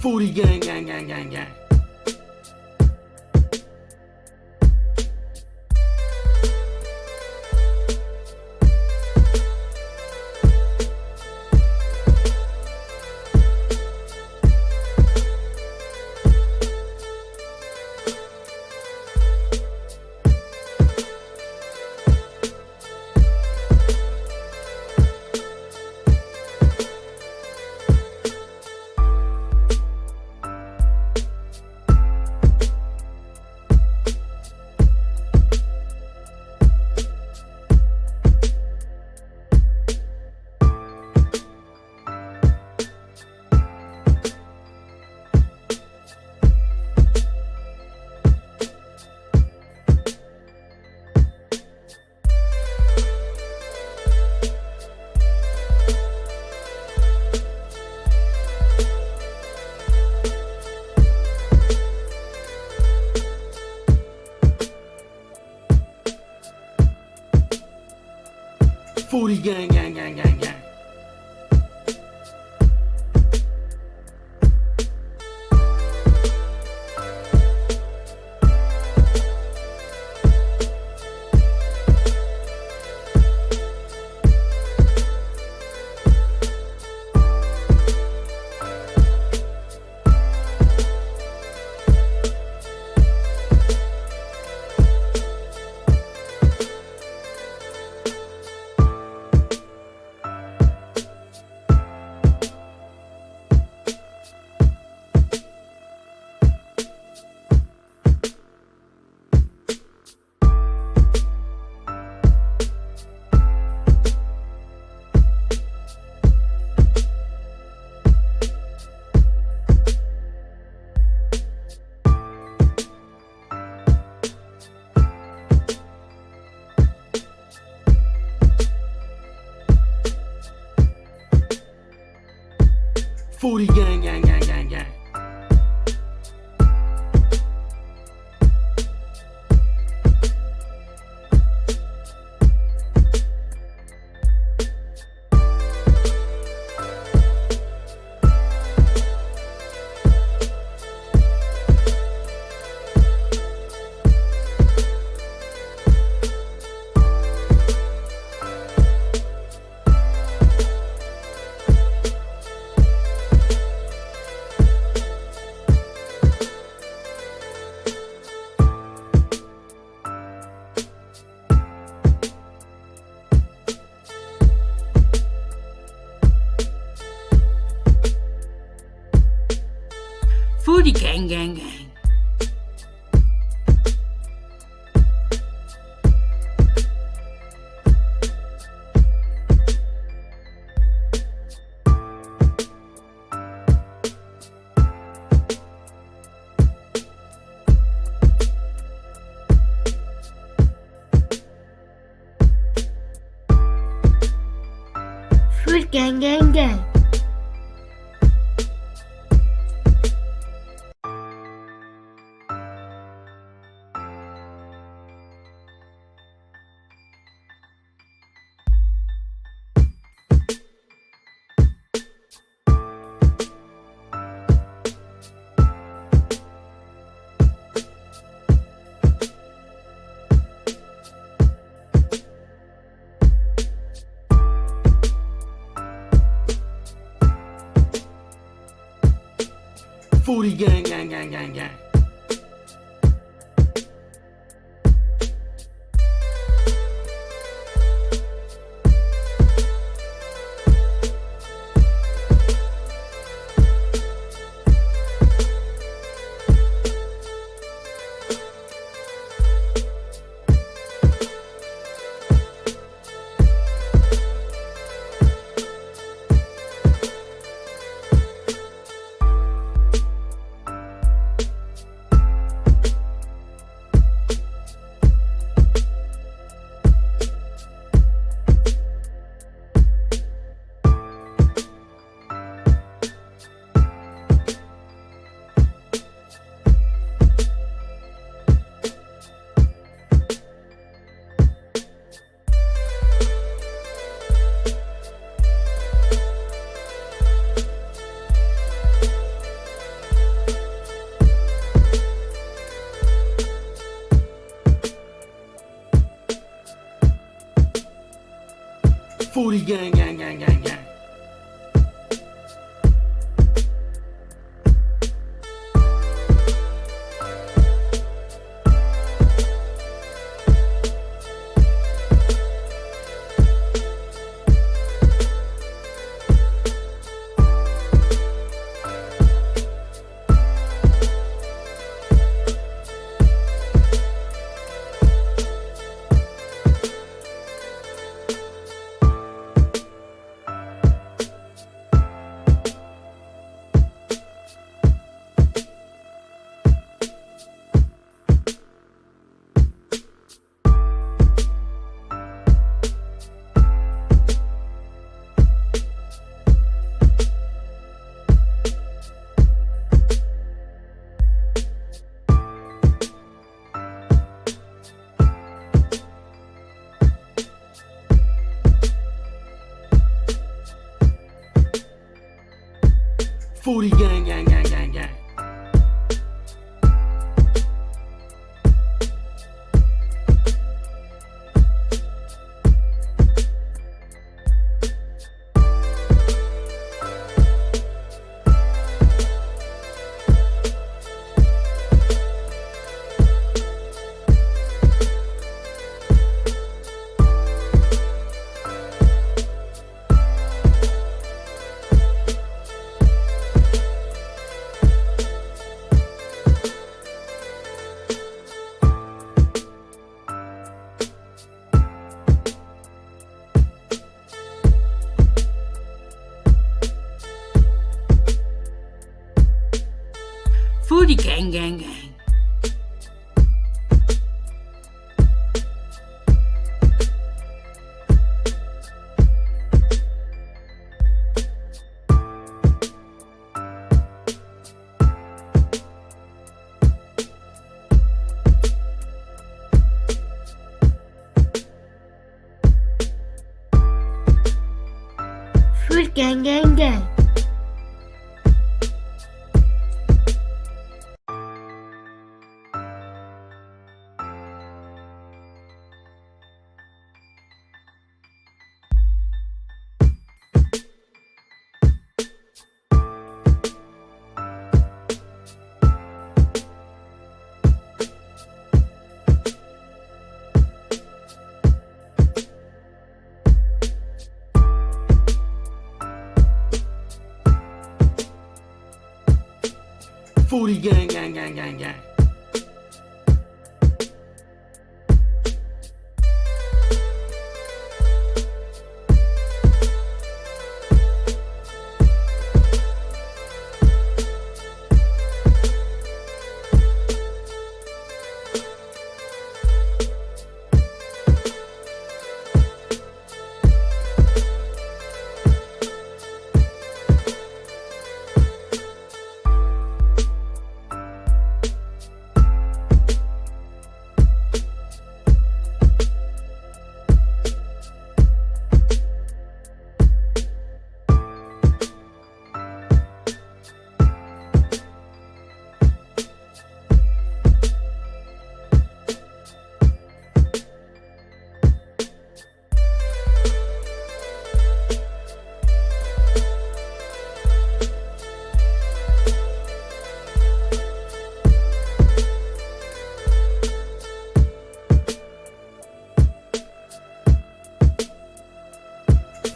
Foodie gang, gang, gang, gang, gang. Foodie gang, gang, gang, gang, gang. Foodie gang, gang, gang, gang, gang. Foodie gang, gang, gang. Food gang, gang, gang. Foodie gang, gang, gang, gang, gang. Foodie gang, gang, gang, gang, gang. Foodie gang, gang, gang, gang, gang. Foodie gang, gang, gang. Food gang gang gang. Foodie gang, gang, gang, gang, gang.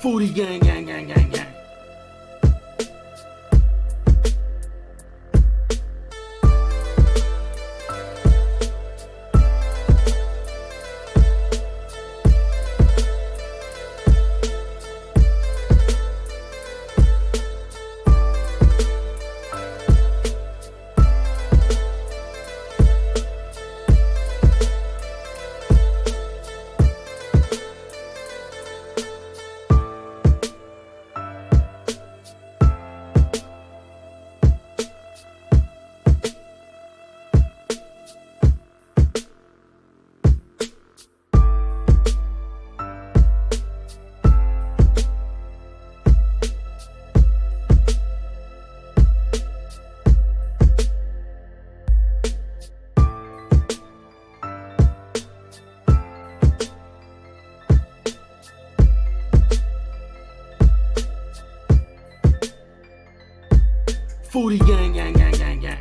Foodie gang, gang, gang, gang, gang. Foodie gang, gang, gang, gang, gang.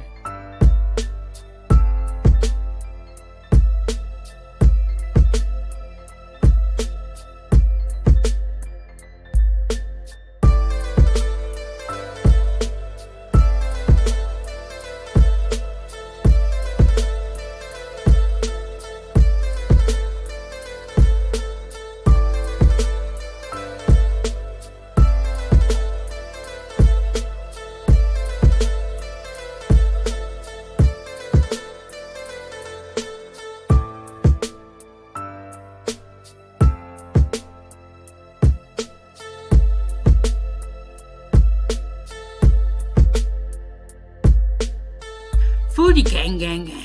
Foodie gang, gang, gang.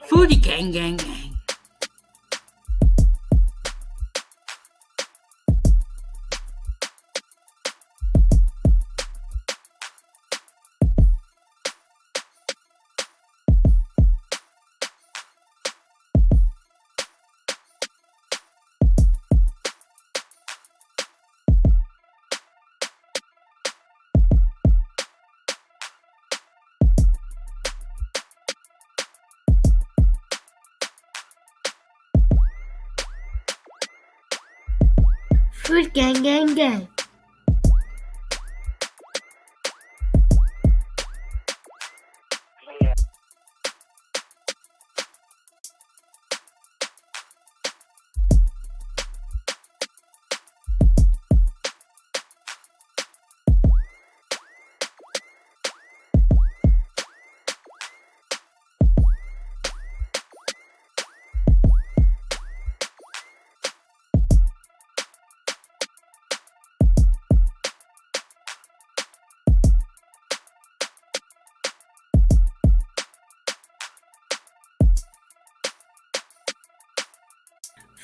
Foodie gang, gang, gang. Food gang, gang, gang.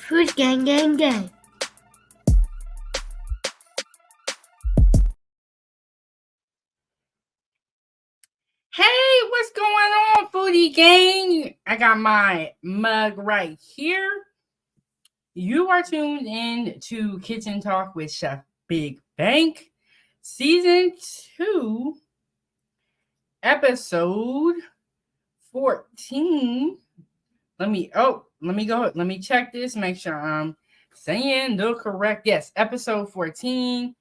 Food gang, gang, gang. Hey, what's going on, Foodie gang? I got my mug right here. You are tuned in to Kitchen Talk with Chefbigbank, Season 2, Episode 14. Let me go. Let me check this, make sure I'm saying the correct. Yes, Episode 14.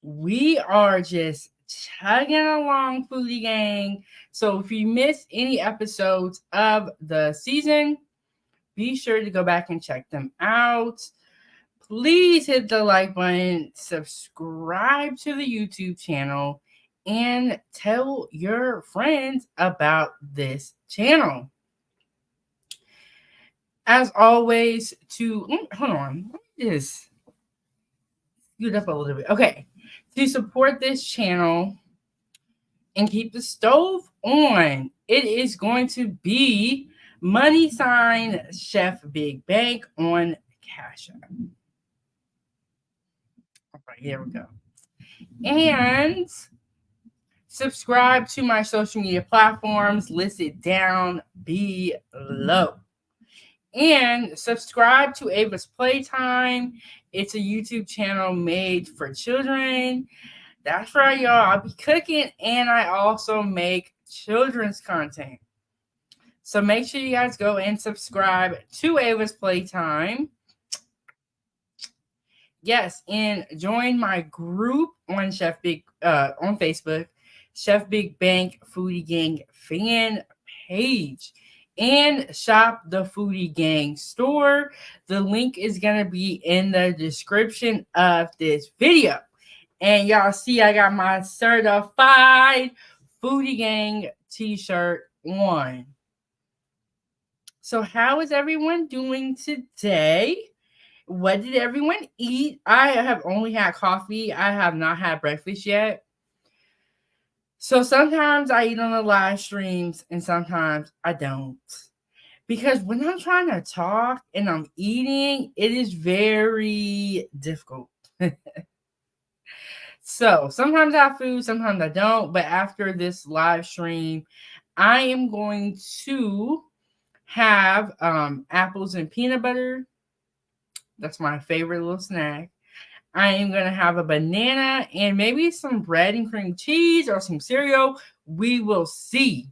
We are just chugging along, Foodie Gang. So if you missed any episodes of the season, be sure to go back and check them out. Please hit the like button, subscribe to the YouTube channel, and tell your friends about this channel. As always, hold on, let me just scoot up a little bit. Okay. To support this channel and keep the stove on, it is going to be # Chefbigbank on Cash App. All right, here we go. And subscribe to my social media platforms listed down below. And subscribe to Ava's Playtime. It's a YouTube channel made for children. That's right, y'all. I'll be cooking, and I also make children's content. So make sure you guys go and subscribe to Ava's Playtime. Yes, and join my group on on Facebook, Chefbigbank Foodie Gang fan page, and shop the Foodie Gang store. The link is gonna be in the description of this video. And y'all see, I got my certified Foodie Gang t-shirt on. So how is everyone doing today? What did everyone eat? I have only had coffee. I have not had breakfast yet. So sometimes I eat on the live streams and sometimes I don't. Because when I'm trying to talk and I'm eating, it is very difficult. So sometimes I have food, sometimes I don't. But after this live stream, I am going to have apples and peanut butter. That's my favorite little snack. I am going to have a banana and maybe some bread and cream cheese or some cereal. We will see.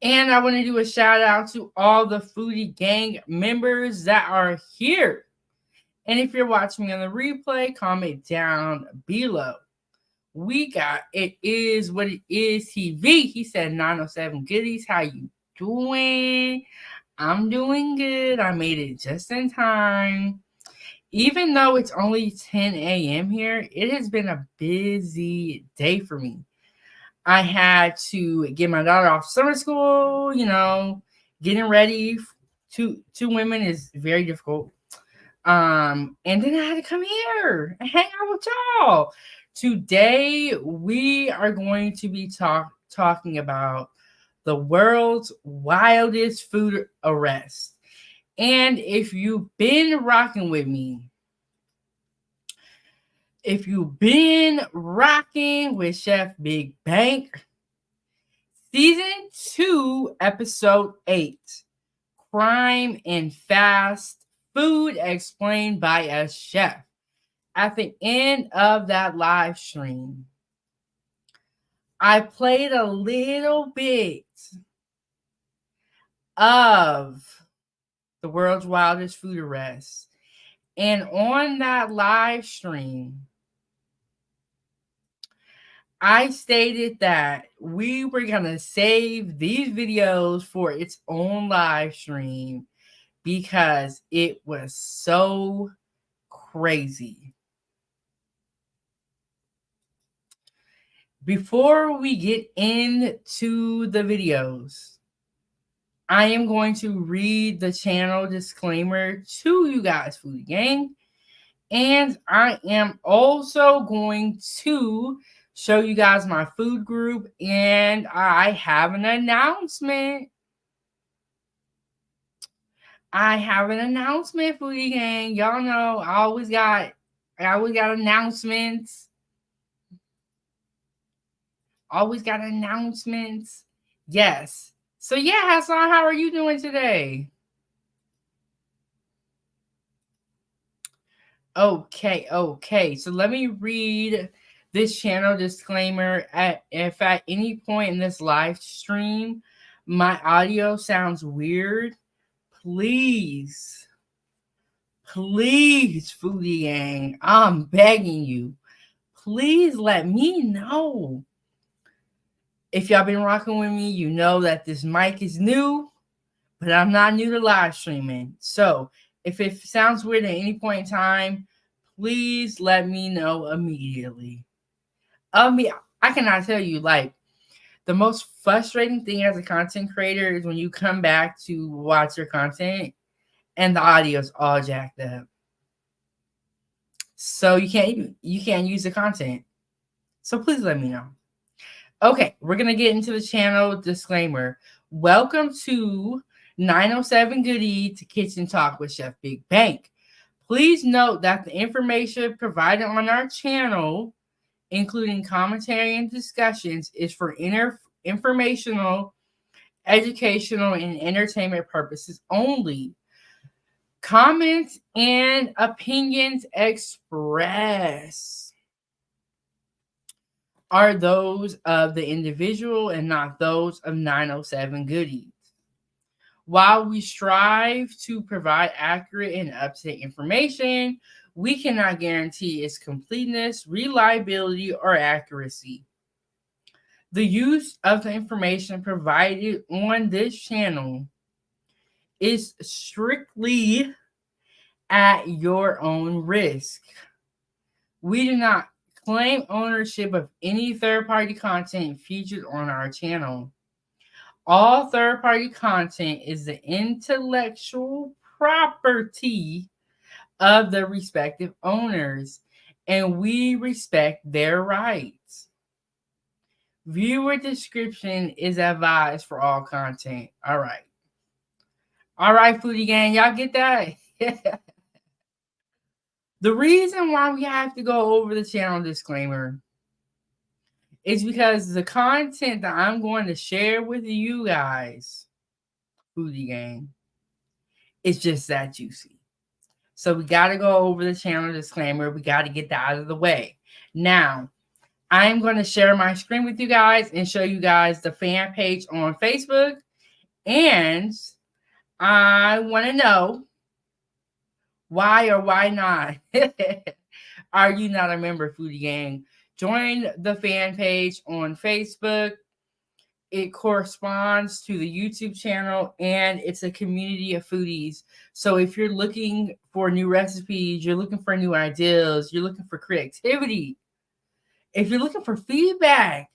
And I want to do a shout out to all the Foodie Gang members that are here. And if you're watching me on the replay, comment down below. We got It Is What It Is TV. He said 907 goodies. How you doing? I'm doing good. I made it just in time. Even though it's only 10 a.m. here, it has been a busy day for me. I had to get my daughter off summer school, getting ready. Two women is very difficult. And then I had to come here and hang out with y'all. Today, we are going to be talking about the world's wildest food arrest. And if you've been rocking with me, if you've been rocking with Chefbigbank, Season 2, Episode 8, Crime and Fast Food Explained by a Chef. At the end of that live stream, I played a little bit of the world's wildest food arrest. And on that live stream, I stated that we were going to save these videos for its own live stream because it was so crazy. Before we get into the videos, I am going to read the channel disclaimer to you guys, Foodie Gang. And I am also going to show you guys my food group. And I have an announcement. Foodie Gang. Y'all know I always got announcements. Yes. So yeah, Hassan, how are you doing today? Okay. So let me read this channel disclaimer. If at any point in this live stream my audio sounds weird, please, Foodie Gang, I'm begging you, please let me know. If y'all been rocking with me, you know that this mic is new, but I'm not new to live streaming. So if it sounds weird at any point in time, please let me know immediately. I cannot tell you, the most frustrating thing as a content creator is when you come back to watch your content and the audio is all jacked up. So you can't use the content. So please let me know. Okay, we're going to get into the channel disclaimer. Welcome to 907 Goodie to Kitchen Talk with Chefbigbank. Please note that the information provided on our channel, including commentary and discussions, is for informational, educational, and entertainment purposes only. Comments and opinions expressed are those of the individual and not those of 907 Goodies. While we strive to provide accurate and up-to-date information, we cannot guarantee its completeness, reliability, or accuracy. The use of the information provided on this channel is strictly at your own risk. We do not claim ownership of any third-party content featured on our channel. All third-party content is the intellectual property of the respective owners, and we respect their rights. Viewer description is advised for all content. All right. All right, Foodie Gang, y'all get that? The reason why we have to go over the channel disclaimer is because the content that I'm going to share with you guys, Foodie Gang, is just that juicy. So we got to go over the channel disclaimer. We got to get that out of the way. Now, I'm going to share my screen with you guys and show you guys the fan page on Facebook. And I want to know why or why not are you not a member, Foodie Gang? Join the fan page on Facebook. It corresponds to the YouTube channel, and it's a community of foodies. So if you're looking for new recipes, you're looking for new ideas, you're looking for creativity, if you're looking for feedback,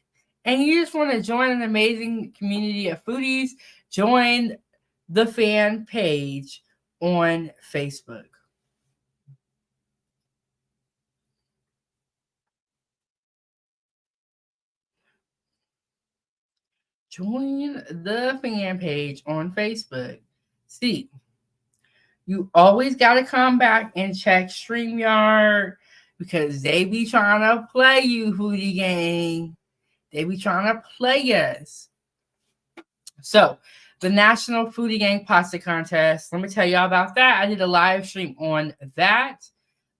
and you just want to join an amazing community of foodies, join the fan page on Facebook. Join the fan page on Facebook. See, you always got to come back and check StreamYard because they be trying to play you, Foodie Gang. They be trying to play us. So, the National Foodie Gang Pasta Contest. Let me tell y'all about that. I did a live stream on that.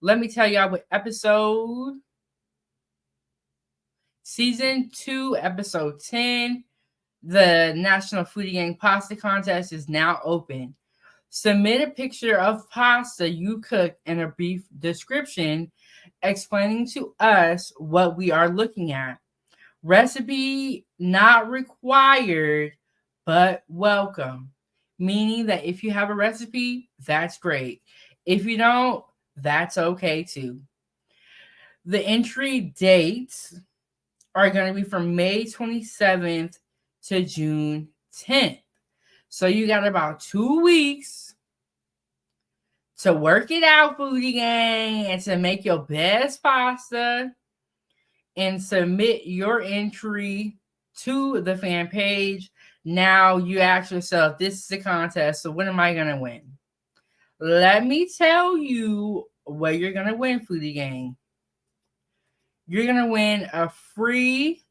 Let me tell y'all what episode. Season 2, episode 10. The National Foodie Gang Pasta Contest is now open. Submit a picture of pasta you cook and a brief description explaining to us what we are looking at. Recipe not required, but welcome. Meaning that if you have a recipe, that's great. If you don't, that's okay too. The entry dates are going to be from May 27th to June 10th. So you got about 2 weeks to work it out, Foodie Gang, and to make your best pasta and submit your entry to the fan page. Now you ask yourself, this is a contest, so what am I going to win? Let me tell you what you're going to win, Foodie Gang. You're going to win a free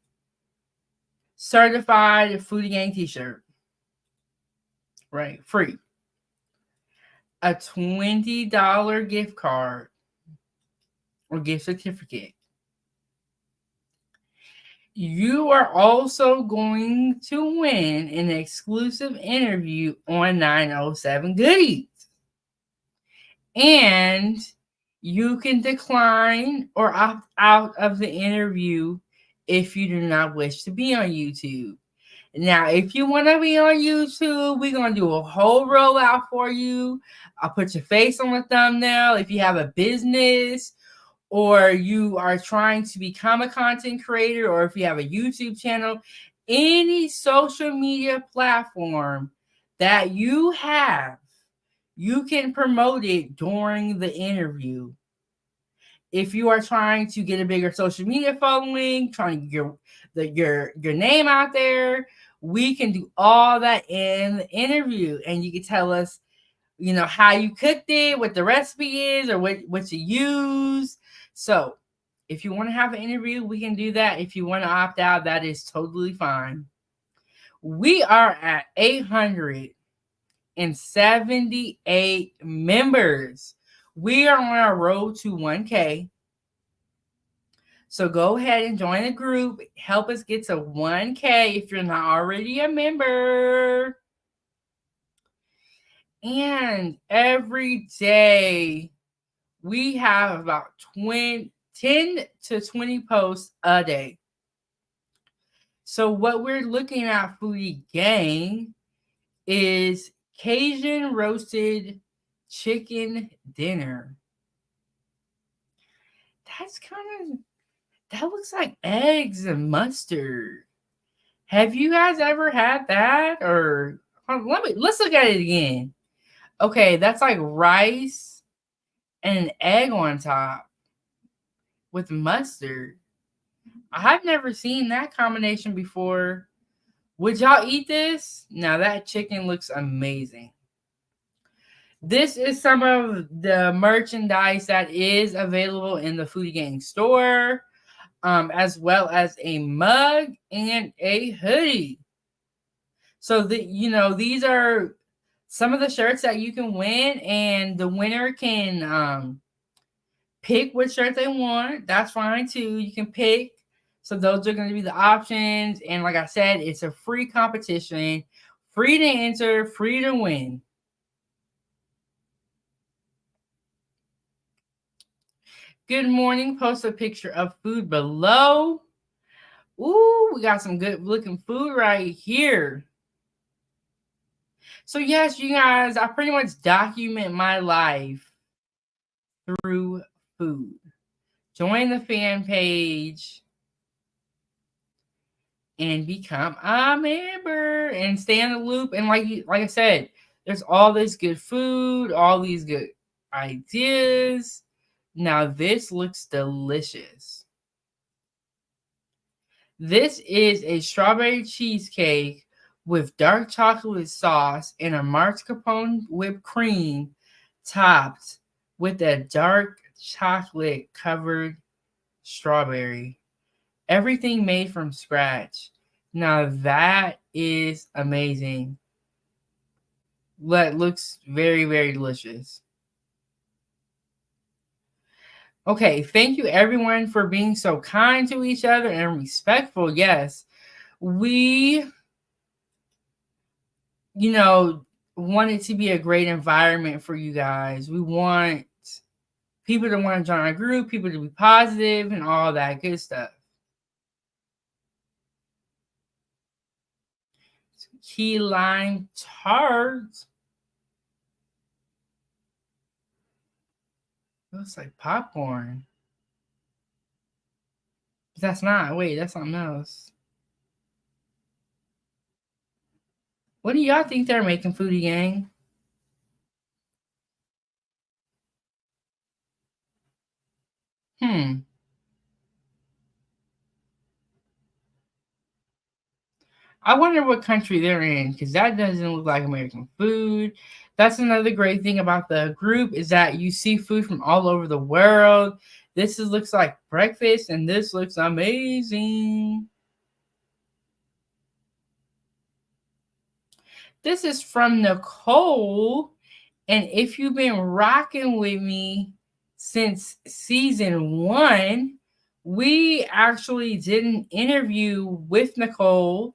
certified Foodie Gang t-shirt. Right, free. A $20 gift card or gift certificate. You are also going to win an exclusive interview on 907 Goodies. And you can decline or opt out of the interview if you do not wish to be on YouTube. Now, if you want to be on YouTube, we're going to do a whole rollout for you. I'll put your face on the thumbnail. If you have a business or you are trying to become a content creator, or if you have a YouTube channel, any social media platform that you have, you can promote it during the interview. If you are trying to get a bigger social media following, trying to get your name out there, we can do all that in the interview. And you can tell us, how you cooked it, what the recipe is, or what you use. So if you want to have an interview, we can do that. If you want to opt out, that is totally fine. We are at 878 members. We are on our road to 1K. So go ahead and join the group. Help us get to 1K if you're not already a member. And every day we have about 10 to 20 posts a day. So what we're looking at, Foodie Gang, is Cajun roasted chicken dinner. That looks like eggs and mustard. Have you guys ever had that? Or let's look at it again. Okay, that's like rice and an egg on top with mustard. I've never seen that combination before. Would y'all eat this? Now that chicken looks amazing. This is some of the merchandise that is available in the Foodie Gang store, as well as a mug and a hoodie. So these are some of the shirts that you can win, and the winner can pick what shirt they want. That's fine too. You can pick. So those are going to be the options. And like I said, it's a free competition, free to enter, free to win. Good morning. Post a picture of food below. Ooh, we got some good looking food right here. So yes, you guys, I pretty much document my life through food. Join the fan page and become a member and stay in the loop. And like I said, there's all this good food, all these good ideas. Now this looks delicious. This is a strawberry cheesecake with dark chocolate sauce and a mascarpone whipped cream topped with a dark chocolate covered strawberry. Everything made from scratch. Now that is amazing. That looks very, very delicious. Okay, thank you everyone for being so kind to each other and respectful. Yes, we, want it to be a great environment for you guys. We want people to want to join our group, people to be positive, and all that good stuff. Key lime tart. Looks like popcorn. But that's not. Wait, that's something else. What do y'all think they're making, Foodie Gang? I wonder what country they're in, because that doesn't look like American food. That's another great thing about the group is that you see food from all over the world. Looks like breakfast, and this looks amazing. This is from Nicole, and if you've been rocking with me since season 1, we actually did an interview with Nicole.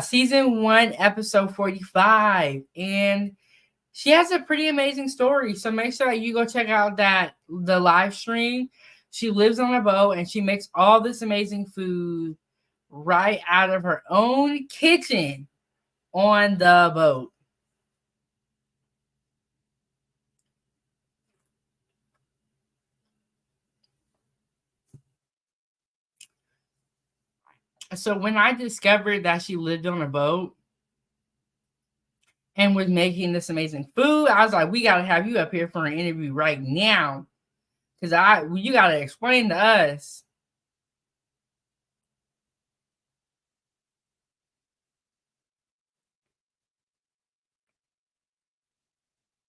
Season 1, episode 45, and she has a pretty amazing story. So make sure that you go check out the live stream. She lives on a boat and she makes all this amazing food right out of her own kitchen on the boat. So when I discovered that she lived on a boat and was making this amazing food, I was like, we got to have you up here for an interview right now. Because you got to explain to us.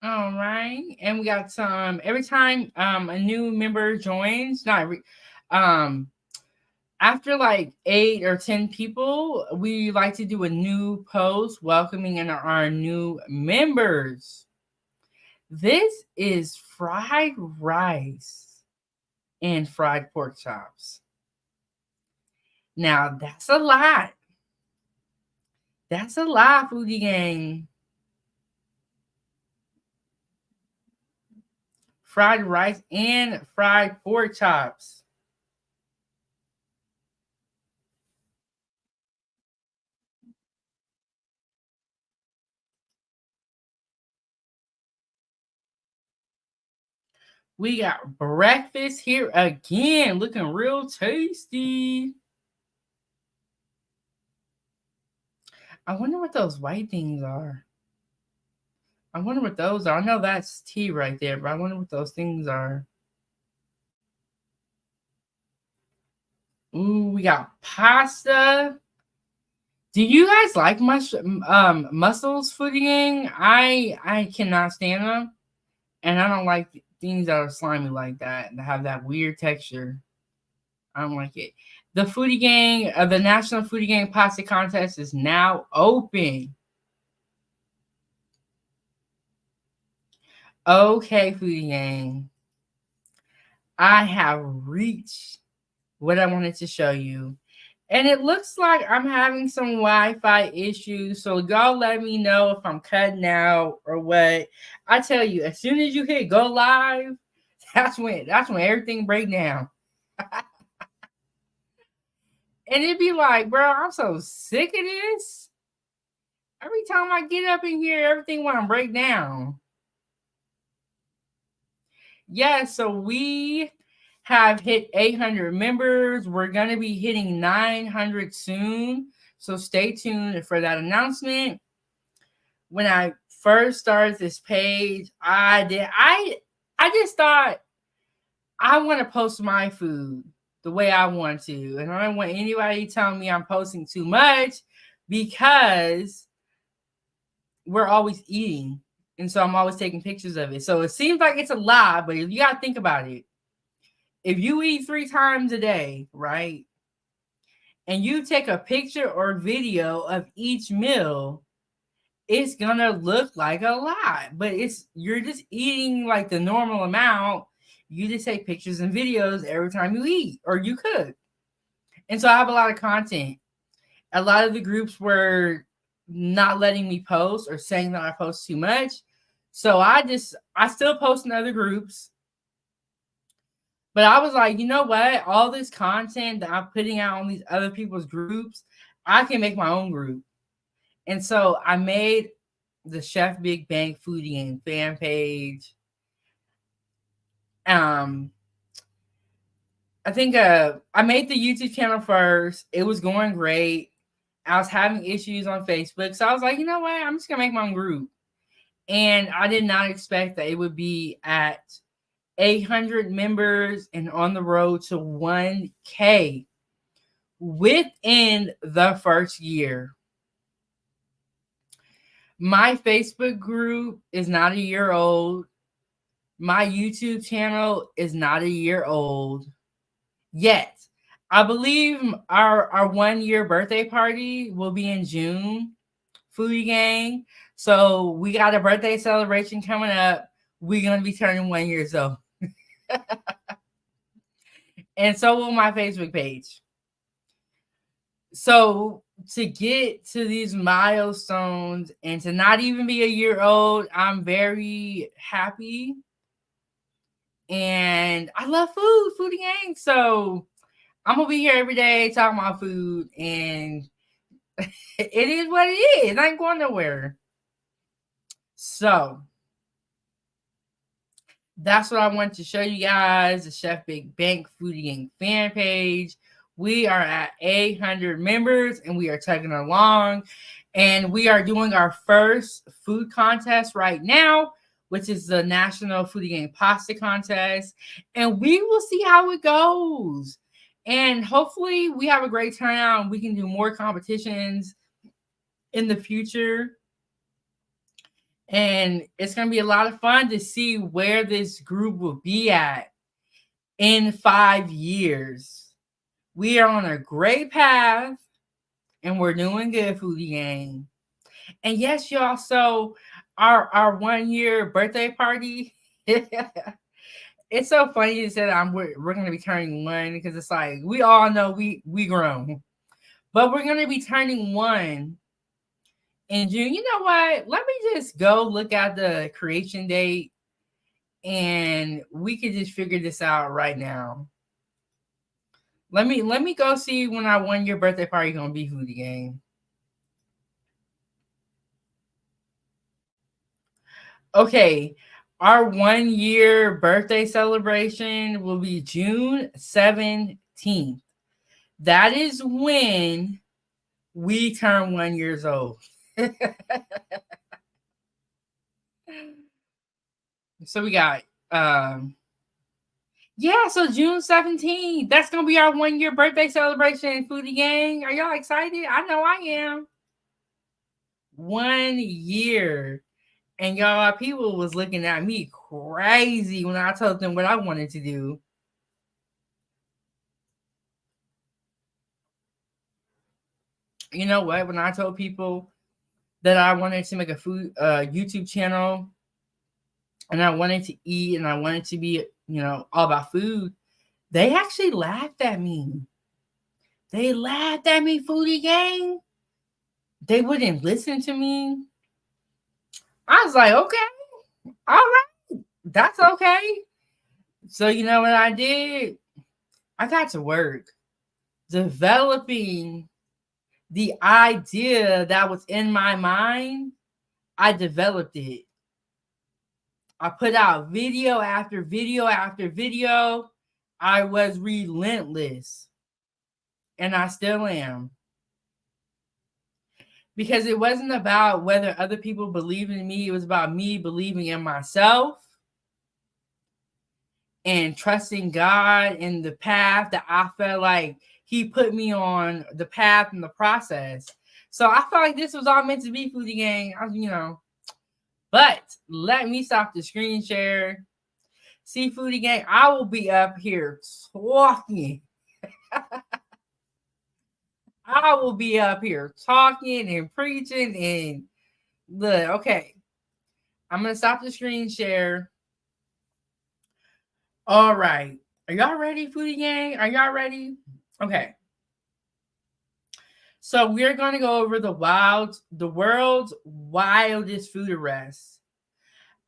All right. And we got some, every time a new member joins, after like 8 or 10 people, we like to do a new post welcoming in our new members. This is fried rice and fried pork chops. Now, that's a lot. That's a lot, Foodie Gang. Fried rice and fried pork chops. We got breakfast here again, looking real tasty. I wonder what those white things are. I wonder what those are. I know that's tea right there, but I wonder what those things are. Ooh, we got pasta. Do you guys like mussels, Foodie Gang? I cannot stand them, and I don't like things that are slimy like that have that weird texture. I don't like it. The Foodie Gang, the National Foodie Gang Pasta Contest is now open. Okay, Foodie Gang. I have reached what I wanted to show you. And it looks like I'm having some Wi-Fi issues. So y'all let me know if I'm cutting out or what. I tell you, as soon as you hit go live, that's when everything break down. And it'd be like, bro, I'm so sick of this. Every time I get up in here, everything want to break down. Yeah, so we have hit 800 members. We're going to be hitting 900 soon. So stay tuned for that announcement. When I first started this page, I just thought I want to post my food the way I want to. And I don't want anybody telling me I'm posting too much because we're always eating. And so I'm always taking pictures of it. So it seems like it's a lie, but if you got to think about it, if you eat 3 times a day, right, and you take a picture or video of each meal, it's gonna look like a lot, but you're just eating like the normal amount. You just take pictures and videos every time you eat or you cook. And so I have a lot of content. A lot of the groups were not letting me post or saying that I post too much. So I still post in other groups. But I was like, you know what? All this content that I'm putting out on these other people's groups, I can make my own group. And so I made the Chefbigbank Foodie and fan page. I think I made the YouTube channel first. It was going great. I was having issues on Facebook. So I was like, you know what? I'm just going to make my own group. And I did not expect that it would be at 800 members and on the road to 1K within the first year. My Facebook group is not a year old. My YouTube channel is not a year old yet. I believe our 1 year birthday party will be in June, Foodie Gang. So we got a birthday celebration coming up. We're going to be turning 1 year old. And so will my Facebook page. So to get to these milestones and to not even be a year old, I'm very happy. And I love food, Foodie Gang. So I'm going to be here every day talking about food. And it is what it is. I ain't going nowhere. So that's what I wanted to show you guys. The Chefbigbank Foodie Gang fan page. We are at 800 members and we are tagging along. And we are doing our first food contest right now, which is the National Foodie Gang Pasta Contest. And we will see how it goes. And hopefully we have a great turnout and we can do more competitions in the future. And it's going to be a lot of fun to see where this group will be at in 5 years. We are on a great path and we're doing good, Foodie Gang. And yes, y'all, so our 1 year birthday party, it's so funny you said we're going to be turning 1 because it's like we all know we grown. But we're going to be turning 1 in June. You know what? Let me just go look at the creation date and we could just figure this out right now. Let me go see when our 1 year birthday party gonna be, Foodie Gang. Okay, Our 1 year birthday celebration will be June 17th. That is when we turn 1 years old. So we got yeah, so June 17th. That's gonna be our 1 year birthday celebration, Foodie Gang. Are y'all excited? I know I am. 1 year. And y'all, people was looking at me crazy when I told them what I wanted to do. You know what? When I told people that I wanted to make a food YouTube channel and I wanted to eat and I wanted to be, all about food, they actually laughed at me. They laughed at me, Foodie Gang. They wouldn't listen to me. I was like, okay, all right, that's okay. So you know what I did? I got to work developing the idea that was in my mind. I developed it. I put out video after video after video. I was relentless. And I still am. Because it wasn't about whether other people believed in me. It was about me believing in myself and trusting God in the path that I felt like He put me on, the path and the process. So I felt like this was all meant to be, Foodie Gang. But let me stop the screen share. See, Foodie Gang, I will be up here talking. I will be up here talking and preaching and look, okay. I'm going to stop the screen share. All right. Are y'all ready, Foodie Gang? Are y'all ready? Okay. So we're going to go over the world's wildest food arrests.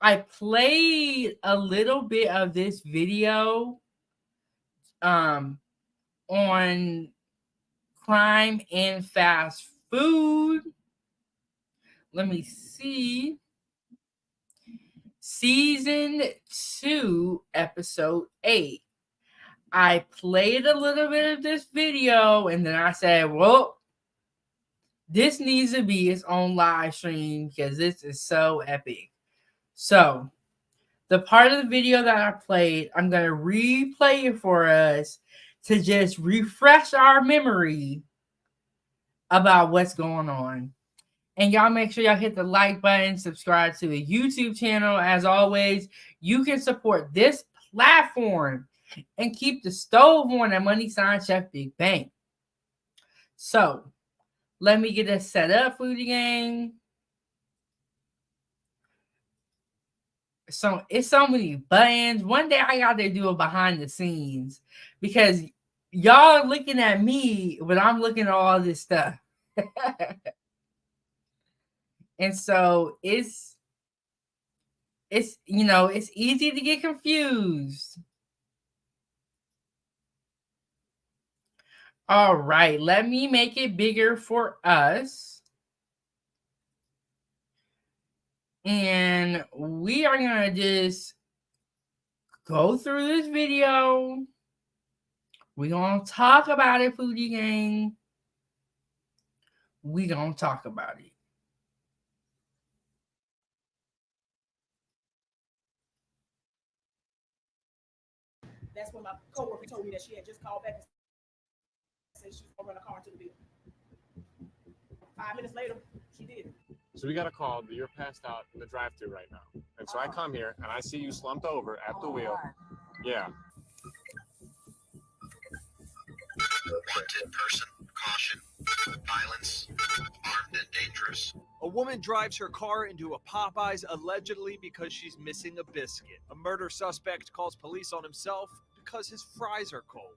I played a little bit of this video on crime and fast food. Let me see. Season 2, episode 8. I played a little bit of this video and then I said, well, this needs to be its own live stream because this is so epic. So, the part of the video that I played, I'm going to replay it for us to just refresh our memory about what's going on. And y'all make sure y'all hit the like button, subscribe to the YouTube channel. As always, you can support this platform and keep the stove on at #Chefbigbank. So, let me get this set up, Foodie Gang. So, it's so many buttons. One day I got to do a behind the scenes because y'all looking at me, but I'm looking at all this stuff. And so it's easy to get confused. All right, let me make it bigger for us. And we are going to just go through this video. We're going to talk about it, Foodie Gang. We're going to talk about it. That's when my coworker told me that she had just called back and said she was gonna run a car into the building. 5 minutes later, she did. So we got a call that you're passed out in the drive-thru right now. And so I come here and I see you slumped over at the wheel. Yeah. Wanted person, caution, violence, armed and dangerous. A woman drives her car into a Popeyes allegedly because she's missing a biscuit. A murder suspect calls police on himself because his fries are cold.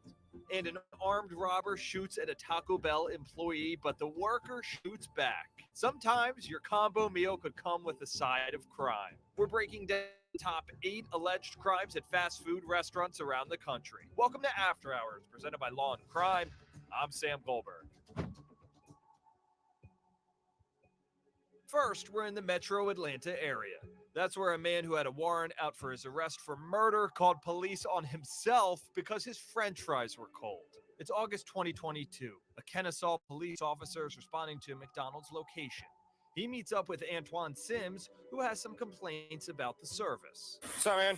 And an armed robber shoots at a Taco Bell employee, but the worker shoots back. Sometimes your combo meal could come with a side of crime. We're breaking down the top 8 alleged crimes at fast food restaurants around the country. Welcome to After Hours, presented by Law and Crime. I'm Sam Goldberg. First, we're in the metro Atlanta area. That's where a man who had a warrant out for his arrest for murder called police on himself because his french fries were cold. It's August 2022. A Kennesaw police officer is responding to a McDonald's location. He meets up with Antoine Sims, who has some complaints about the service. What's up, man?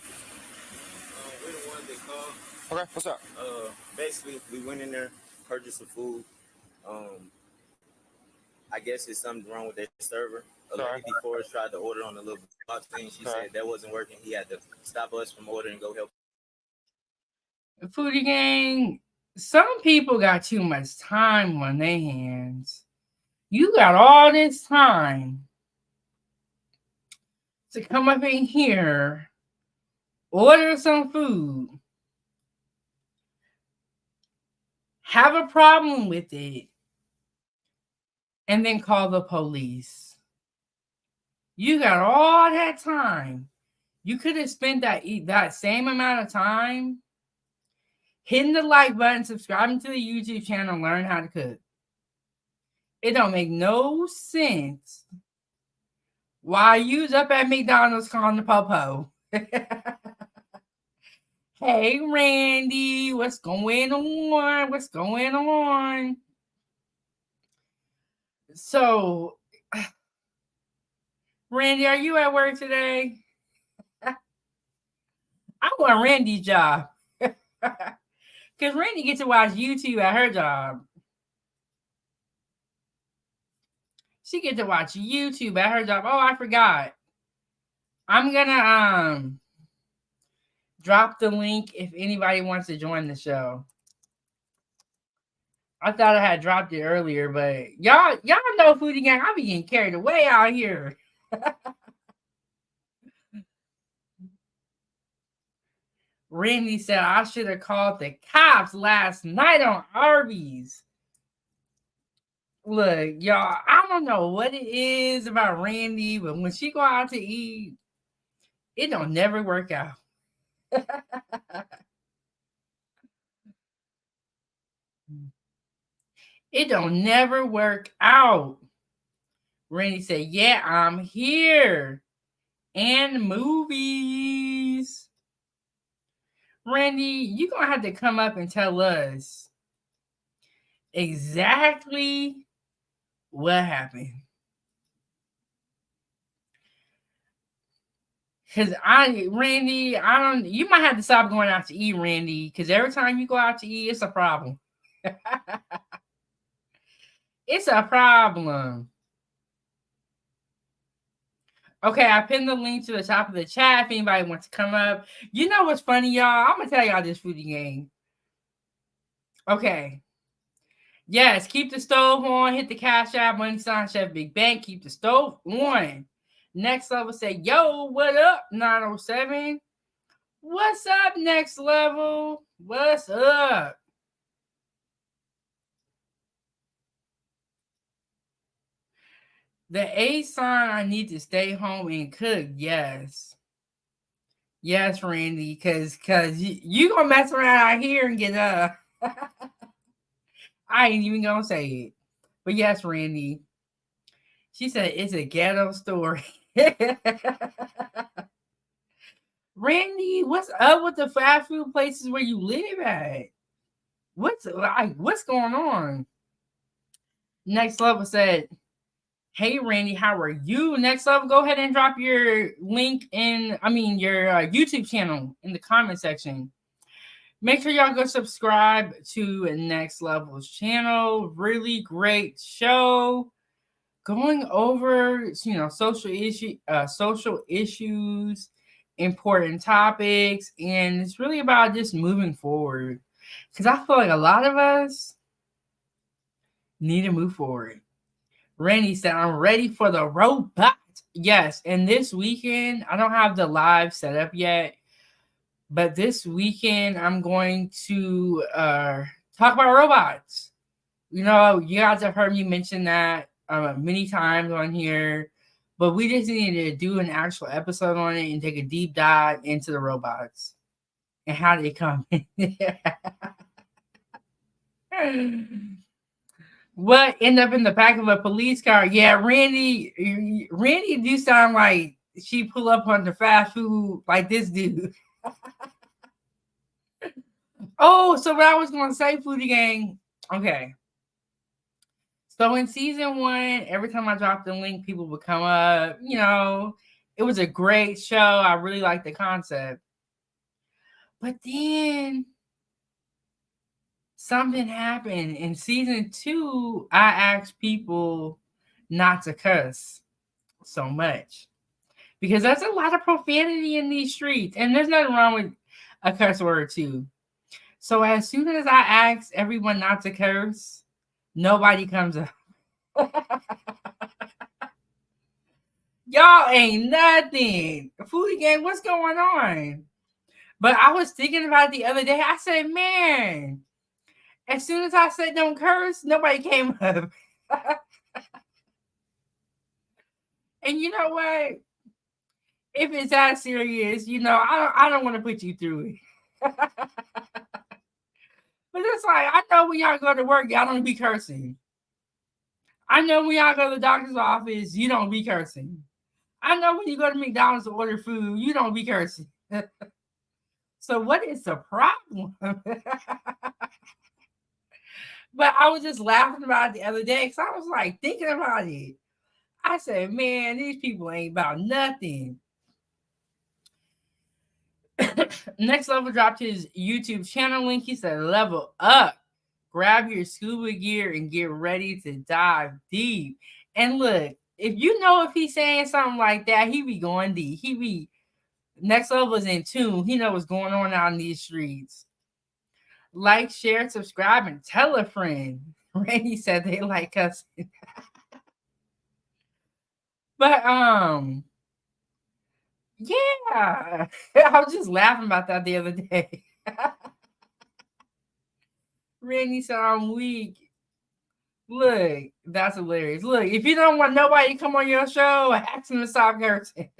We're the ones that called. Okay, what's up? Basically, we went in there, purchased some food. I guess there's something wrong with that server. A lady before us tried to order on the little box thing. She said that wasn't working. He had to stop us from ordering and go help. Foodie Gang, some people got too much time on their hands. You got all this time to come up in here, order some food, have a problem with it, and then call the police. You got all that time. You could have spent that same amount of time hitting the like button, subscribing to the YouTube channel, learn how to cook. It don't make no sense why you's up at McDonald's calling the po-po. Hey, Randy, what's going on? What's going on? So, Randy, are you at work today? I want Randy's job. Because Randy gets to watch YouTube at her job. She gets to watch YouTube at her job. Oh, I forgot. I'm going to drop the link if anybody wants to join the show. I thought I had dropped it earlier, but y'all know Foodie Gang. I be getting carried away out here. Randy said I should have called the cops last night on Arby's. Look, y'all, I don't know what it is about Randy, but when she go out to eat, it don't never work out. It don't never work out. Randy said, yeah, I'm here. And movies. Randy, you're going to have to come up and tell us exactly what happened. Because you might have to stop going out to eat, Randy, because every time you go out to eat, it's a problem. It's a problem. Okay, I pinned the link to the top of the chat if anybody wants to come up. You know what's funny, y'all? I'm going to tell y'all this Foodie Gang. Okay. Yes, keep the stove on. Hit the Cash App, money sign, Chefbigbank. Keep the stove on. Next Level say, yo, what up, 907? What's up, Next Level? What's up? The A sign, I need to stay home and cook. Yes. Yes, Randy, because you going to mess around out here and get I ain't even going to say it. But yes, Randy. She said it's a ghetto story. Randy, what's up with the fast food places where you live at? What's going on? Next Level said, hey, Randy, how are you? Next Level, go ahead and drop your link your YouTube channel in the comment section. Make sure y'all go subscribe to Next Level's channel. Really great show. Going over, social issues, important topics, and it's really about just moving forward. Because I feel like a lot of us need to move forward. Randy said, I'm ready for the robot. Yes, and this weekend, I don't have the live set up yet, but this weekend, I'm going to talk about robots. You guys have heard me mention that many times on here, but we just need to do an actual episode on it and take a deep dive into the robots and how they come What end up in the back of a police car? Yeah, Randy do sound like she pull up on the fast food like this dude. Oh, so what I was gonna say, Foodie Gang. Okay. So in season 1, every time I dropped the link, people would come up. It was a great show. I really liked the concept. But then something happened. In season 2, I asked people not to cuss so much. Because there's a lot of profanity in these streets. And there's nothing wrong with a curse word or two. So as soon as I ask everyone not to curse, nobody comes up. Y'all ain't nothing. Foodie Gang, what's going on? But I was thinking about it the other day. I said, man, as soon as I said don't curse, nobody came up. And you know what? If it's that serious, I don't want to put you through it. But it's like, I know when y'all go to work, y'all don't be cursing. I know when y'all go to the doctor's office, you don't be cursing. I know when you go to McDonald's to order food, you don't be cursing. So what is the problem? But I was just laughing about it the other day because I was like thinking about it. I said, man, these people ain't about nothing. Next Level dropped his YouTube channel link. He said, level up. Grab your scuba gear and get ready to dive deep. And look, if he's saying something like that, he be going deep. Next Level is in tune. He know what's going on out in these streets. Like, share, subscribe, and tell a friend. Randy said they like us. But yeah. I was just laughing about that the other day. Randy said I'm weak. Look, that's hilarious. Look, if you don't want nobody to come on your show, ask them to stop cursing.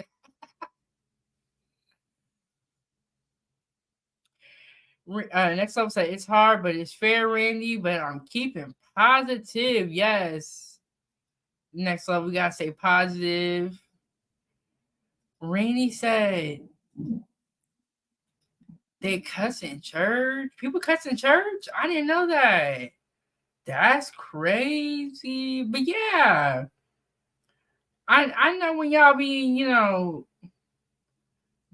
Next up said it's hard, but it's fair, Randy. But I'm keeping positive. Yes. Next up, we gotta stay positive. Randy said they cuss in church. People cuss in church. I didn't know that. That's crazy. But yeah, I know when y'all be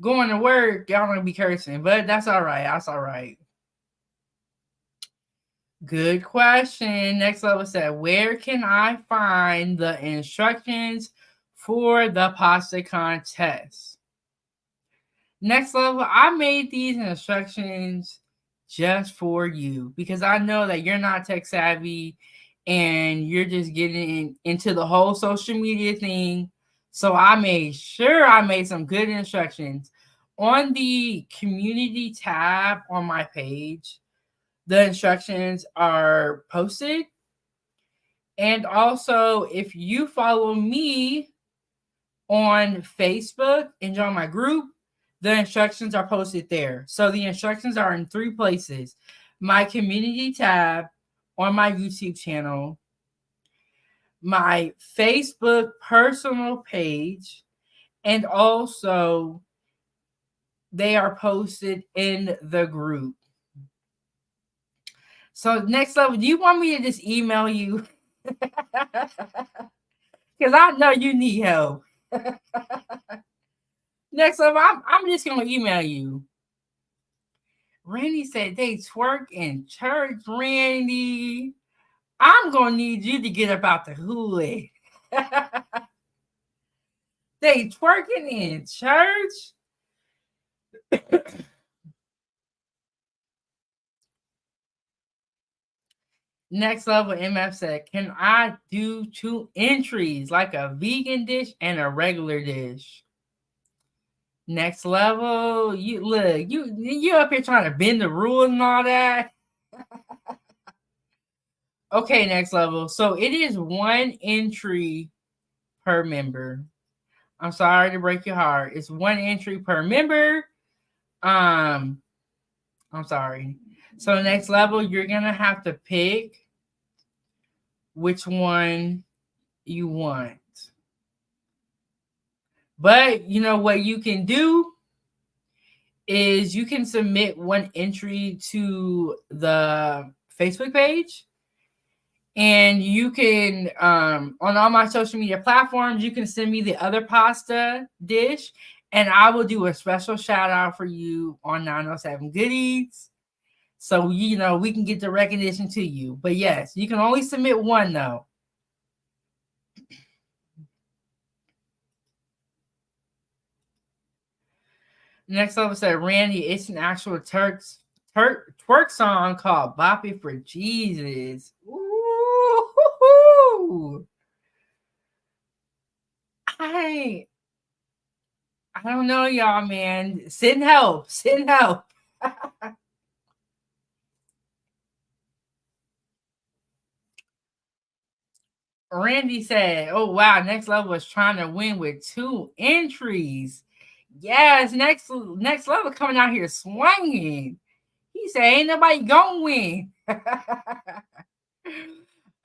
going to work, y'all gonna be cursing, but that's all right. That's all right. Good question. Next Level said, where can I find the instructions for the pasta contest? Next Level, I made these instructions just for you because I know that you're not tech savvy and you're just getting into the whole social media thing. So I made sure I made some good instructions. On the community tab on my page, the instructions are posted. And also, if you follow me on Facebook and join my group, the instructions are posted there. So the instructions are in 3 places. My community tab on my YouTube channel, my Facebook personal page, and also they are posted in the group. So Next Level, do you want me to just email you? Because I know you need help. Next Level, I'm just going to email you. Randy said they twerk in church, Randy. I'm going to need you to get up out the hood. They twerking in church? Next Level MF said, can I do 2 entries, like a vegan dish and a regular dish? Next Level, you look, you up here trying to bend the rules and all that. Okay, Next Level. So it is 1 entry per member. I'm sorry to break your heart. It's 1 entry per member. I'm sorry. So Next Level, you're gonna have to pick which one you want. But you know what you can do is you can submit one entry to the Facebook page, and you can on all my social media platforms, you can send me the other pasta dish, and I will do a special shout out for you on 907 Goodies. So you know we can get the recognition to you. But yes, you can only submit one though. Next up said Randy, it's an actual twerk song called Bop It for Jesus. Ooh. I don't know, y'all, man. Send help. Send help. Randy said, oh wow, next level is trying to win with 2 entries. Yes, next level coming out here swinging. He said, ain't nobody gonna win.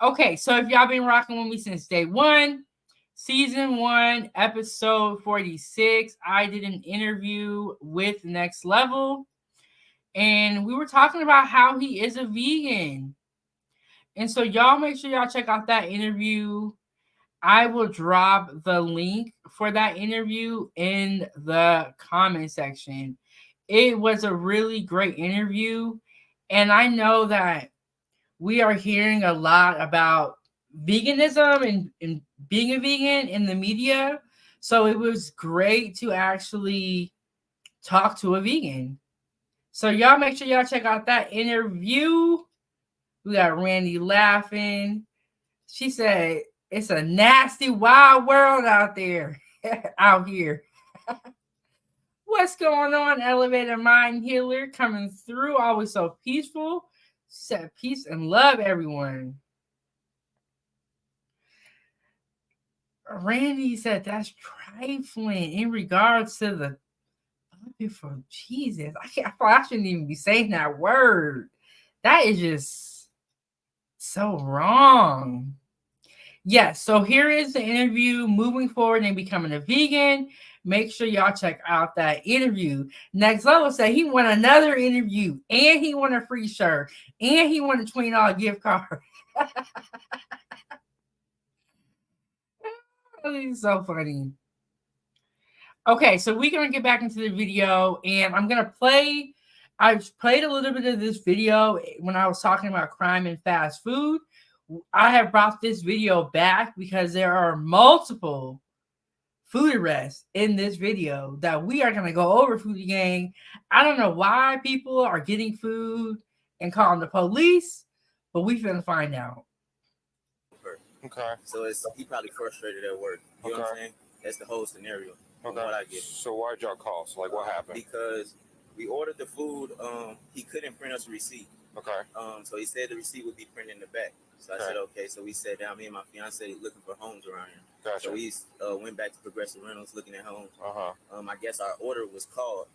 Okay, so if y'all been rocking with me since day one, season 1, episode 46, I did an interview with Next Level, and we were talking about how he is a vegan. And so y'all make sure y'all check out that interview. I will drop the link for that interview in the comment section. It was a really great interview, and I know that we are hearing a lot about veganism and being a vegan in the media. So it was great to actually talk to a vegan. So y'all make sure y'all check out that interview. We got Randy laughing. She said, it's a nasty, wild world out there, out here. What's going on, Elevator Mind Healer? Coming through, always so peaceful. Said peace and love, everyone. Randy said that's trifling in regards to the for Jesus. I shouldn't even be saying that word. That is just so wrong. Yes, so here is the interview moving forward and becoming a vegan. Make sure y'all check out that interview. Next Level said he won another interview, and he won a free shirt, and he won a $20 gift card. It's so funny. Okay, so we're going to get back into the video, and I'm going to play. I've played a little bit of this video when I was talking about crime and fast food. I have brought this video back because there are multiple food arrests in this video that we are going to go over, Foodie Gang. I don't know why people are getting food and calling the police, but we finna find out. Okay. So he probably frustrated at work. You know what I'm saying? That's the whole scenario. Okay. What I get. So why'd y'all call? So like, what happened? Because we ordered the food. He couldn't print us a receipt. Okay. So he said the receipt would be printed in the back. So I said, okay. So we sat down, me and my fiance, looking for homes around here. Gotcha. So we went back to Progressive Rentals, looking at homes. I guess our order was called,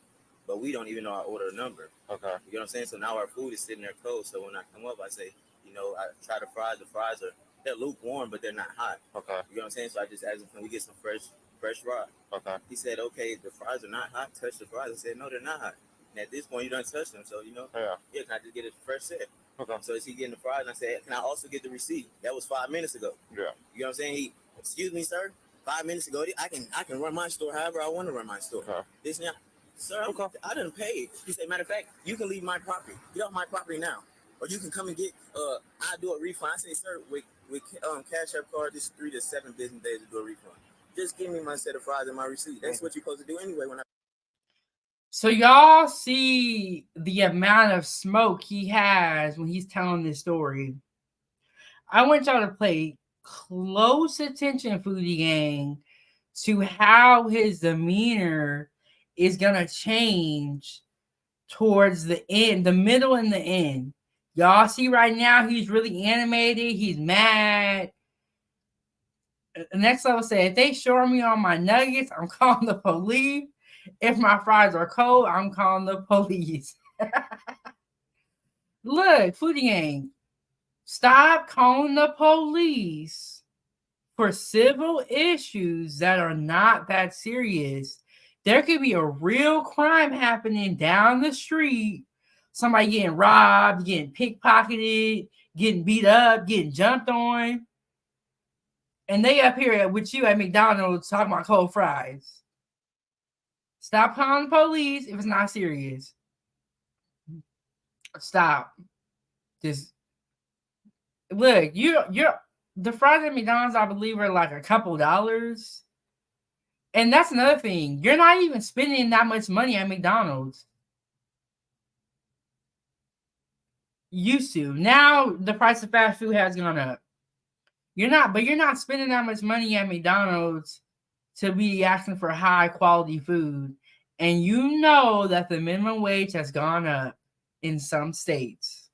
but we don't even know our order number. Okay. You know what I'm saying? So now our food is sitting there cold. So when I come up, I say, I try to fry. The fries they're lukewarm, but they're not hot. Okay. You know what I'm saying? So I just asked him, can we get some fresh fries? Okay. He said, okay, the fries are not hot. Touch the fries. I said, no, they're not hot. And at this point, you don't touch them. So, yeah, can I just get a fresh set? Okay. So is he getting the fries? And I said, can I also get the receipt? That was 5 minutes ago. Yeah. You know what I'm saying? Excuse me, sir. 5 minutes ago, I can run my store however I want to run my store. Okay. This now, sir, I didn't pay. He said, matter of fact, you can leave my property. Get off my property now. Or you can come and get, I'll do a refund. I say, sir, with Cash App card, this 3 to 7 business days to do a refund. Just give me my set of fries and my receipt. That's what you're supposed to do anyway. So y'all see the amount of smoke he has when he's telling this story. I want y'all to pay close attention, Foodie Gang, to how his demeanor is going to change towards the end, the middle and the end. Y'all see right now, he's really animated. He's mad. The Next Level said, if they short me on my nuggets, I'm calling the police. If my fries are cold, I'm calling the police. Look, Foodie Gang, stop calling the police for civil issues that are not that serious, there could be a real crime happening down the street. Somebody getting robbed, getting pickpocketed, getting beat up, getting jumped on. And they up here with you at McDonald's talking about cold fries. Stop calling the police if it's not serious. Stop. Just look, you're the fries at McDonald's, I believe, are like a couple dollars. And that's another thing. You're not even spending that much money at McDonald's. Used to. Now the price of fast food has gone up. You're not spending that much money at McDonald's to be asking for high quality food. And you know that the minimum wage has gone up in some states.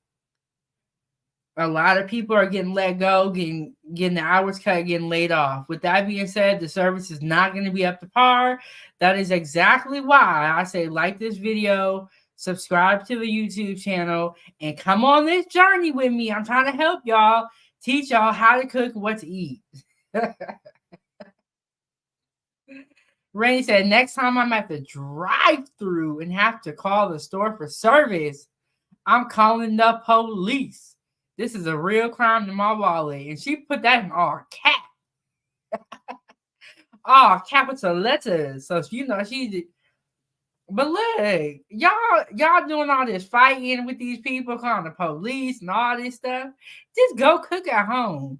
A lot of people are getting let go, getting the hours cut, getting laid off. With that being said, the service is not going to be up to par. That is exactly why I say like this video, subscribe to the YouTube channel, and come on this journey with me. I'm trying to help y'all, teach y'all how to cook, what to eat. Randy said, next time I'm at the drive-thru and have to call the store for service, I'm calling the police. This is a real crime to my wallet. And she put that in all cap. All capital letters. So you know she did. But look, y'all doing all this fighting with these people, calling the police and all this stuff. Just go cook at home.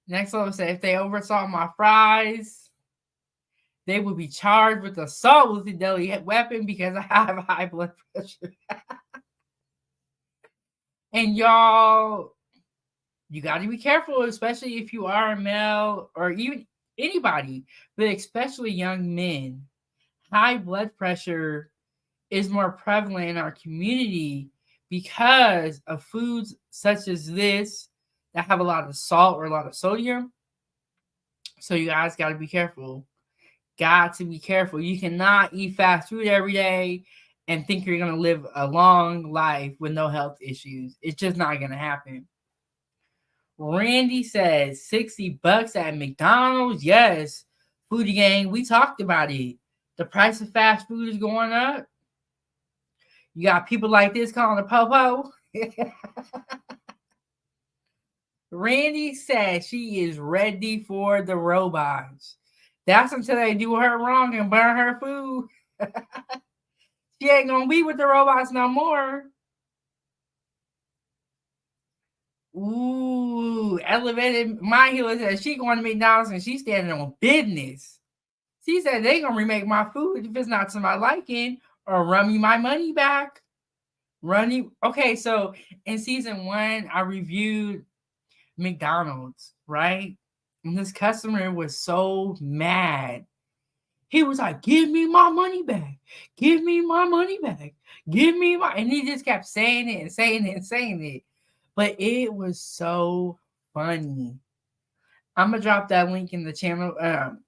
Next one said, if they oversaw my fries, they would be charged with assault with a deadly weapon because I have high blood pressure. And y'all, you got to be careful, especially if you are a male or even anybody, but especially young men. High blood pressure is more prevalent in our community because of foods such as this that have a lot of salt or a lot of sodium. So you guys got to be careful. Got to be careful. You cannot eat fast food every day and think you're going to live a long life with no health issues. It's just not going to happen. Randy says $60 at McDonald's. Yes. Foodie Gang, we talked about it. The price of fast food is going up. You got people like this calling the po-po. Randy says she is ready for the robots. That's until they do her wrong and burn her food. She ain't gonna be with the robots no more. Ooh, elevated my healer says she going to McDonald's and she's standing on business. She said they gonna remake my food if it's not to my liking or run me my money back. Okay, so in season 1, I reviewed McDonald's, right? And this customer was so mad. He was like, give me my money back. Give me my money back. Give me my... And he just kept saying it and saying it and saying it. But it was so funny. I'm going to drop that link in the channel,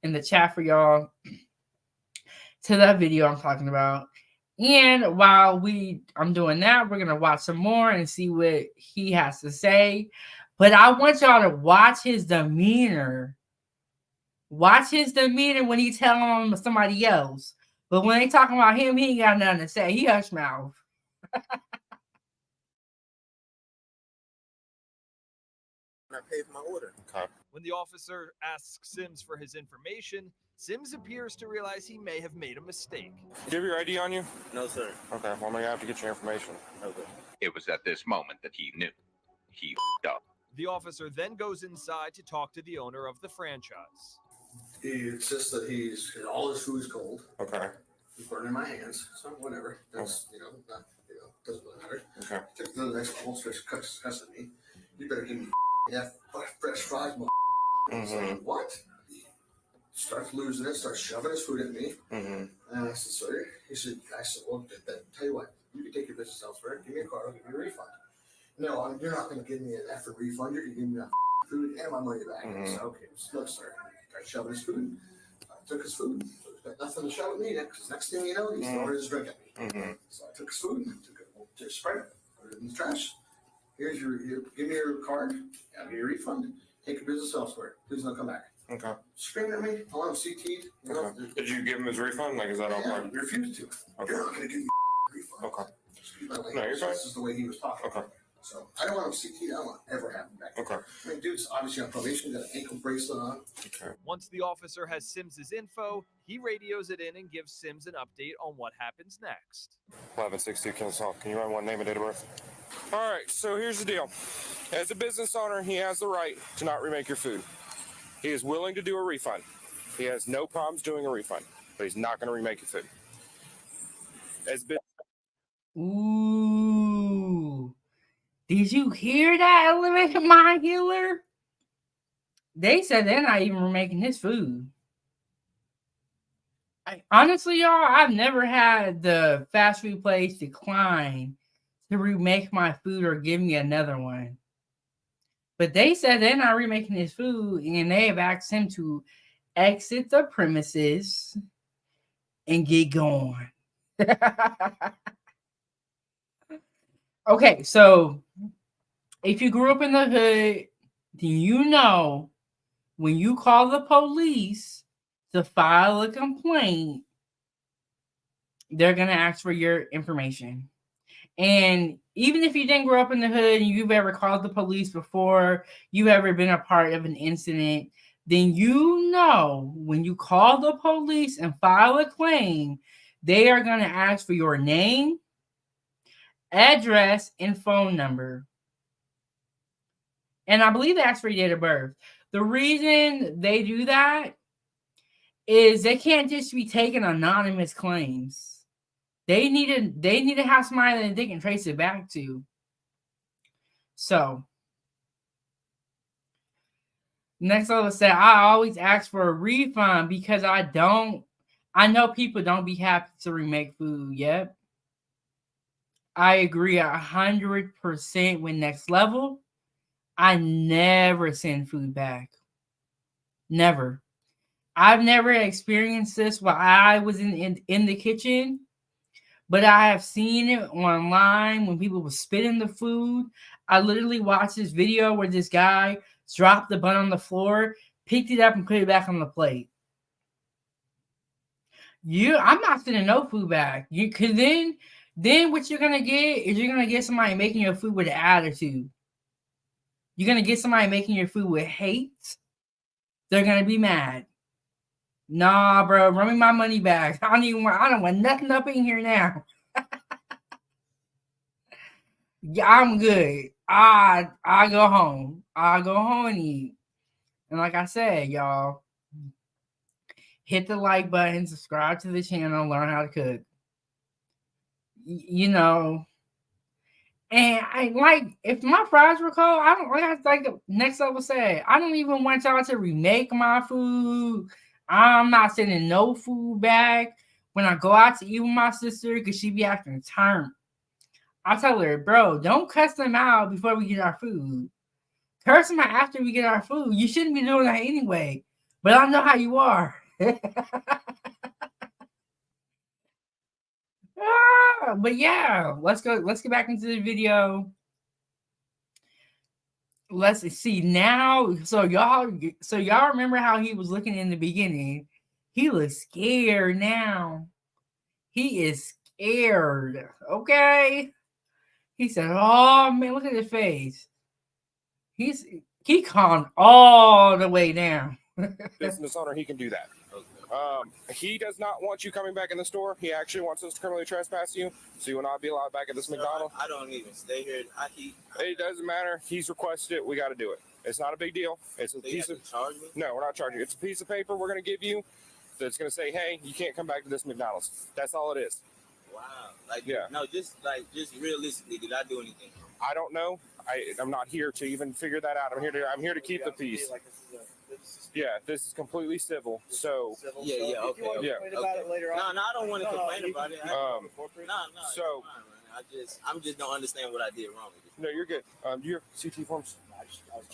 in the chat for y'all to that video I'm talking about. And while I'm doing that, we're going to watch some more and see what he has to say. But I want y'all to watch his demeanor. Watch his demeanor when he's telling them somebody else. But when they talking about him, he ain't got nothing to say. He hush mouth. I paid for my order. Okay. When the officer asks Sims for his information, Sims appears to realize he may have made a mistake. Do you have your ID on you? No, sir. Okay, well, I'm going to have to get your information. Okay. It was at this moment that he knew. He f***ed up. The officer then goes inside to talk to the owner of the franchise. He insists that all his food's cold. Okay. He's burning my hands, so whatever. That's, doesn't really matter. Okay. Took to the next level, starts cussing me. You better give me fresh fries, He's like, what? He starts losing it, starts shoving his food at me. And I said, sorry. I said, well, then, tell you what, you can take your business elsewhere. Give me a card, I'll give you a refund. No, you're not going to give me an effort refund. You're going to give me my food and my money back. I said, okay, look, sir. Started shoving his food. I took his food. So he's got nothing to shove at me because next thing you know, he's throwing his drink at me. So I took his food, took a Sprite, put it in the trash, Here's give me your card. I'll give you a refund. Take your business elsewhere. Please don't come back. Okay. Screaming at me. I want him CT'd. Okay. Did you give him his refund? Like, is that all part? We refused to. Okay. You're not going to give me a refund. Okay. Excuse my language. No, you're fine. This is the way he was talking. Okay. So I don't want him CT'd. I don't want to ever have him back. Okay. I mean, dude's obviously on probation. Got an ankle bracelet on. Okay. Once the officer has Sims's info, he radios it in and gives Sims an update on what happens next. 1162 Kennesaw. Can you write one name and date of birth? All right, so here's the deal. As a business owner, he has the right to not remake your food. He is willing to do a refund. He has no problems doing a refund, but he's not going to remake your food. Ooh. Did you hear that, Elevated Mind Healer? They said they're not even remaking his food. Honestly, y'all, I've never had the fast food place decline to remake my food or give me another one. But they said they're not remaking his food, and they have asked him to exit the premises and get gone. Okay, so if you grew up in the hood, then you know when you call the police to file a complaint, they're going to ask for your information. And even if you didn't grow up in the hood and you've ever called the police before, you've ever been a part of an incident, then you know when you call the police and file a claim, they are going to ask for your name, address, and phone number. And I believe they ask for your date of birth. The reason they do that is they can't just be taking anonymous claims. They need to have somebody that they can trace it back to. So, next level said, I always ask for a refund because I know people don't be happy to remake food. Yep. I agree 100% with Next Level. I never send food back. Never. I've never experienced this while I was in the kitchen, but I have seen it online when people were spitting the food. I literally watched this video where this guy dropped the bun on the floor, picked it up, and put it back on the plate. I'm not sending no food back. Because then what you're going to get is you're going to get somebody making your food with attitude. You're going to get somebody making your food with hate. They're going to be mad. Nah, bro, run me my money back. I don't want nothing up in here now. Yeah, I'm good. I go home. I'll go home and eat. And like I said, y'all, hit the like button, subscribe to the channel, learn how to cook. You know, and I like if my fries were cold, I don't like the Next Level said, I don't even want y'all to remake my food. I'm not sending no food back when I go out to eat with my sister because she be acting turn. I tell her, bro, don't cuss them out before we get our food. Curse them out after we get our food. You shouldn't be doing that anyway. But I know how you are. But yeah, let's get back into the video. Let's see now. So y'all remember how he was looking in the beginning? He looks scared now. He is scared. Okay. He said, "Oh man, look at his face. He calmed all the way down." Business owner, he can do that. He does not want you coming back in the store. He actually wants us to criminally trespass you, so you will not be allowed back at this McDonald's. I don't even stay here. It doesn't matter. He's requested it. We got to do it. It's not a big deal. It's a piece of. Charge me? No, we're not charging you. It's a piece of paper we're going to give you that's going to say, "Hey, you can't come back to this McDonald's." That's all it is. Wow. Like, yeah. No, just realistically, did I do anything? I don't know. I'm not here to even figure that out. I'm here to keep the peace. Yeah, this is completely civil. So yeah, okay. Yeah. About it later on. No, I don't want to complain about it. So fine, I'm just don't understand what I did wrong. No, you're good. Do you have CT forms?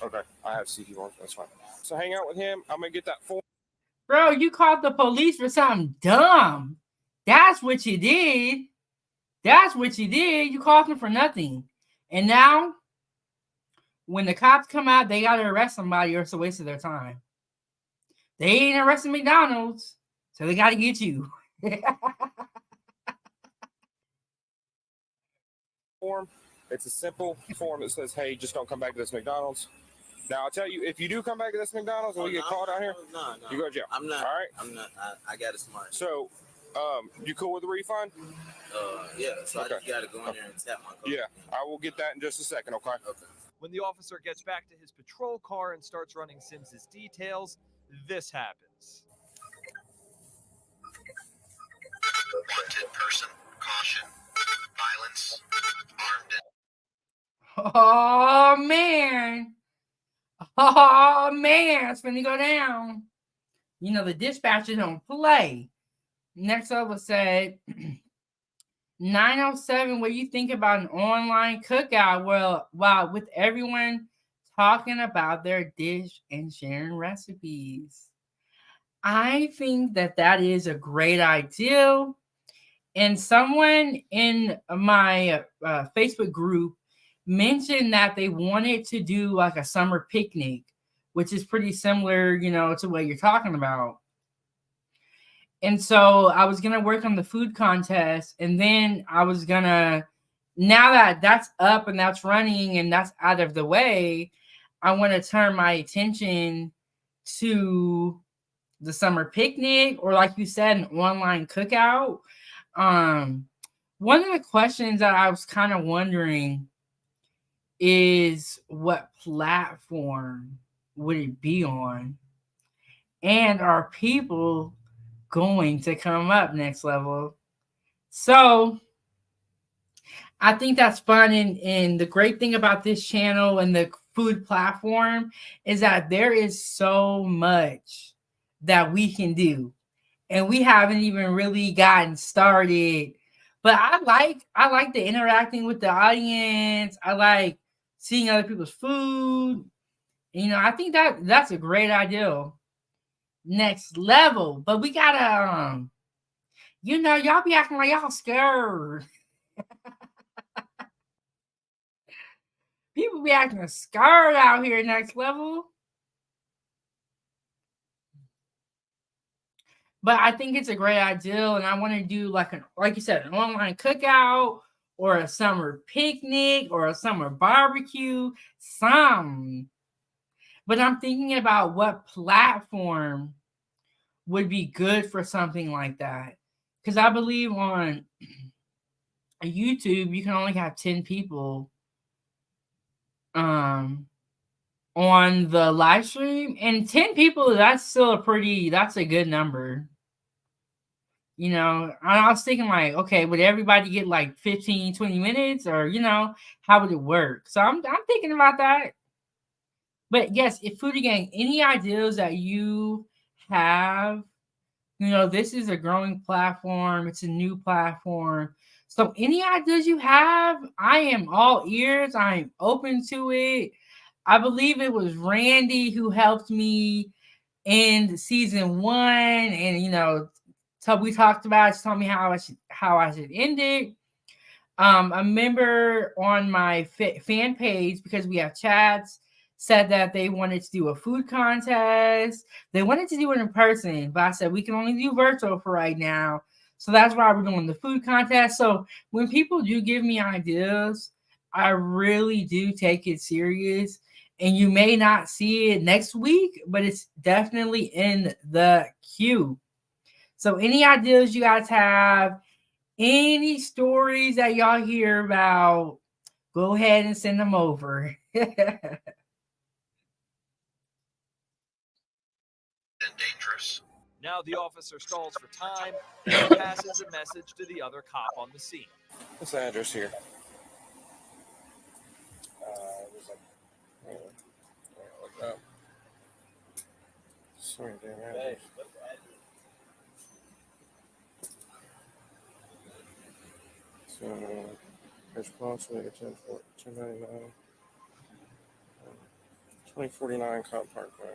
Okay, I have CT forms. That's fine. So hang out with him. I'm gonna get that form. Bro, you called the police for something dumb. That's what you did. You called them for nothing. And now when the cops come out, they gotta arrest somebody or it's a waste of their time. They ain't arresting McDonald's, so they gotta get you. Form. It's a simple form that says, "Hey, just don't come back to this McDonald's." Now I'll tell you, if you do come back to this McDonald's and we get caught out here, no, you go to jail. I'm not. All right. I'm not. I got it smart. So, you cool with the refund? Yeah. So Okay. I just gotta go in there and tap my code. Yeah, I will get that in just a second. Okay. Okay. When the officer gets back to his patrol car and starts running Sims's details, this happens. Wanted person. Caution. Violence. Armed and Oh man. Oh man, it's gonna go down. You know, the dispatcher don't play. Next up was said 907, what do you think about an online cookout? Well, wow, with everyone talking about their dish and sharing recipes. I think that is a great idea. And someone in my Facebook group mentioned that they wanted to do like a summer picnic, which is pretty similar, to what you're talking about. And so I was going to work on the food contest, and then I was going to, now that that's up and that's running and that's out of the way, I want to turn my attention to the summer picnic, or like you said, an online cookout. One of the questions that I was kind of wondering is what platform would it be on? And are people going to come up next level? So I think that's fun. And the great thing about this channel and the food platform is that there is so much that we can do. And we haven't even really gotten started. But I like the interacting with the audience. I like seeing other people's food. I think that's a great idea. Next level. But we gotta y'all be acting like y'all scared. People be acting scared out here next level. But I think it's a great idea, and I want to do like you said, an online cookout or a summer picnic or a summer barbecue, some. But I'm thinking about what platform would be good for something like that. Because I believe on YouTube, you can only have 10 people on the live stream. And 10 people, that's a good number. I was thinking like, okay, would everybody get like 15, 20 minutes or, how would it work? So I'm thinking about that. But yes, if Foodie Gang, any ideas that you have, this is a growing platform. It's a new platform. So any ideas you have, I am all ears. I am open to it. I believe it was Randy who helped me in season 1. And, so we talked about it. She told me how I should end it. A member on my fan page, because we have chats, said that they wanted to do a food contest. They wanted to do it in person, but I said we can only do virtual for right now. So that's why we're doing the food contest. So when people do give me ideas, I really do take it serious. And you may not see it next week, but it's definitely in the queue. So any ideas you guys have, any stories that y'all hear about, go ahead and send them over. dangerous. Now the officer stalls for time and passes a message to the other cop on the scene. What's the address here? Sorry, damn address. So, responsibility 1099, 2049 Cop Parkway.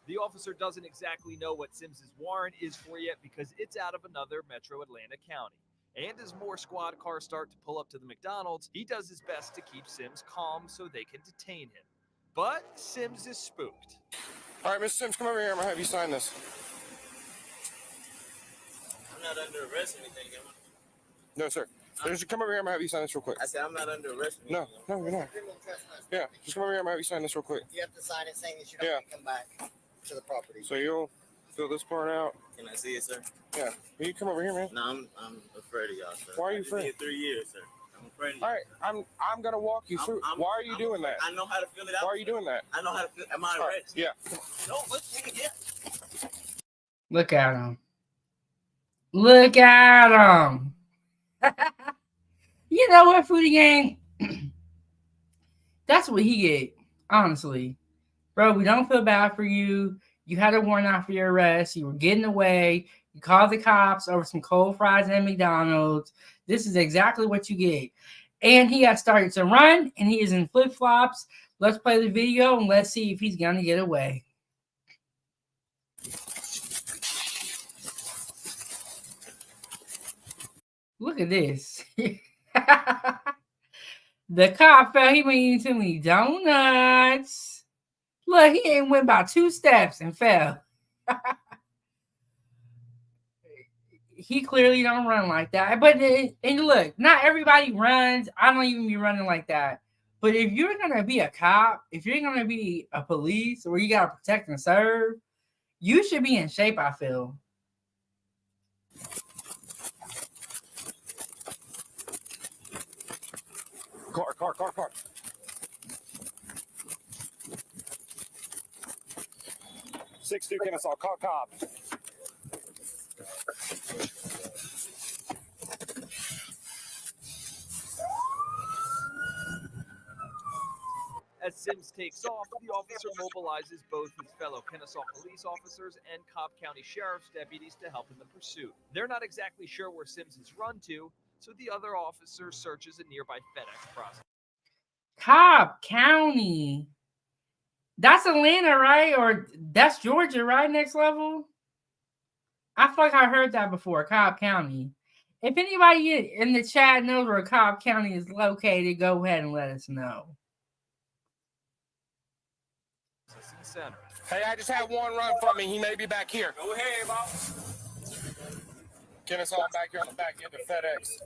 The officer doesn't exactly know what Sims's warrant is for yet because it's out of another Metro Atlanta county. And as more squad cars start to pull up to the McDonald's, he does his best to keep Sims calm so they can detain him. But Sims is spooked. All right, Mr. Sims, come over here. I'm going to have you sign this. I'm not under arrest or anything, am I? No, sir. Just come over here. I'm going to have you sign this real quick. I said I'm not under arrest or No, anything. no, you're not. Yeah, just come over here. I'm going to have you sign this real quick. You have to sign it saying that you're not going to come back to the property. So you'll fill this part out. Can I see it, sir? Yeah. Will you come over here, man? No, I'm afraid of y'all, sir. Why are you I've been afraid? here 3 years, sir. I'm afraid of you. All right, I'm gonna walk you through. Why are you doing that? I know how to fill it out. Why are you doing that? I know how to fill. Am I All right, arrested? yeah. No, look, nigga, yeah. Look at him. Look at him. You know what, Foodie Gang? That's what he get, honestly. Bro, we don't feel bad for you. You had a warrant out for your arrest. You were getting away. You called the cops over some cold fries at McDonald's. This is exactly what you get. And he has started to run, and he is in flip-flops. Let's play the video, and let's see if he's going to get away. Look at this. The cop fell. He been eating too many donuts. Look, he ain't went about 2 steps and fell. He clearly don't run like that. But and look, not everybody runs. I don't even be running like that. But if you're gonna be a cop, if you're gonna be a police, or you gotta protect and serve, you should be in shape, I feel. Car. 6-2 Kennesaw, call cop. As Sims takes off, the officer mobilizes both his fellow Kennesaw police officers and Cobb County Sheriff's deputies to help in the pursuit. They're not exactly sure where Sims has run to, so the other officer searches a nearby FedEx processing. Cobb County. That's Atlanta, right? Or that's Georgia, right? Next level? I feel like I heard that before. Cobb County. If anybody in the chat knows where Cobb County is located, go ahead and let us know. Center. Hey, I just had one run from me. He may be back here. Go ahead, boss. Kennesaw back here on the back end of FedEx.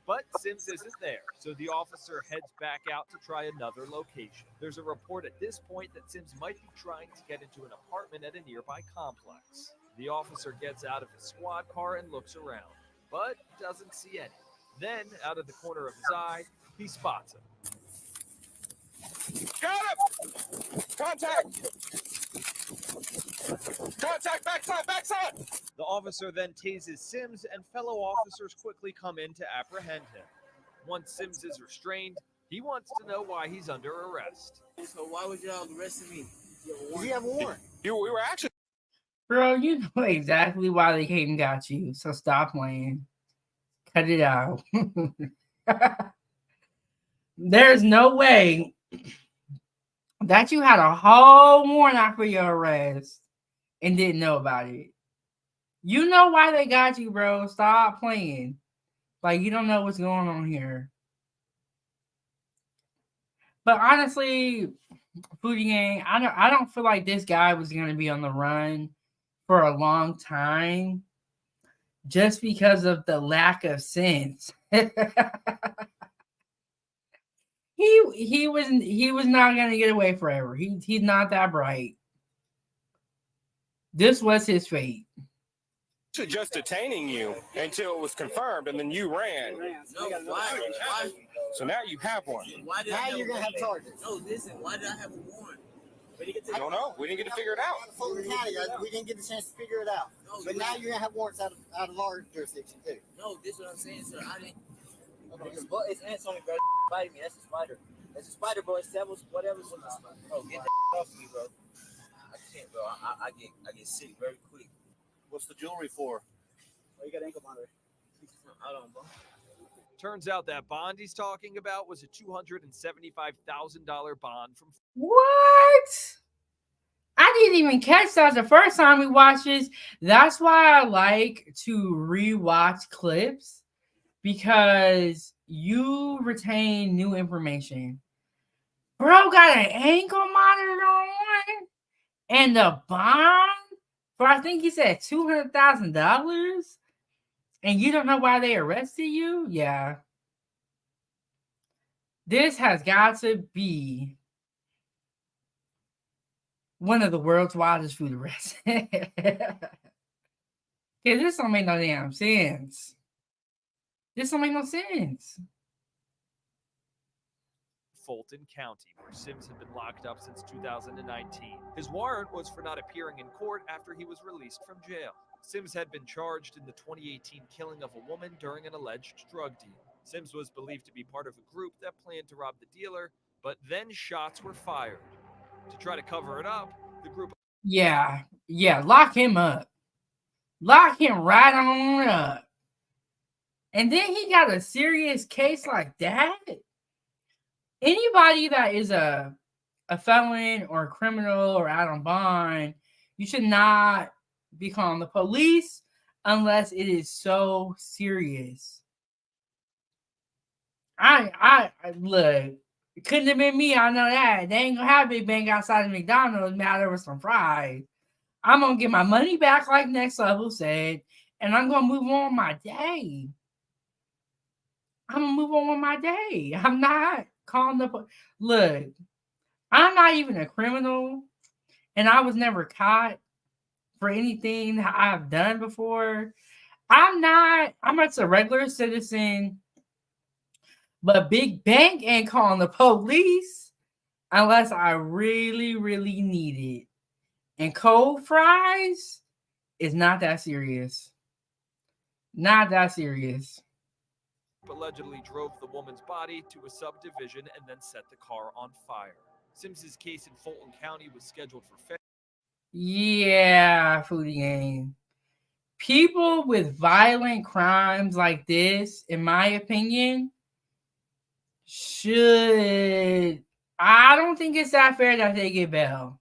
But Sims isn't there, so the officer heads back out to try another location. There's a report at this point that Sims might be trying to get into an apartment at a nearby complex. The officer gets out of his squad car and looks around, but doesn't see any. Then, out of the corner of his eye, he spots him. Got him! Contact! Backside! The officer then tases Sims, and fellow officers quickly come in to apprehend him. Once Sims is restrained, he wants to know why he's under arrest. So why would y'all arrest me? You have a warrant. We were actually... Bro, you know exactly why they came and got you, so stop playing. Cut it out. There's no way that you had a whole warrant out for your arrest and didn't know about it. You know why they got you, bro. Stop playing. Like, you don't know what's going on here. But honestly, Foodie Gang, I don't feel like this guy was going to be on the run for a long time just because of the lack of sense. He was not going to get away forever. He's not that bright. This was his fate. Just detaining you until it was confirmed, and then you ran. No, why? So now you have one. Why did Now you're going to have charges. No, listen, why did I have a warrant? I don't know. We didn't get to figure it out. Fulton County, we didn't get the chance to figure it out. No, But now you're going to have warrants out of our jurisdiction, too. No, this is what I'm saying, sir. I didn't. It's ants on me, bro. Biting me. That's a spider. That's a spider, bro. It's devils, whatever. Bro, get that off me, bro. I can't, bro. I get sick very quick. What's the jewelry for? Oh, you got ankle monitor. I don't, bro. Turns out that bond he's talking about was a $275,000 bond from... What? I didn't even catch that the first time we watched this. That's why I like to rewatch clips, because you retain new information. Bro got an ankle monitor on and the bond for I think he said $200,000, and you don't know why they arrested you? Yeah. This has got to be one of the world's wildest food arrests. Yeah, this don't make no damn sense. This don't make no sense. Fulton County, where Sims had been locked up since 2019. His warrant was for not appearing in court after he was released from jail. Sims had been charged in the 2018 killing of a woman during an alleged drug deal. Sims was believed to be part of a group that planned to rob the dealer, but then shots were fired. To try to cover it up, the group... Yeah, lock him up. Lock him right on up. And then he got a serious case like that? Anybody that is a felon or a criminal or out on bond, you should not be calling the police unless it is so serious. I look, it couldn't have been me. I know that. They ain't gonna have Big Bang outside of McDonald's mad over some fries. I'm gonna get my money back, like Next Level said, and I'm gonna move on my day. I'm gonna move on with my day. I'm not calling the look. I'm not even a criminal, and I was never caught for anything that I've done before. I'm just a regular citizen, but Big Bank ain't calling the police unless I really, really need it. And cold fries is not that serious. Not that serious. Allegedly drove the woman's body to a subdivision and then set the car on fire. Sims's case in Fulton County was scheduled for February. Yeah, Foodie Gang. People with violent crimes like this, in my opinion, should... I don't think it's that fair that they get bail.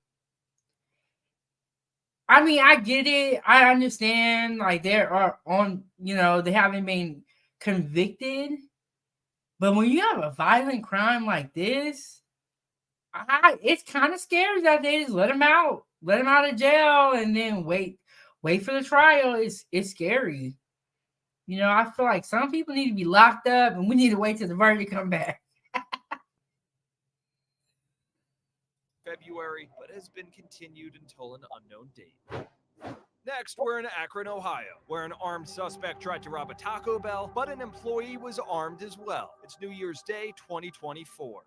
I mean, I get it. I understand. Like, they are on, they haven't been convicted. But when you have a violent crime like this, it's kind of scary that they just let them out of jail and then wait for the trial. It's scary. I feel like some people need to be locked up and we need to wait till the verdict come back. February, but has been continued until an unknown date. Next, we're in Akron, Ohio, where an armed suspect tried to rob a Taco Bell, but an employee was armed as well. It's New Year's Day, 2024.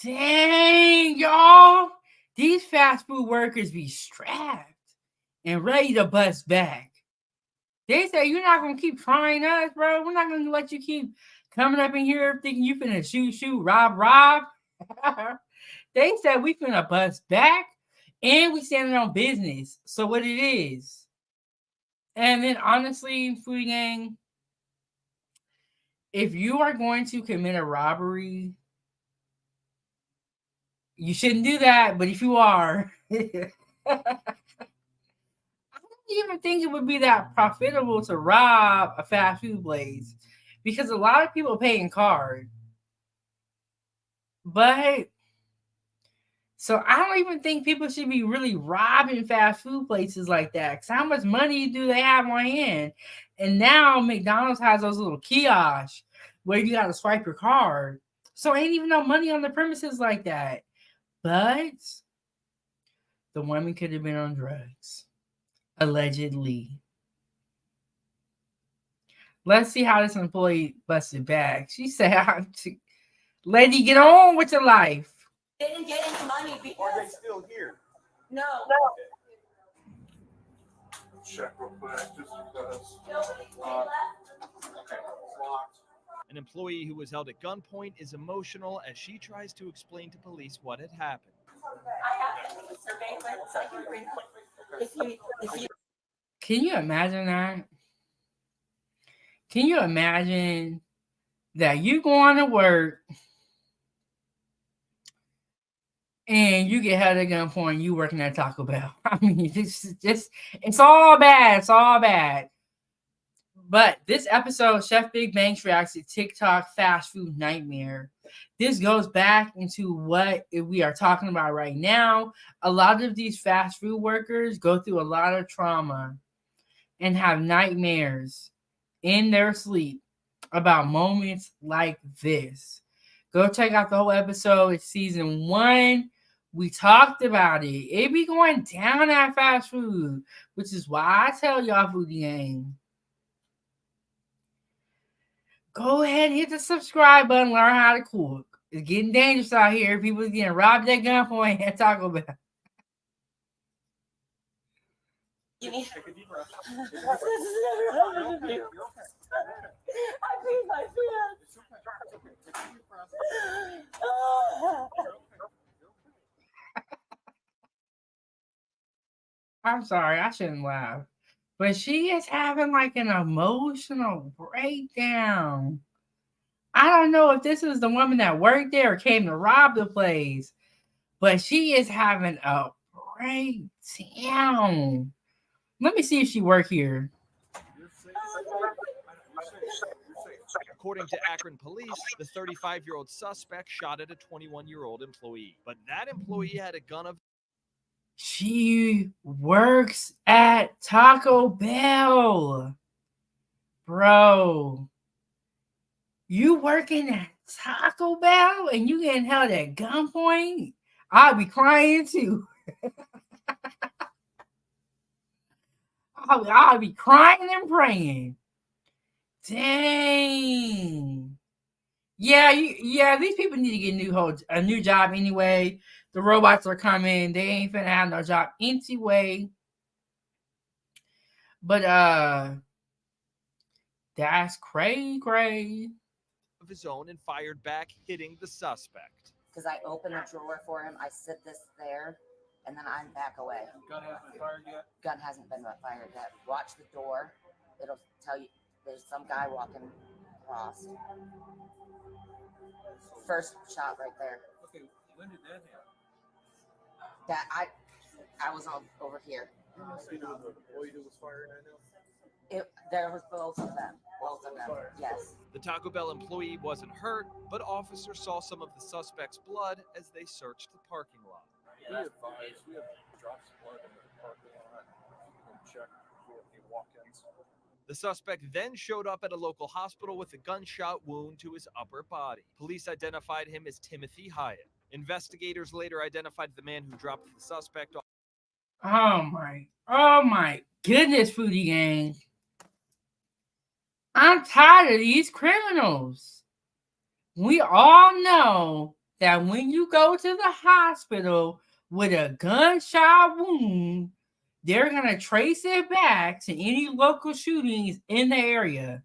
Dang, y'all. These fast food workers be strapped and ready to bust back. They say, you're not going to keep trying us, bro. We're not going to let you keep coming up in here thinking you finna shoot, rob. They said we finna bust back and we standing on business. So what it is. And then honestly, Foodie Gang, if you are going to commit a robbery, you shouldn't do that. But if you are, I don't even think it would be that profitable to rob a fast food place because a lot of people pay in card. But so I don't even think people should be really robbing fast food places like that. Because how much money do they have on hand? And now McDonald's has those little kiosks where you got to swipe your card. So ain't even no money on the premises like that. But the woman could have been on drugs. Allegedly. Let's see how this employee busted back. She said, lady, get on with your life. They didn't get any money because... Are they still here? No. Check real quick, just because. Okay, locked. An employee who was held at gunpoint is emotional as she tries to explain to police what had happened. I have surveillance. I can bring... If you... Can you imagine that? Can you imagine that you going to work and you get held at gunpoint, you working at Taco Bell? I mean, it's all bad. It's all bad. But this episode, Chefbigbank reacts to TikTok fast food nightmare. This goes back into what we are talking about right now. A lot of these fast food workers go through a lot of trauma and have nightmares in their sleep about moments like this. Go check out the whole episode. It's season 1. We talked about it. It be going down at fast food, which is why I tell y'all, Foodie Gang, go ahead and hit the subscribe button. Learn how to cook. It's getting dangerous out here. People getting robbed at gunpoint at Taco Bell. You need. This has never happened to me. I peed my pants. I'm sorry, I shouldn't laugh. But she is having like an emotional breakdown. I don't know if this is the woman that worked there or came to rob the place, but she is having a breakdown. Let me see if she worked here. According to Akron police, the 35-year-old suspect shot at a 21-year-old employee, but that employee had a gun of. She works at Taco Bell. Bro, you working at Taco Bell and you getting held at gunpoint? I'll be crying too. I'll be crying and praying. Dang. Yeah, these people need to get a new job anyway. The robots are coming. They ain't finna have no job anyway. But that's cray. Of his own and fired back, hitting the suspect. Because I open the drawer for him, I sit this there, and then I'm back away. Gun hasn't been fired yet? Gun hasn't been fired yet. Watch the door. It'll tell you there's some guy walking across. First shot right there. Okay, when did that happen? That I was over here. Was fired, I know. There was both of them. Yes. The Taco Bell employee wasn't hurt, but officers saw some of the suspect's blood as they searched the parking lot. We have drops of blood in the parking lot. Check for the walk-ins. The suspect then showed up at a local hospital with a gunshot wound to his upper body. Police identified him as Timothy Hyatt. Investigators later identified the man who dropped the suspect off. Oh my goodness, Foodie Gang. I'm tired of these criminals. We all know that when you go to the hospital with a gunshot wound, they're going to trace it back to any local shootings in the area.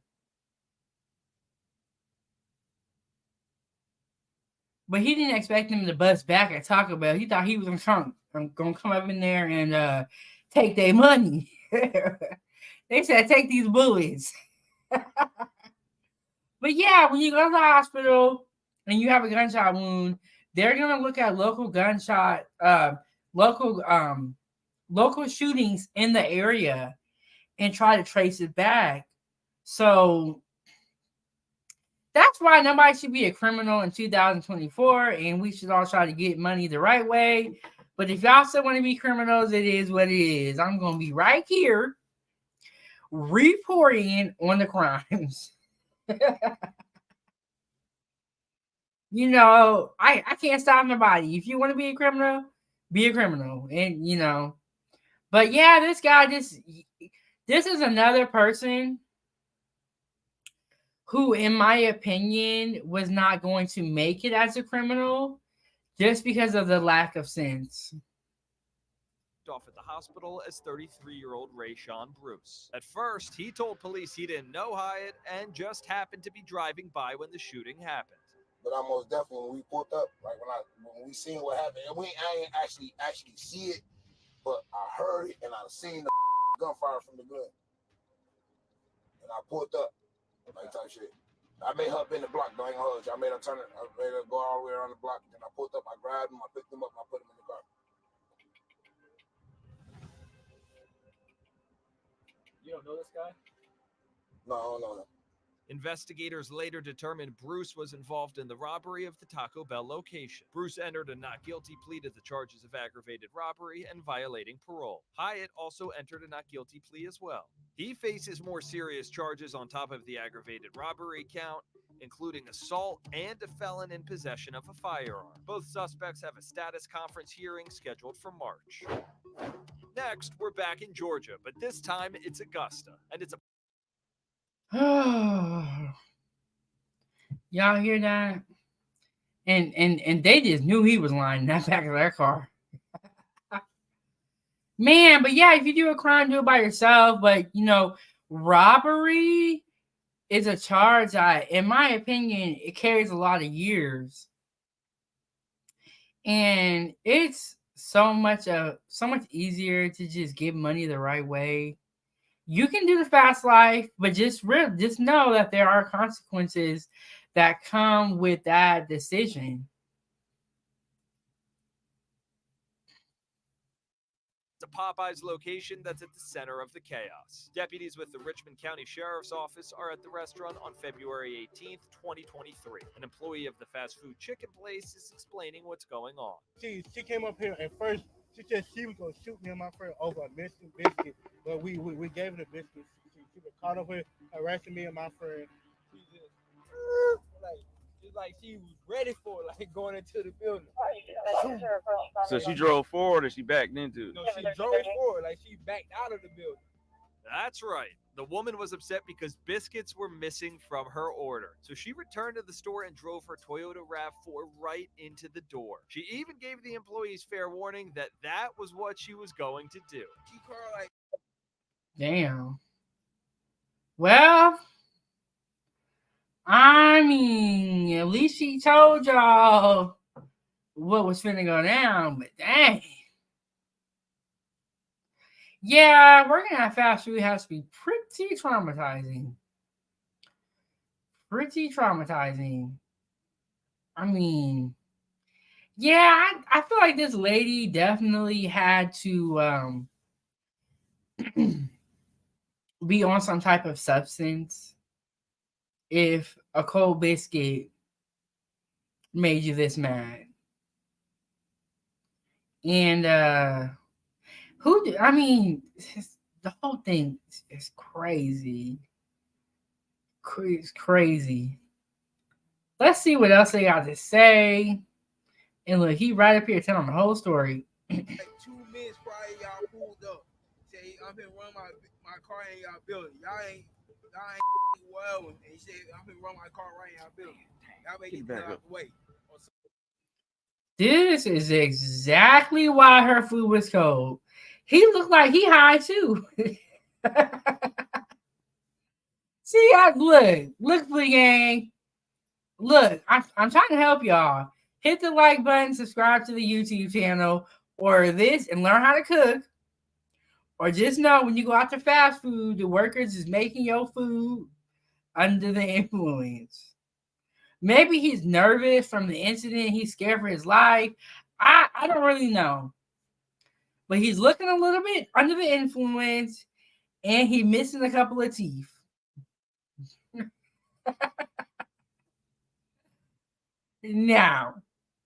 But he didn't expect them to bust back at Taco Bell. He thought he was going to come up in there and take their money. They said, take these bullets. But yeah, when you go to the hospital and you have a gunshot wound, they're going to look at local shootings in the area and try to trace it back. So that's why nobody should be a criminal in 2024, and we should all try to get money the right way. But if y'all still want to be criminals, it is what it is. I'm going to be right here reporting on the crimes. You know, I can't stop nobody. If you want to be a criminal, be a criminal. And, you know, but yeah, this guy, this is another person who, in my opinion, was not going to make it as a criminal just because of the lack of sense. Off at the hospital as 33-year-old Rayshawn Bruce. At first, he told police he didn't know Hyatt and just happened to be driving by when the shooting happened. But I most definitely, when we pulled up, like when we seen what happened, and I ain't actually see it, but I heard it and I seen the gunfire from the gun, and I pulled up, like type shit. I made her bend the block, though, I ain't gonna hold you. I made her turn it, I made her go all the way around the block, then I pulled up, I grabbed him, I picked him up, and I put him in the car. You don't know this guy? No. Investigators later determined Bruce was involved in the robbery of the Taco Bell location. Bruce entered a not guilty plea to the charges of aggravated robbery and violating parole. Hyatt also entered a not guilty plea as well. He faces more serious charges on top of the aggravated robbery count, including assault and a felon in possession of a firearm. Both suspects have a status conference hearing scheduled for March. Next, we're back in Georgia, but this time it's Augusta, and it's a Y'all hear that? And they just knew he was lying in that back of their car. Man, but yeah, if you do a crime, do it by yourself. But robbery is a charge that, in my opinion, it carries a lot of years. And it's so much easier to just give money the right way. You can do the fast life, but just know that there are consequences that come with that decision. It's a Popeyes location that's at the center of the chaos. Deputies with the Richmond County Sheriff's Office are at the restaurant on February 18th, 2023. An employee of the fast food chicken place is explaining what's going on. She came up here and first she said she was gonna shoot me and my friend over a missing biscuit, but we gave her the biscuit. She was caught up with harassing me and my friend. She just like she was ready for going into the building. So she drove forward or she backed into it? No, she drove forward, she backed out of the building. That's right. The woman was upset because biscuits were missing from her order. So she returned to the store and drove her Toyota RAV4 right into the door. She even gave the employees fair warning that was what she was going to do. She called Damn. Well, I mean, at least she told y'all what was finna go down, but dang. Yeah, working at fast food has to be pretty traumatizing. I mean, yeah, I feel like this lady definitely had to be on some type of substance if a cold biscuit made you this mad. And the whole thing is crazy. It's crazy. Let's see what else they got to say. And look, he right up here telling the whole story. 2 minutes prior, y'all pulled up. Say, I'm finna run my car in y'all building. Y'all ain't well. And he said, I'm finna run my car right in y'all building. Y'all better get out of the way. This is exactly why her food was cold. He looked like he high too. See, look for the gang. Look, I'm trying to help y'all. Hit the like button, subscribe to the YouTube channel, or this, and learn how to cook. Or just know when you go out to fast food, the workers is making your food under the influence. Maybe he's nervous from the incident. He's scared for his life. I don't really know. But he's looking a little bit under the influence, and he's missing a couple of teeth. Now,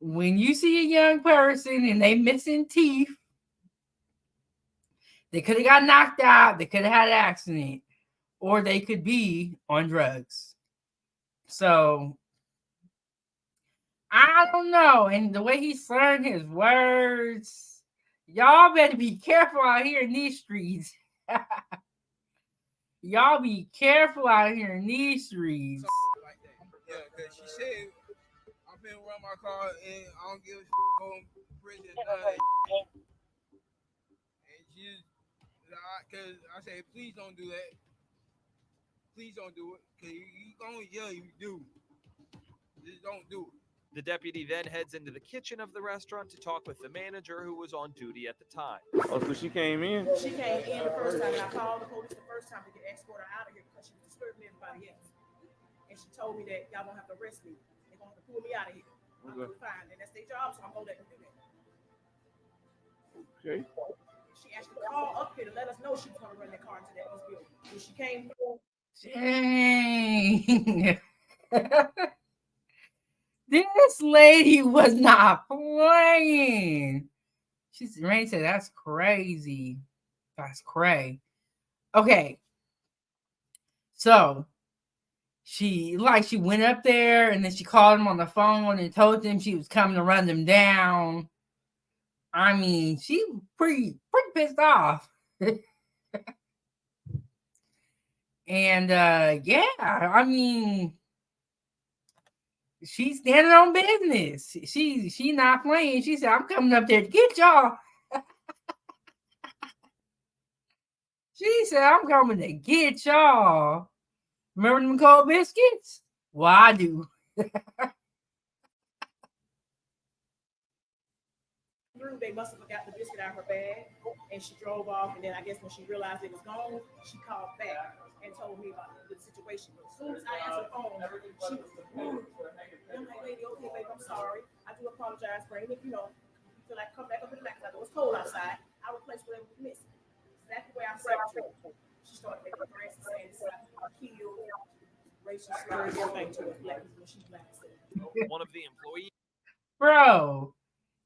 when you see a young person and they missing teeth, they could have got knocked out, they could have had an accident, or they could be on drugs. So, I don't know. And the way he's slurring his words, y'all better be careful out here in these streets. Y'all be careful out here in these streets. Yeah, because she said, I'm finna run my car and I don't give a on prison. And she just, because I said, please don't do that. Please don't do it. Because you going to jail, you do. Just don't do it. The deputy then heads into the kitchen of the restaurant to talk with the manager who was on duty at the time. Oh, so she came in? She came in the first time, and I called the police the first time to get escort her out of here because she was disturbing everybody else. And she told me that y'all gonna have to arrest me. They're gonna have to pull me out of here. I'm gonna be fine, and that's their job, so I'm gonna let them do that. Okay. She actually called up here to let us know she was gonna run that car into that building. When she came through, Dang. This lady was not playing. Randy said, that's crazy. That's cray. Okay. So she went up there and then she called him on the phone and told them she was coming to run them down. I mean, she pretty pissed off. And yeah, I mean, she's standing on business. She not playing. She said, I'm coming up there to get y'all. She said, I'm coming to get y'all. Remember them cold biscuits? Well, I do. They must have forgot the biscuit out of her bag, and she drove off. And then I guess when she realized it was gone, she called back and told me about the situation. But as soon as I answered the phone, she was I'm like, lady, okay, babe, I'm sorry. I do apologize for anything, you feel like come back up in the back. It was cold outside. I replaced whatever was missing. That's the way I said it. She started making threats and saying this killed, racial slurs, everything to us black people. She's black. One of the employees. Bro,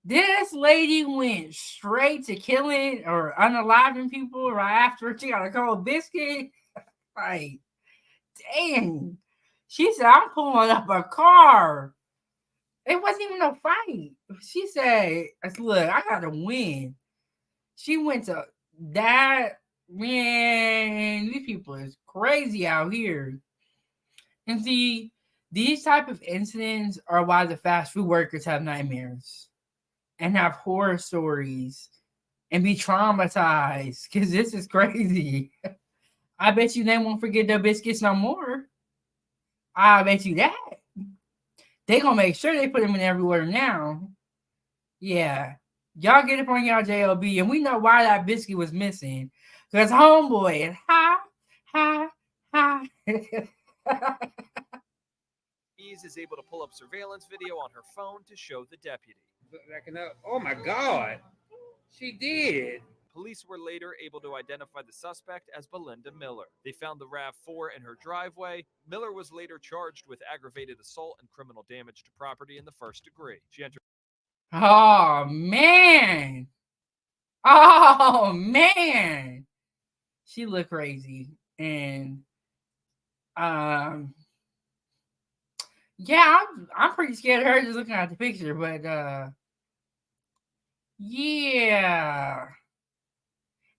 this lady went straight to killing or unaliving people right after she got a cold biscuit. Like, dang. She said, I'm pulling up a car. It wasn't even a fight. She said, look, I got to win. She went to that. Man, these people is crazy out here. And see, these type of incidents are why the fast food workers have nightmares and have horror stories and be traumatized because this is crazy. I bet you they won't forget their biscuits no more. I bet you that. They gonna make sure they put them in everywhere now. Yeah. Y'all get up on y'all JOB, and we know why that biscuit was missing. Because homeboy is high. Is able to pull up surveillance video on her phone to show the deputy. Oh my God. She did. Police were later able to identify the suspect as Belinda Miller. They found the RAV4 in her driveway. Miller was later charged with aggravated assault and criminal damage to property in the first degree. She entered. Oh, man. Oh, man. She looked crazy. And, yeah, I'm pretty scared of her just looking at the picture, but, yeah.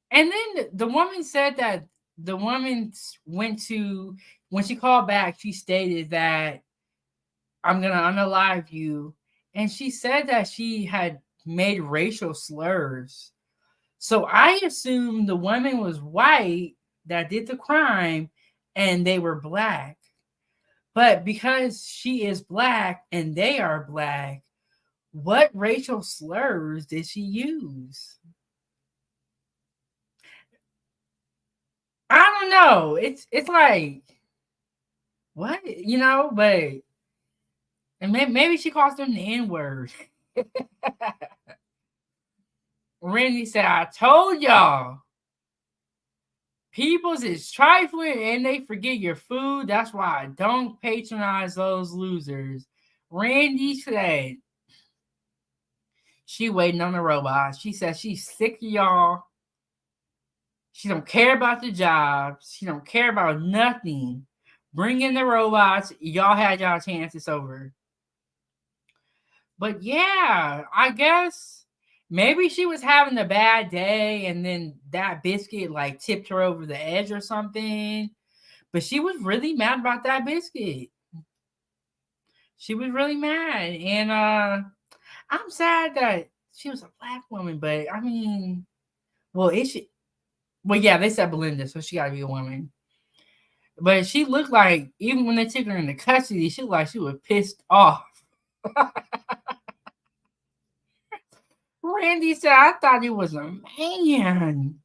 And then the woman said that the woman went to, when she called back, she stated that I'm going to unalive you. And she said that she had made racial slurs. So I assumed the woman was white that did the crime and they were black. But because she is black and they are black, what racial slurs did she use? I don't know. It's like, what? But and maybe she calls them the N-word. Randy said, I told y'all. People's is trifling and they forget your food. That's why I don't patronize those losers. Randy said she waiting on the robot. She said she's sick of y'all. She don't care about the jobs. She don't care about nothing. Bring in the robots. Y'all had y'all chance. It's over. But yeah, I guess maybe she was having a bad day and then that biscuit like tipped her over the edge or something. But she was really mad about that biscuit. She was really mad. And I'm sad that she was a black woman, but I mean, well, yeah, they said Belinda, so she gotta be a woman. But she looked like, even when they took her into custody, she looked like she was pissed off. Randy said, I thought he was a man.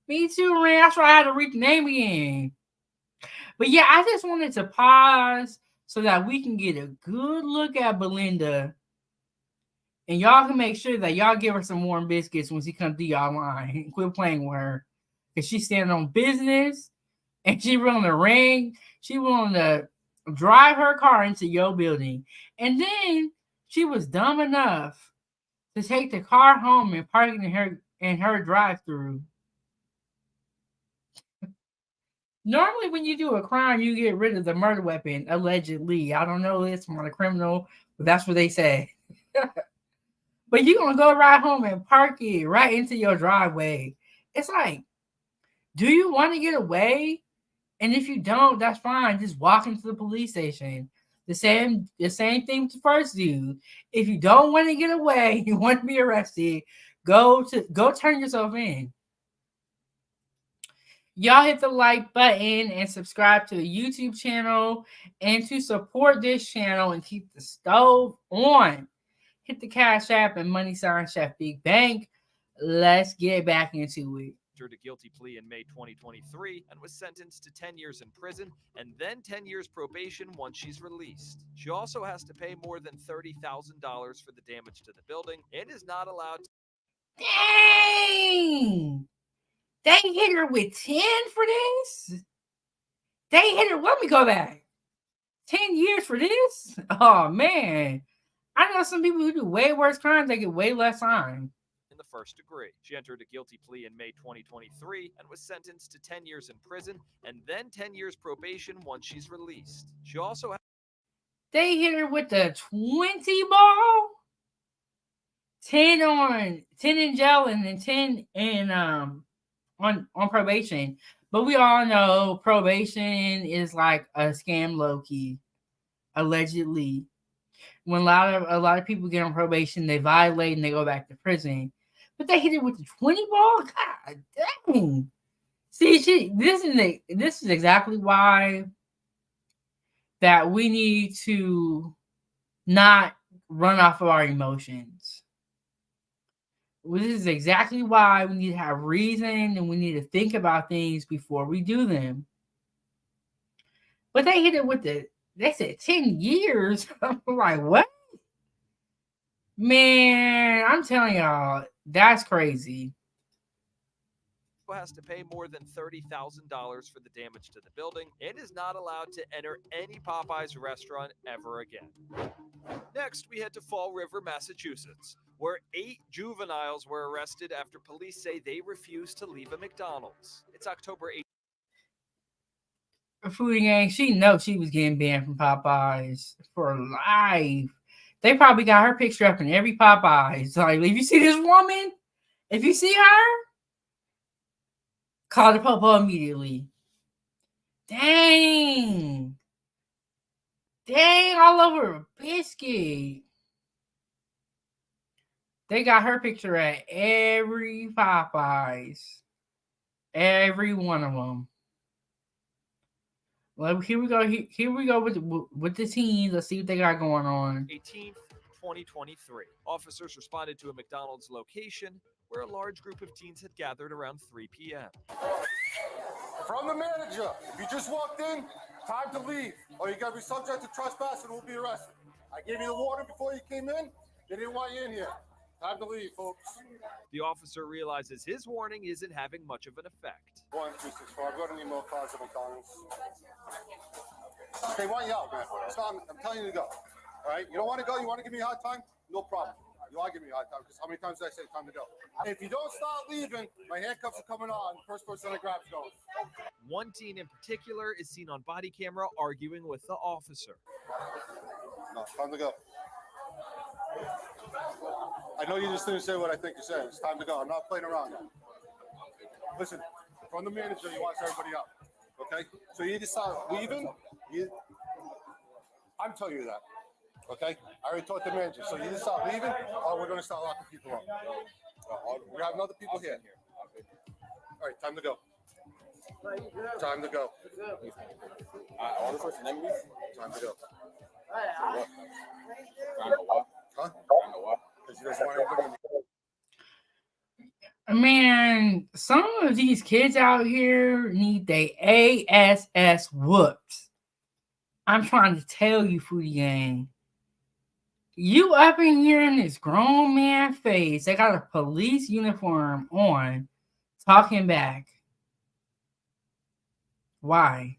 Me too, Randy. That's why I had to read the name again. But yeah, I just wanted to pause so that we can get a good look at Belinda. And y'all can make sure that y'all give her some warm biscuits when she comes to y'all line and quit playing with her. Because she's standing on business and she willing to ring. She willing to drive her car into your building, and then she was dumb enough to take the car home and park it in her drive-through. Normally, when you do a crime, you get rid of the murder weapon, allegedly. I don't know, it's not a criminal, but that's what they say. But you're going to go right home and park it right into your driveway. It's like, do you want to get away? And if you don't, that's fine. Just walk into the police station. The same thing with the first dude. If you don't want to get away, you want to be arrested, go turn yourself in. Y'all hit the like button and subscribe to the YouTube channel. And to support this channel and keep the stove on, hit the Cash App and money sign Chefbigbank. Let's get back into it. Entered a guilty plea in May 2023 and was sentenced to 10 years in prison and then 10 years probation once she's released. She also has to pay more than $30,000 for the damage to the building and is not allowed to. Dang! They hit her with 10 for this? They hit her, let me go back. 10 years for this? Oh, man. I know some people who do way worse crimes, they get way less time. In the first degree. She entered a guilty plea in May 2023 and was sentenced to 10 years in prison and then 10 years probation once she's released. She also They hit her with the 20 ball? 10 in jail and then 10 in on probation. But we all know probation is like a scam, low-key, allegedly. When a lot of people get on probation, they violate and they go back to prison. But they hit it with the 20 ball? God dang. See, this is exactly why that we need to not run off of our emotions. This is exactly why we need to have reason and we need to think about things before we do them. But they hit it with they said 10 years. I'm like, what? Man, I'm telling y'all, that's crazy. has to pay more than $30,000 for the damage to the building and is not allowed to enter any Popeyes restaurant ever again. Next, we head to Fall River, Massachusetts, where 8 juveniles were arrested after police say they refused to leave a McDonald's. It's October 8th. Foodie Gang, she knows she was getting banned from Popeyes for life. They probably got her picture up in every Popeyes. Like, if you see this woman, if you see her, call the popo immediately. Dang. Dang, all over a biscuit. They got her picture at every Popeyes. Every one of them. Well, here we go. Here we go with the teens. Let's see what they got going on. 18th, 2023. Officers responded to a McDonald's location where a large group of teens had gathered around 3 p.m. From the manager, if you just walked in, time to leave, or you're going to be subject to trespass and will be arrested. I gave you the warning before you came in. They didn't want you in here. Time to leave, folks. The officer realizes his warning isn't having much of an effect. 1264. Go to need more cars at McDonald's. They want you out, man. So I'm telling you to go. All right? You don't want to go? You want to give me a hard time? No problem. You are giving me a hard time because how many times did I say time to go? If you don't start leaving, my handcuffs are coming on. First person I grab's going. One teen in particular is seen on body camera arguing with the officer. No, time to go. I know you just didn't say what I think you said. It's time to go. I'm not playing around now. Listen, from the manager, he wants everybody out. Okay? So you either start leaving, I'm telling you that. Okay? I already told the manager. So you either start leaving or we're going to start locking people up. We have other people here. All right, time to go. Time to go. Order first and then leave? Time to go. What? Time to what? Huh? Time to what? Because you guys want everybody. Man, some of these kids out here need their ASS whooped. I'm trying to tell you, Foodie Gang. You up in here in this grown man face. They got a police uniform on, talking back. Why?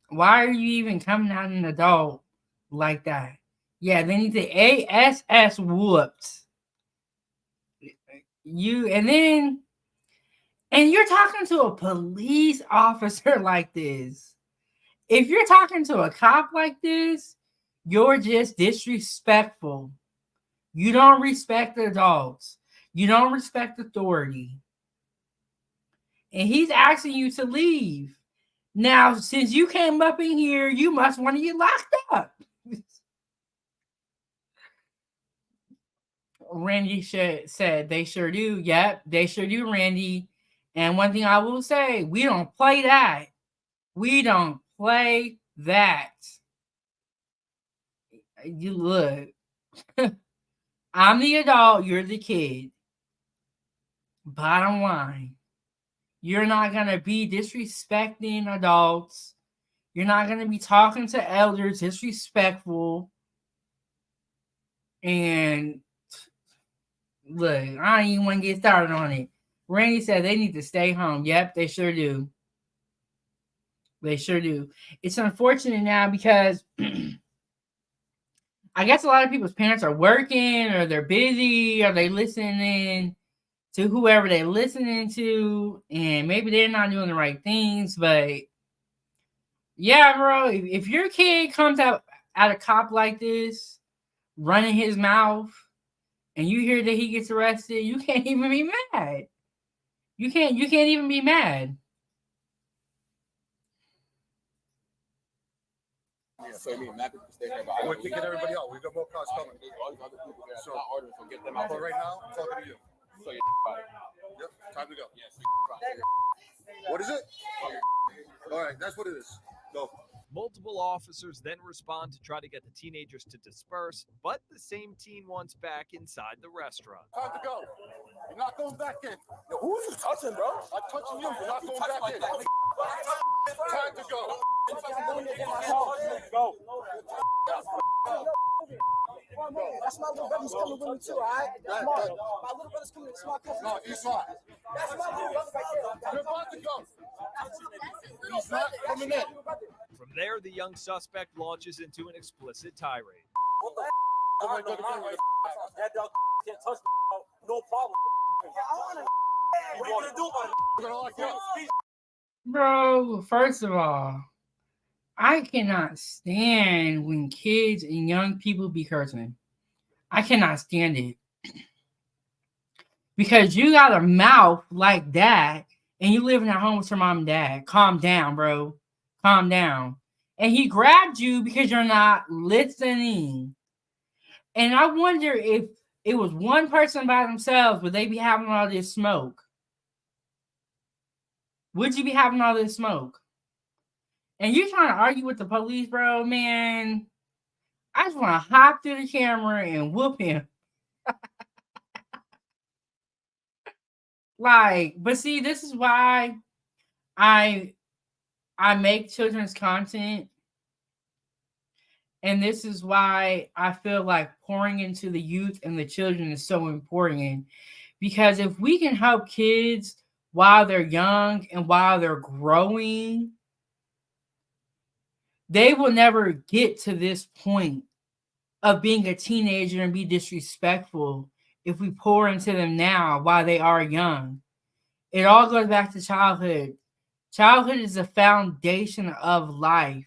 Why are you even coming out an adult like that? Yeah, they need the ASS whooped. You and you're talking to a police officer like this. If you're talking to a cop like this, you're just disrespectful. You don't respect adults. You don't respect authority. And he's asking you to leave. Now, since you came up in here, you must want to get locked up. Randy said they sure do. Yep, they sure do, Randy. And one thing I will say, we don't play that. We don't play that. You look. I'm the adult, you're the kid. Bottom line. You're not going to be disrespecting adults. You're not going to be talking to elders disrespectful. And look, I don't even want to get started on it. Randy said they need to stay home. Yep, they sure do. They sure do. It's unfortunate now because I guess a lot of people's parents are working or they're busy or they listening to whoever they're listening to, and maybe they're not doing the right things. But yeah, bro, if your kid comes out at a cop like this, running his mouth, and you hear that he gets arrested, you can't even be mad. You can't even be mad. So you mean Mac can stay here, but we're kicking everybody out. We got more cars coming. All these other people there. So ordering, so get them out. But right now, I'm talking to you. So you're Yep, time to go. Yes. What is it? All right, that's what it is. Go. Multiple officers then respond to try to get the teenagers to disperse, but the same teen wants back inside the restaurant. Time to go. You're not going back in. Yo, who is you touching, bro? I'm touching you. You're not going back in. Time to go. Go. That's my little brother's coming with me too, all right? My little brother's coming with my cousin. No, he's not. That's my little brother right there. You're about to go. He's not coming in. From there, the young suspect launches into an explicit tirade. What the that dog can't touch me. No problem. What are you gonna do? Bro, first of all, I cannot stand when kids and young people be cursing. I cannot stand it. Because you got a mouth like that and you living at home with your mom and dad. Calm down, bro. Calm down. And he grabbed you because you're not listening. And I wonder if it was one person by themselves, would they be having all this smoke? Would you be having all this smoke? And you're trying to argue with the police, bro, man. I just want to hop through the camera and whoop him. But see, this is why I make children's content. And this is why I feel like pouring into the youth and the children is so important. Because if we can help kids while they're young and while they're growing, they will never get to this point of being a teenager and be disrespectful if we pour into them now while they are young. It all goes back to childhood. Childhood is the foundation of life.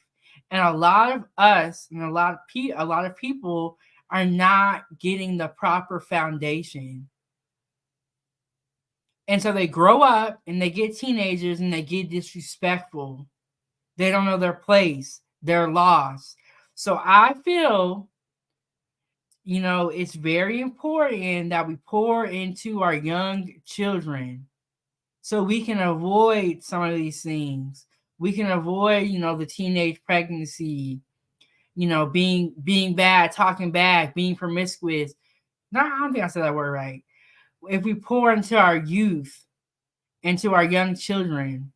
And a lot of us and a lot of people are not getting the proper foundation. And so they grow up and they get teenagers and they get disrespectful. They don't know their place. They're lost. So I feel, it's very important that we pour into our young children so we can avoid some of these things. We can avoid, the teenage pregnancy, being bad, talking back, being promiscuous. No, I don't think I said that word right. If we pour into our youth, into our young children,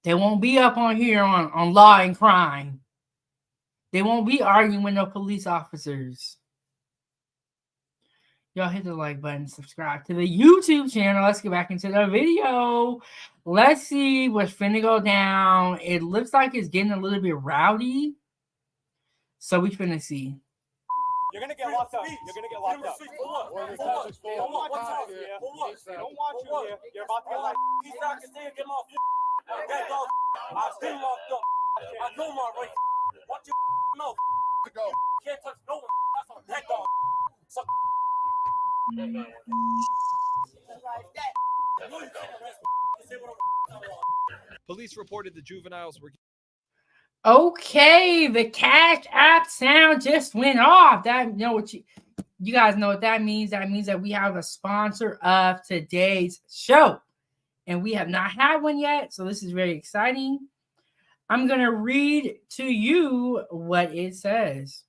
they won't be up on here on law and crime. They won't be arguing with no police officers. Y'all hit the like button, subscribe to the YouTube channel. Let's get back into the video. Let's see what's finna go down. It looks like it's getting a little bit rowdy. So we finna see. You're gonna get locked up. You're gonna get locked up. For what? They don't want you here. For what? They don't want you here. You're about to get locked up. He's not gonna say get my that dog. I've been locked up. I know my right. Watch your mouth. Go. Can't touch no one. That's on that dog. Suck. Police reported the juveniles were. Okay, the Cash App sound just went off. That you know what you guys know what that means. That means that we have a sponsor of today's show. And we have not had one yet, so this is very exciting. I'm going to read to you what it says.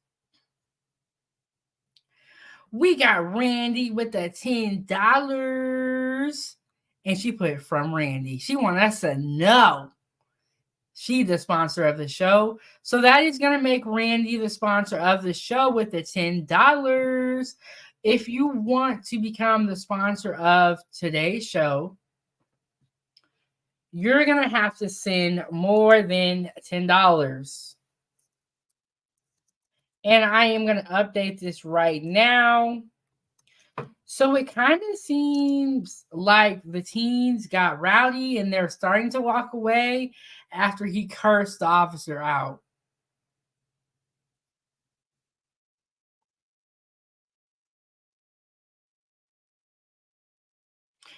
We got Randy with the $10. And she put from Randy. She wanted us to know she's the sponsor of the show. So that is going to make Randy the sponsor of the show with the $10. If you want to become the sponsor of today's show, you're going to have to send more than $10. And I am going to update this right now. So it kind of seems like the teens got rowdy and they're starting to walk away after he cursed the officer out.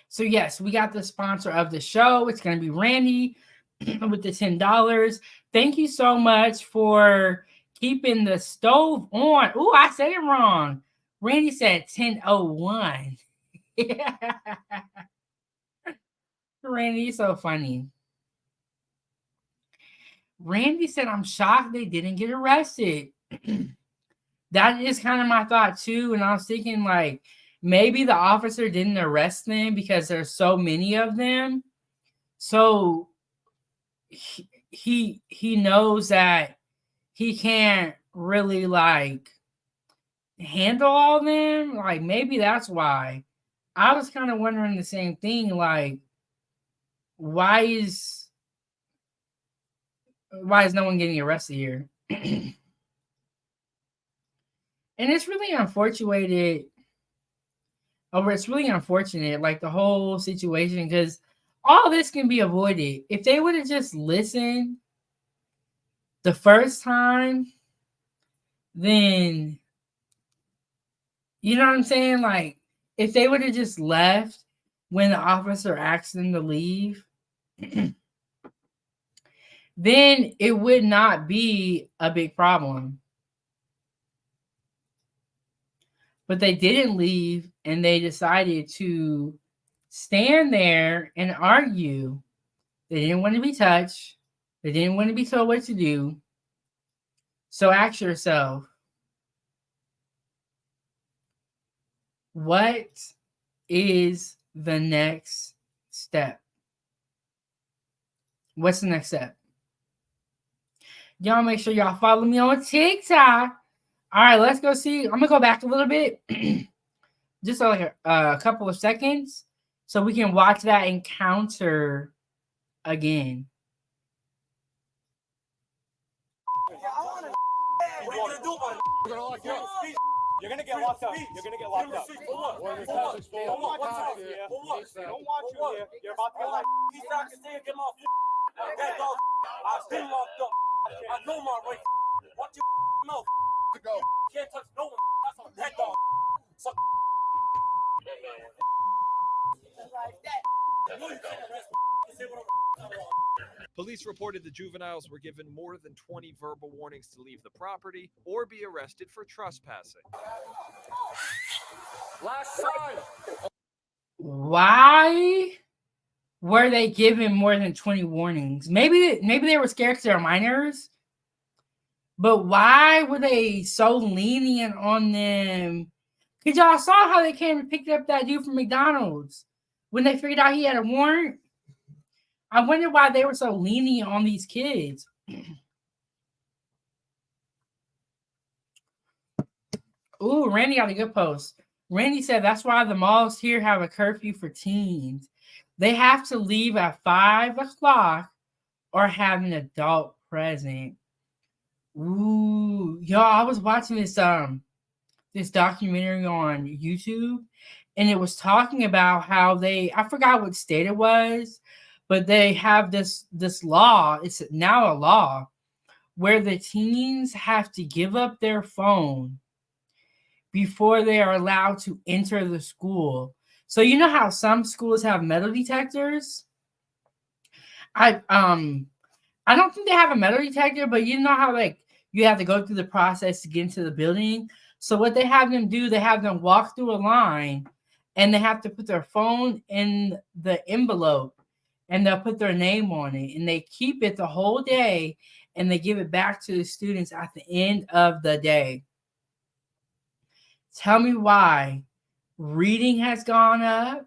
So yes, we got the sponsor of the show. It's going to be Randy with the $10. Thank you so much for keeping the stove on. Ooh, I said it wrong. Randy said 10:01. Randy, you're so funny. Randy said, I'm shocked they didn't get arrested. That is kind of my thought too. And I was thinking like, maybe the officer didn't arrest them because there's so many of them. So he knows that he can't really like handle all of them. Like maybe that's why. I was kind of wondering the same thing. Like, why is no one getting arrested here? And it's really unfortunate. It's really unfortunate, like the whole situation, because all this can be avoided if they would have just listened the first time. Then, you know what I'm saying? Like, if they would have just left when the officer asked them to leave, then it would not be a big problem. But they didn't leave, and they decided to stand there and argue. They didn't want to be touched. They didn't want to be told what to do. So ask yourself, what is the next step? What's the next step? Y'all make sure y'all follow me on TikTok. All right, let's go see. I'm going to go back a little bit. Just like a couple of seconds. So we can watch that encounter again. What are you gonna do about it? You're gonna get locked up. You're gonna get locked up. For what? They don't want you here. For what? They don't want you here. You're about to get locked up. He's not gonna say get my that dog. I've been locked up. I know my right. Watch your mouth. Go. Can't touch no one. That's on that dog. Suck. Police reported the juveniles were given more than 20 verbal warnings to leave the property or be arrested for trespassing. Last time. Why were they given more than 20 warnings? Maybe they were scared because they're minors. But why were they so lenient on them? Because y'all saw how they came and picked up that dude from McDonald's when they figured out he had a warrant. I wonder why they were so lenient on these kids. Ooh, Randy got a good post. Randy said that's why the malls here have a curfew for teens. They have to leave at 5 o'clock or have an adult present. Ooh, y'all, I was watching this documentary on YouTube, and it was talking about how I forgot what state it was, but they have this law. It's now a law where the teens have to give up their phone before they are allowed to enter the school. So you know how some schools have metal detectors? I don't think they have a metal detector, but you know how like you have to go through the process to get into the building. So what they have them do, they have them walk through a line, and they have to put their phone in the envelope, and they'll put their name on it, and they keep it the whole day, and they give it back to the students at the end of the day. Tell me why reading has gone up.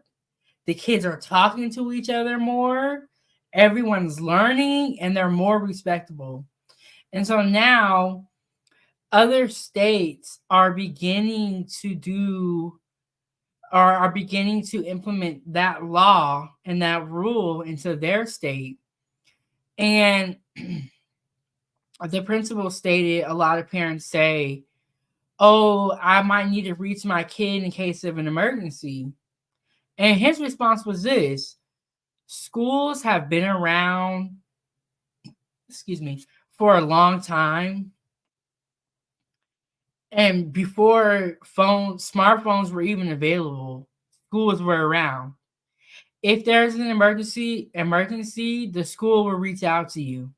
The kids are talking to each other more. Everyone's learning, and they're more respectable. And so now other states are beginning to implement that law and that rule into their state. And the principal stated a lot of parents say, "Oh, I might need to reach my kid in case of an emergency." And his response was this: schools have been around, for a long time. And before smartphones were even available, schools were around. If there's an emergency, the school will reach out to you.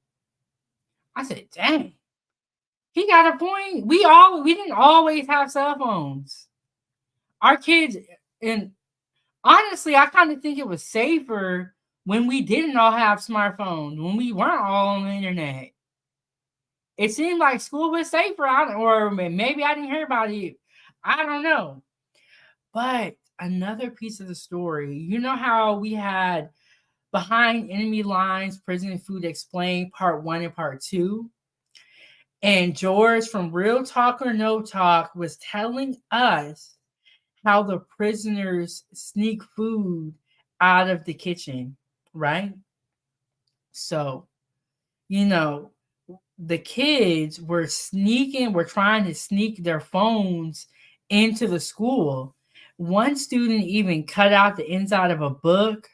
I said, dang, he got a point. We didn't always have cell phones. Our kids, and honestly, I kind of think it was safer when we didn't all have smartphones, when we weren't all on the internet. It seemed like school was safer, or maybe I didn't hear about it. I don't know. But another piece of the story, you know how we had Behind Enemy Lines, Prison Food Explained, Part 1 and Part 2? And George from Real Talk or No Talk was telling us how the prisoners sneak food out of the kitchen, right? So, the kids were trying to sneak their phones into the school. One student even cut out the inside of a book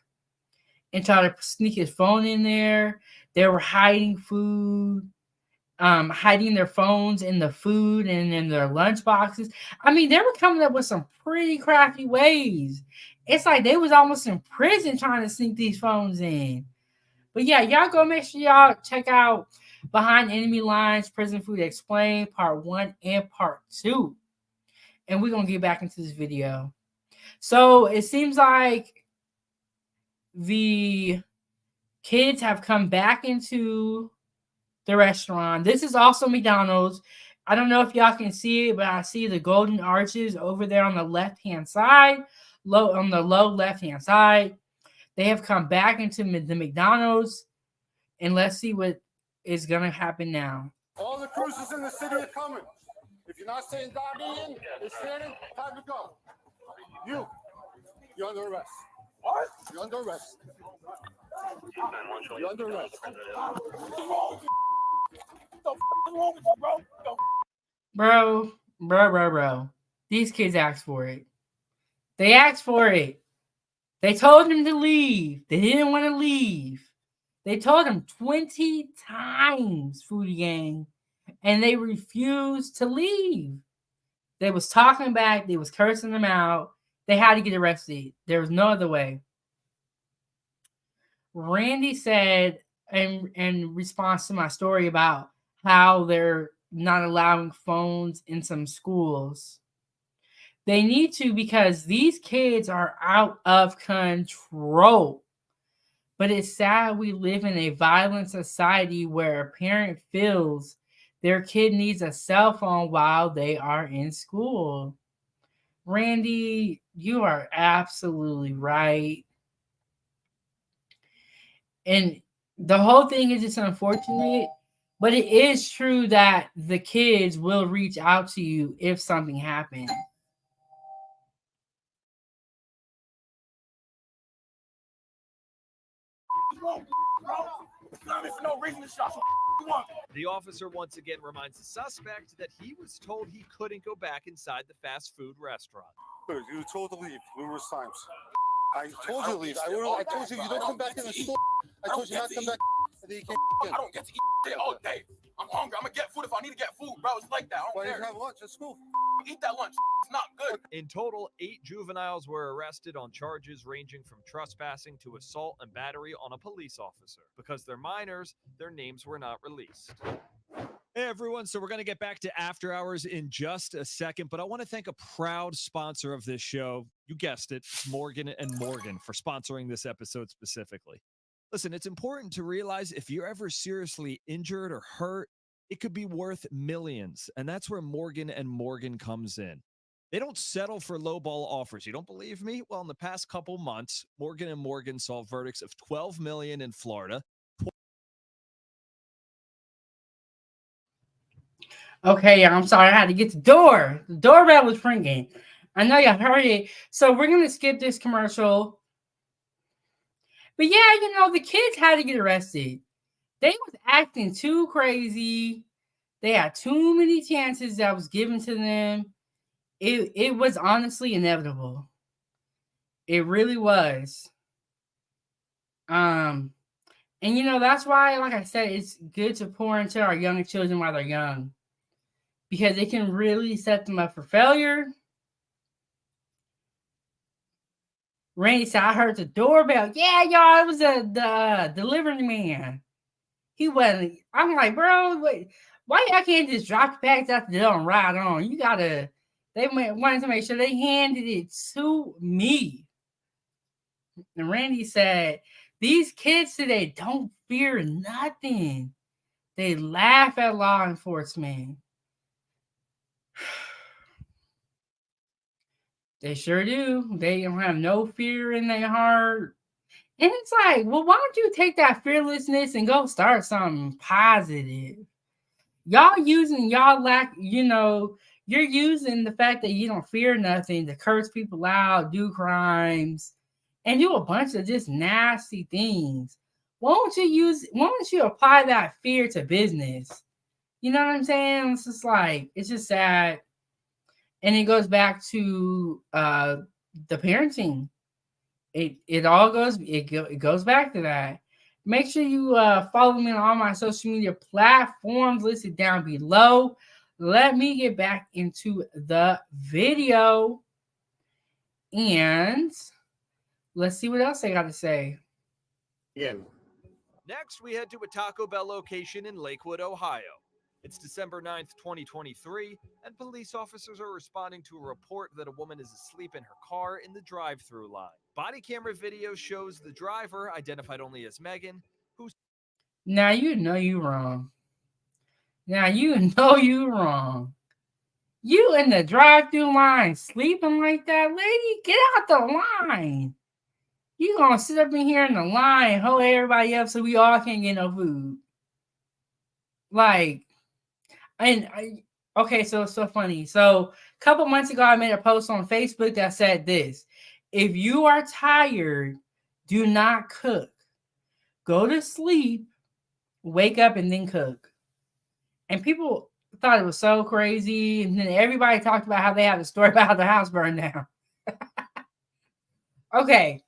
and tried to sneak his phone in there. They were hiding food, hiding their phones in the food and in their lunch boxes. I mean, they were coming up with some pretty crafty ways. It's like they was almost in prison trying to sneak these phones in. But yeah, y'all go make sure y'all check out Behind Enemy Lines, Prison Food Explained, Part 1 and Part 2. And we're going to get back into this video. So it seems like the kids have come back into the restaurant. This is also McDonald's. I don't know if y'all can see it, but I see the golden arches over there on the left-hand side, on the low left-hand side. They have come back into the McDonald's, and let's see what is going to happen now. All the cruises in the city are coming. If you're not saying Darby it's standing, time to go. You're under arrest. What? You're under arrest. You're under arrest. Bro. These kids asked for it. They asked for it. They told him to leave. They didn't want to leave. They told him 20 times, Foodie Gang, and they refused to leave. They was talking back. They was cursing them out. They had to get arrested. There was no other way. Randy said in response to my story about how they're not allowing phones in some schools. They need to, because these kids are out of control. But it's sad we live in a violent society where a parent feels their kid needs a cell phone while they are in school. Randy, you are absolutely right. And the whole thing is just unfortunate, but it is true that the kids will reach out to you if something happens. wrong, bro? I mean, for no reason to shot you want. The officer once again reminds the suspect that he was told he couldn't go back inside the fast food restaurant. Dude, you were told to leave numerous times. I told you to leave. I told you don't come back in the store. I told you not to come back. And then you can't get. I don't get to eat shit all day. I'm hungry. I'm gonna get food if I need to get food, bro. It's like that. I don't Why care. didn't you have lunch at school? Eat that lunch. It's not good. In total, 8 juveniles were arrested on charges ranging from trespassing to assault and battery on a police officer. Because they're minors, their names were not released. Hey everyone, so we're going to get back to After Hours in just a second, but I want to thank a proud sponsor of this show. You guessed it, Morgan & Morgan, for sponsoring this episode specifically. Listen, it's important to realize if you're ever seriously injured or hurt, it could be worth millions, and that's where Morgan & Morgan comes in. They don't settle for lowball offers. You don't believe me? Well, in the past couple months, Morgan & Morgan saw verdicts of $12 million in Florida. Okay, I'm sorry. I had to get the door. The doorbell was ringing. I know you heard it. So we're going to skip this commercial. But yeah, you know, the kids had to get arrested. They was acting too crazy. They had too many chances that was given to them. It was honestly inevitable. It really was. And you know, that's why, like I said, it's good to pour into our young children while they're young. Because it can really set them up for failure. Randy said, I heard the doorbell. Yeah, y'all, it was the delivery man. He wasn't. I'm like, bro, wait, why y'all can't just drop the packs out the door and ride on? You gotta. They wanted to make sure they handed it to me. And Randy said, these kids today don't fear nothing. They laugh at law enforcement. They sure do. They don't have no fear in their heart. And it's like, well, why don't you take that fearlessness and go start something positive? Y'all using you're using the fact that you don't fear nothing to curse people out, do crimes, and do a bunch of just nasty things. Why don't you apply that fear to business? You know what I'm saying? It's just like, it's just sad. And it goes back to the parenting. It goes back to that. Make sure you follow me on all my social media platforms listed down below. Let me get back into the video. And let's see what else I got to say. Again. Next, we head to a Taco Bell location in Lakewood, Ohio. It's December 9th, 2023, and police officers are responding to a report that a woman is asleep in her car in the drive-thru line. Body camera video shows the driver, identified only as Megan, who's... Now you know you wrong. Now you know you wrong. You in the drive-thru line sleeping like that, lady? Get out the line. You gonna sit up in here in the line and hold everybody up so we all can't get no food. Like, okay, so it's so funny. So a couple months ago, I made a post on Facebook that said this: if you are tired, do not cook. Go to sleep, wake up, and then cook. And people thought it was so crazy. And then everybody talked about how they had a story about how their house burned down. Okay.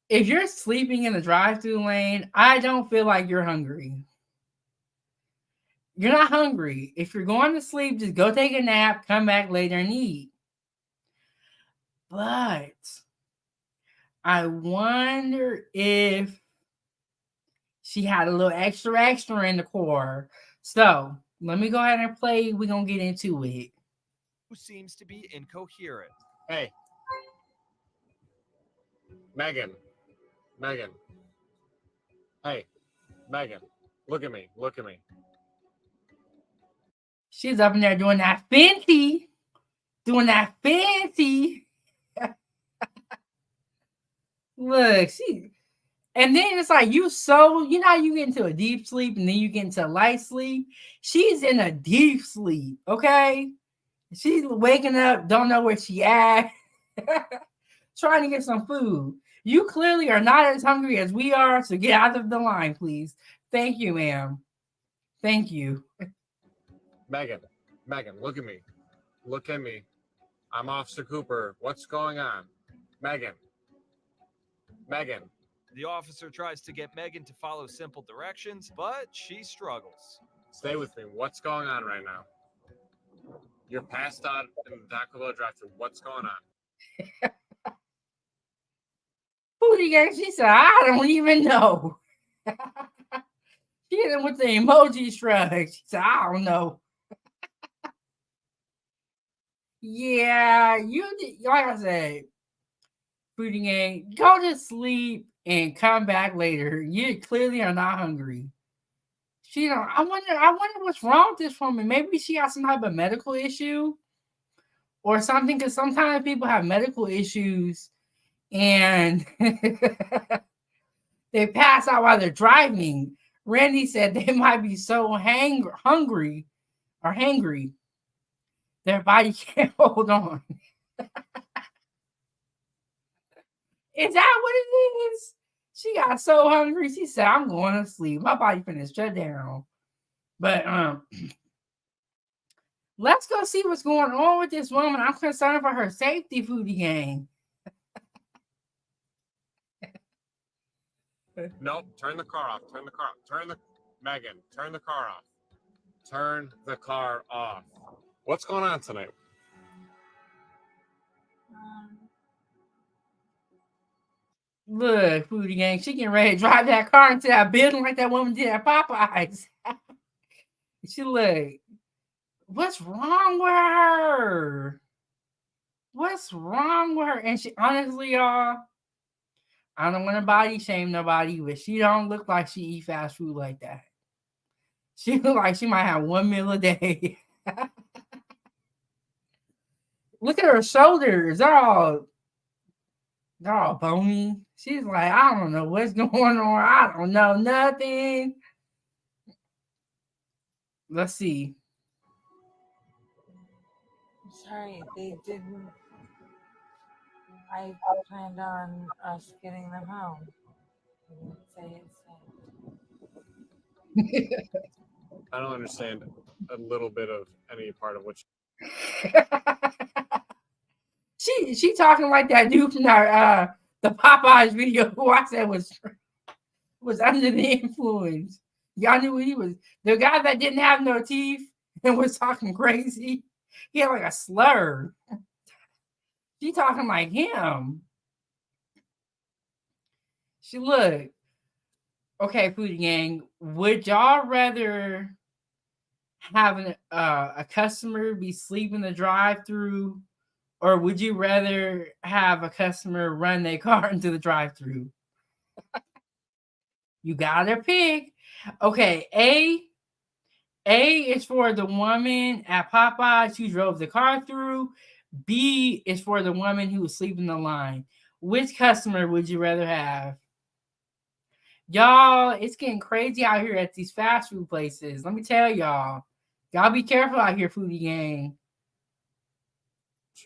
If you're sleeping in the drive-thru lane, I don't feel like you're hungry. You're not hungry. If you're going to sleep, just go take a nap, come back later and eat. But I wonder if she had a little extra in the core. So let me go ahead and play. We're going to get into it. Who seems to be incoherent. Hey. Megan. Hey, Megan. Look at me. She's up in there doing that fancy. Look, and then it's like you know how you get into a deep sleep and then you get into a light sleep. She's in a deep sleep, okay? She's waking up, don't know where she at, trying to get some food. You clearly are not as hungry as we are, so get out of the line, please. Thank you, ma'am. Thank you. Megan, look at me. Look at me. I'm Officer Cooper. What's going on? Megan. The officer tries to get Megan to follow simple directions, but she struggles. Stay with me. What's going on right now? You're passed out in the Taco Bell drive-thru. What's going on? Booty gang, she said, I don't even know. She hit him with the emoji shrug. She said, I don't know. Yeah, like I said, Booty gang, go to sleep and come back later. You clearly are not hungry. I wonder what's wrong with this woman. Maybe she got some type of medical issue or something, because sometimes people have medical issues and they pass out while they're driving. Randy said they might be so hungry or hangry their body can't hold on. Is that what it is? She got so hungry, she said, I'm going to sleep. My body finna shut down. But let's go see what's going on with this woman. I'm concerned for her safety, Foodie Gang. Nope, turn the car off. Megan, turn the car off. Turn the car off. What's going on tonight? Look, Foodie Gang, she getting ready to drive that car into that building like that woman did at Popeyes. She look, what's wrong with her? What's wrong with her? And she, honestly, y'all, I don't want to body shame nobody, but she don't look like she eat fast food like that. She look like she might have one meal a day. Look at her shoulders. They're all bony. She's like, I don't know what's going on. I don't know nothing. Let's see. Sorry, they didn't. I planned on us getting them home. I didn't say it. I don't understand a little bit of any part of what She talking like that dude from the Popeyes video who I said was under the influence. Y'all knew he was the guy that didn't have no teeth and was talking crazy. He had like a slur. She talking like him. She look. Okay, Foodie Gang, would y'all rather have a customer be sleeping the drive-through, or would you rather have a customer run their car into the drive-through? You gotta pick. Okay, A is for the woman at Popeyes who drove the car through. B is for the woman who was sleeping the line. Which customer would you rather have? Y'all, it's getting crazy out here at these fast food places. Let me tell y'all. Y'all be careful out here, Foodie Gang.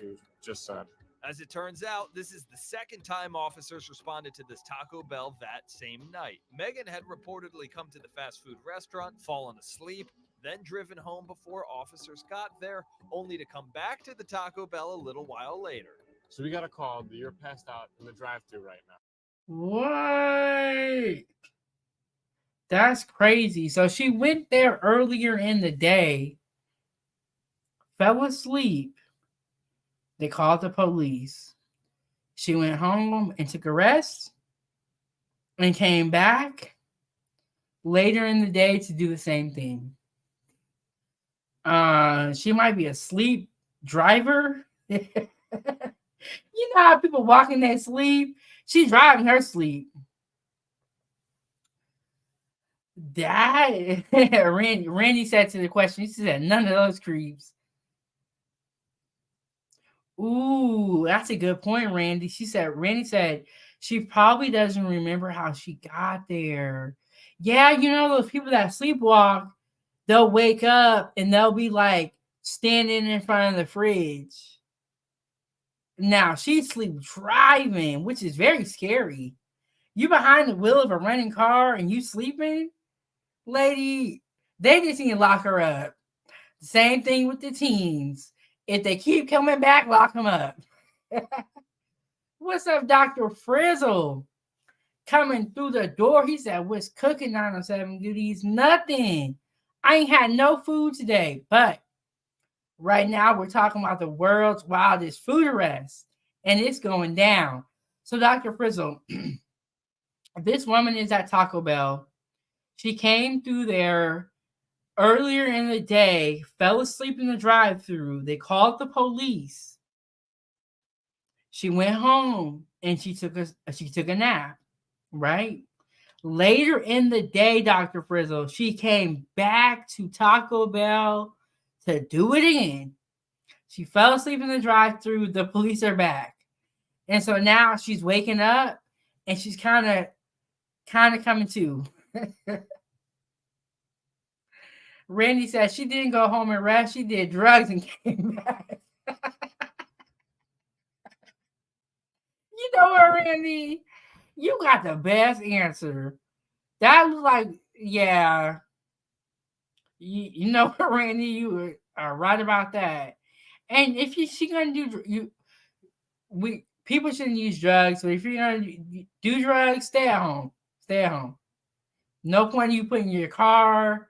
you just said. As it turns out, this is the second time officers responded to this Taco Bell that same night. Megan had reportedly come to the fast food restaurant, fallen asleep, then driven home before officers got there, only to come back to the Taco Bell a little while later. So we got a call that you're passed out in the drive-thru right now. What? That's crazy. So she went there earlier in the day, fell asleep. They called the police. She went home and took a rest and came back later in the day to do the same thing. She might be a sleep driver. You know how people walk in their sleep? She's driving her sleep. That Randy said to the question, he said, none of those creeps. Ooh, that's a good point, Randy. Randy said she probably doesn't remember how she got there. Yeah, you know those people that sleepwalk, they'll wake up and they'll be like standing in front of the fridge. Now she's sleep driving, which is very scary. You behind the wheel of a running car and you sleeping, lady. They just need to lock her up. Same thing with the teens. If they keep coming back, lock them up. What's up, Dr. Frizzle? Coming through the door, he said, "What's cooking 907 goodies? Nothing. I ain't had no food today, but right now we're talking about the world's wildest food arrest, and it's going down." So, Dr. Frizzle, this woman is at Taco Bell. She came through there earlier in the day, fell asleep in the drive-thru. They called the police. She went home and she took a nap, right? Later in the day, Dr. Frizzle, she came back to Taco Bell to do it again. She fell asleep in the drive-thru. The police are back. And so now she's waking up and she's kind of coming to. Randy said she didn't go home and rest. She did drugs and came back. You know what, Randy? You got the best answer. That was like, yeah. You know what, Randy? You are right about that. And if she gonna do people shouldn't use drugs. So if you're gonna do drugs, stay at home. Stay at home. No point in you putting your car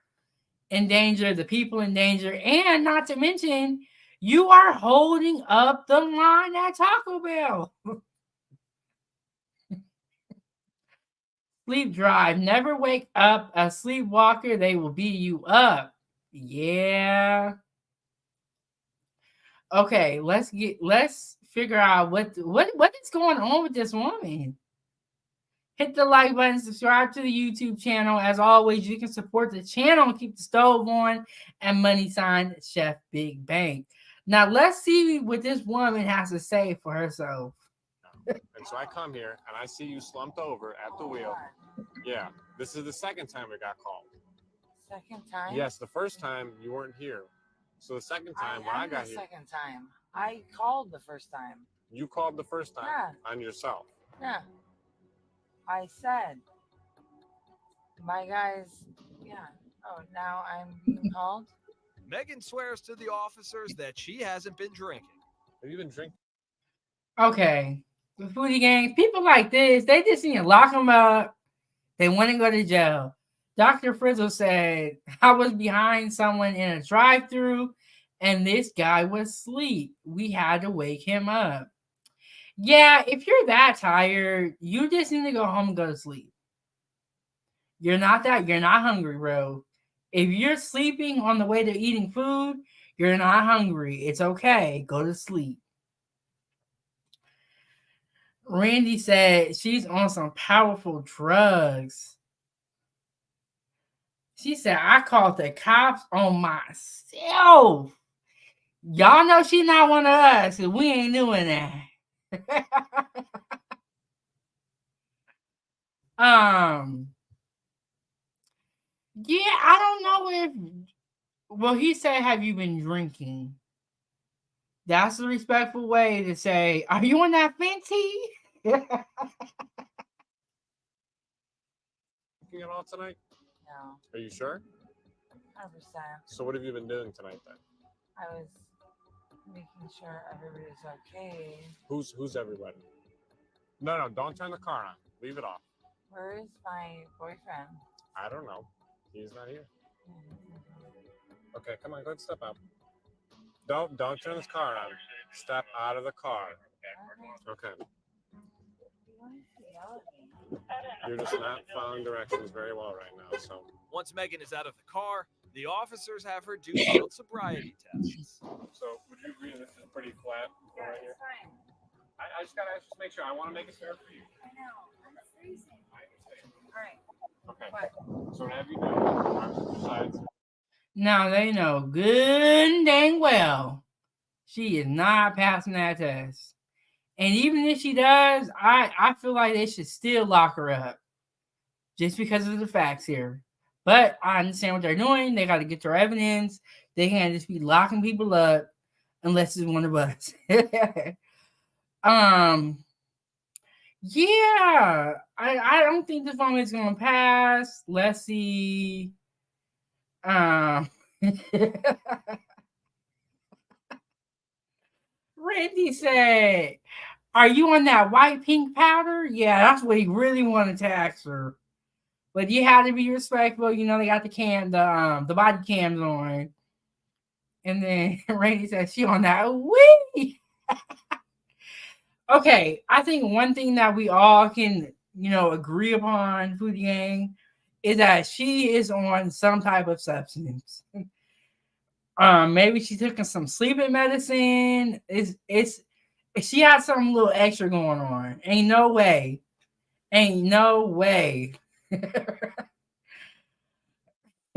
in danger, the people in danger, and not to mention, you are holding up the line at Taco Bell. Sleep drive. Never wake up a sleepwalker. They will beat you up. Yeah. Okay, let's figure out what is going on with this woman. Hit the like button, subscribe to the YouTube channel. As always, you can support the channel and keep the stove on, and money sign Chefbigbank. Now let's see what this woman has to say for herself. And so I come here and I see you slumped over at the wheel. Yeah, this is the second time we got called. Second time? Yes, the first time you weren't here. So the second time when I got here. Second time. I called the first time. You called the first time? Yeah. On yourself? Yeah. I said, my guys, yeah. Oh, now I'm being called? Megan swears to the officers that she hasn't been drinking. Have you been drinking? Okay. The foodie gang, people like this, they just need to lock them up. They want to go to jail. Dr. Frizzle said, I was behind someone in a drive-thru and this guy was asleep. We had to wake him up. Yeah, if you're that tired, you just need to go home and go to sleep. You're not hungry, bro. If you're sleeping on the way to eating food, you're not hungry. It's okay. Go to sleep. Randy said she's on some powerful drugs. She said, I called the cops on myself. Y'all know she's not one of us, because we ain't doing that. Yeah, I don't know if, well, he said, have you been drinking? That's a respectful way to say, are you on that Fenty? Drinking at all tonight? No. Are you sure? 100%. So what have you been doing tonight then? I was making sure everybody's okay. Who's everybody? No, don't turn the car on. Leave it off. Where is my boyfriend? I don't know. He's not here. Okay, come on, go ahead and step out. Don't turn this car on. Step out of the car. Okay. You're just not following directions very well right now, so. Once Megan is out of the car, the officers have her do field sobriety tests. So would you agree this is pretty flat right here? Fine. I just gotta make sure. I want to make it fair for you. I know. I'm freezing. I understand. All right. Okay. So whatever you do, arms to the sides. Now they know good and dang well she is not passing that test. And even if she does, I feel like they should still lock her up just because of the facts here. But I understand what they're doing. They got to get their evidence. They can't just be locking people up unless it's one of us. Yeah, I don't think this one is gonna pass. Let's see. Randy said, "Are you on that white pink powder?" Yeah, that's what he really wanted to ask her. But you had to be respectful. You know they got the body cams on. And then Randy said, "She on that wee." Okay, I think one thing that we all can, agree upon, Foodie Gang, is that she is on some type of substance. Maybe she's taking some sleeping medicine. It's she has some little extra going on. Ain't no way. Ain't no way.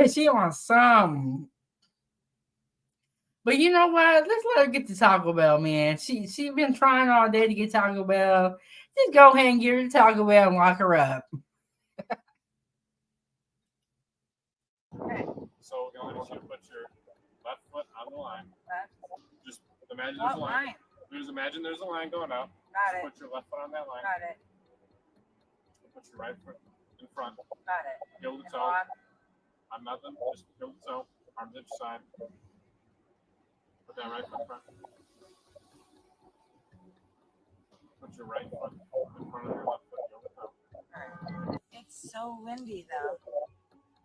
She on some. But you know what? Let's let her get to Taco Bell, man. She been trying all day to get Taco Bell. Just go ahead and give her Taco Bell and lock her up. So you're going to put your left foot on the line. Just imagine there's a line. Just imagine there's a line going up. Got it. Put your left foot on that line. Got it. Put your right foot in front. Got it. Heel to toe. On nothing. Just heel to toe. Arms each side. Put that right foot in front. Put your right foot in front of your left foot. Heel to toe. It's so windy though.